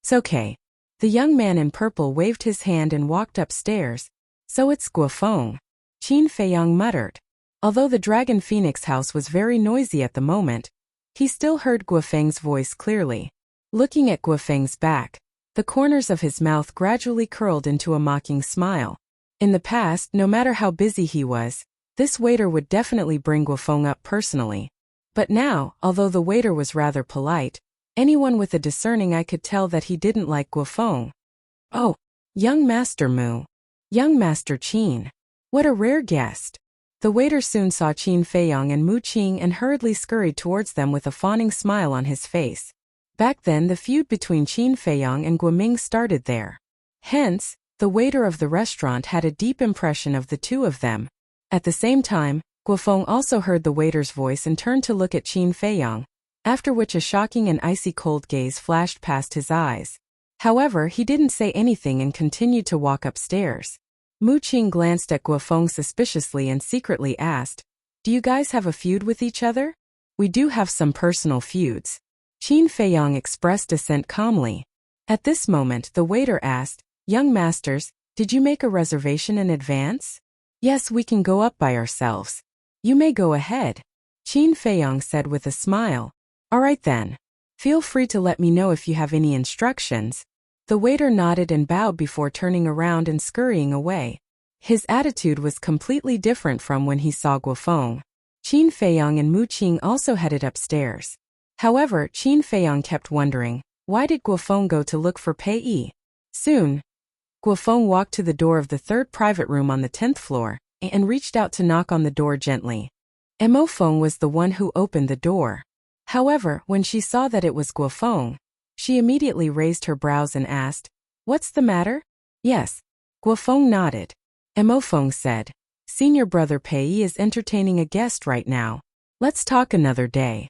"It's okay." The young man in purple waved his hand and walked upstairs. "So it's Guofeng," Qin Feiyong muttered. Although the Dragon Phoenix house was very noisy at the moment, he still heard Guofeng's voice clearly. Looking at Guofeng's back, the corners of his mouth gradually curled into a mocking smile. In the past, no matter how busy he was, this waiter would definitely bring Guofeng up personally. But now, although the waiter was rather polite, anyone with a discerning eye could tell that he didn't like Guofeng. "Oh, young Master Mu. Young Master Qin. What a rare guest." The waiter soon saw Qin Feiyong and Mu Qing and hurriedly scurried towards them with a fawning smile on his face. Back then the feud between Qin Feiyong and Guoming started there. Hence, the waiter of the restaurant had a deep impression of the two of them. At the same time, Guofeng also heard the waiter's voice and turned to look at Qin Feiyong, after which a shocking and icy cold gaze flashed past his eyes. However, he didn't say anything and continued to walk upstairs. Mu Qing glanced at Guofeng suspiciously and secretly asked, "Do you guys have a feud with each other?" "We do have some personal feuds. Qin Feiyong expressed assent calmly. At this moment, the waiter asked, "Young masters, did you make a reservation in advance?" "Yes, we can go up by ourselves." "You may go ahead," Qin Feiyong said with a smile. "All right then. Feel free to let me know if you have any instructions." The waiter nodded and bowed before turning around and scurrying away. His attitude was completely different from when he saw Guofeng. Qin Feiyong and Mu Qing also headed upstairs. However, Qin Feiyong kept wondering, why did Guofeng go to look for Pei Yi? Soon, Guofeng walked to the door of the third private room on the 10th floor and reached out to knock on the door gently. Mo Feng was the one who opened the door. However, when she saw that it was Guofeng, she immediately raised her brows and asked, "What's the matter?" "Yes." Guofeng nodded. Mo Feng said, "Senior brother Pei Yi is entertaining a guest right now. Let's talk another day."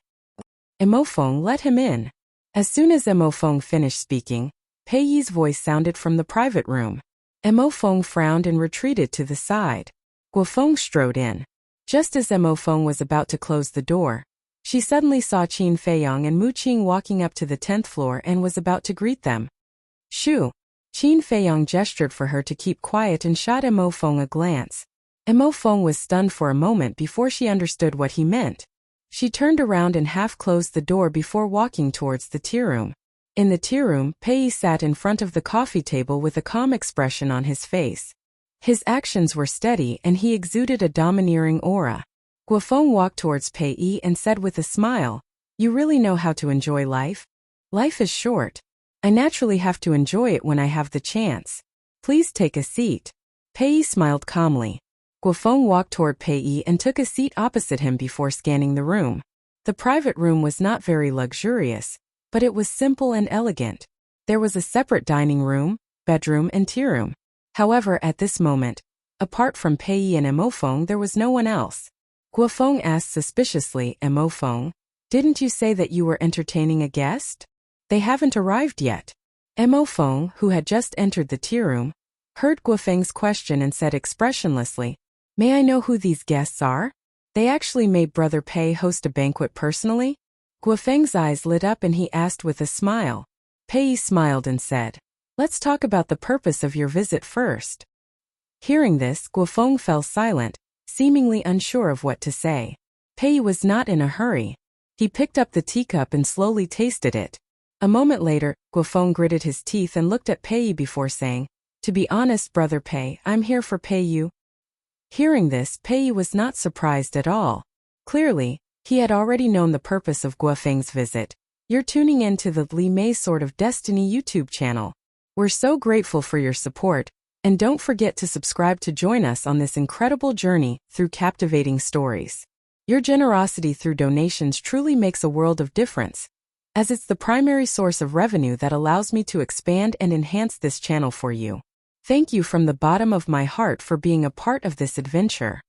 Mo Feng let him in. As soon as Mo Feng finished speaking, Pei Yi's voice sounded from the private room. Mo Feng frowned and retreated to the side. Guofeng strode in. Just as Mo Feng was about to close the door, she suddenly saw Qin Feiyong and Mu Qing walking up to the 10th floor and was about to greet them. "Shoo!" Qin Feiyong gestured for her to keep quiet and shot Mo Feng a glance. Mo Feng was stunned for a moment before she understood what he meant. She turned around and half-closed the door before walking towards the tea room. In the tea room, Pei Yi sat in front of the coffee table with a calm expression on his face. His actions were steady and he exuded a domineering aura. Guofeng walked towards Pei Yi and said with a smile, "You really know how to enjoy life? Life is short. I naturally have to enjoy it when I have the chance. Please take a seat." Pei Yi smiled calmly. Guofeng walked toward Pei Yi and took a seat opposite him before scanning the room. The private room was not very luxurious, but it was simple and elegant. There was a separate dining room, bedroom, and tea room. However, at this moment, apart from Pei Yi and Mo Feng, there was no one else. Guofeng asked suspiciously, "Mo Feng, didn't you say that you were entertaining a guest? They haven't arrived yet." Mo Feng, who had just entered the tea room, heard Guofeng's question and said expressionlessly, "May I know who these guests are? They actually made Brother Pei host a banquet personally?" Guofeng's eyes lit up and he asked with a smile. Pei Yi smiled and said, "Let's talk about the purpose of your visit first." Hearing this, Guofeng fell silent, seemingly unsure of what to say. Pei Yi was not in a hurry. He picked up the teacup and slowly tasted it. A moment later, Guofeng gritted his teeth and looked at Pei Yi before saying, "To be honest, Brother Pei, I'm here for Pei Yu." Hearing this, Pei Yi was not surprised at all. Clearly, he had already known the purpose of Guofeng's visit. "You're tuning in to the Li Mei Sword of Destiny YouTube channel. We're so grateful for your support, and don't forget to subscribe to join us on this incredible journey through captivating stories. Your generosity through donations truly makes a world of difference, as it's the primary source of revenue that allows me to expand and enhance this channel for you. Thank you from the bottom of my heart for being a part of this adventure."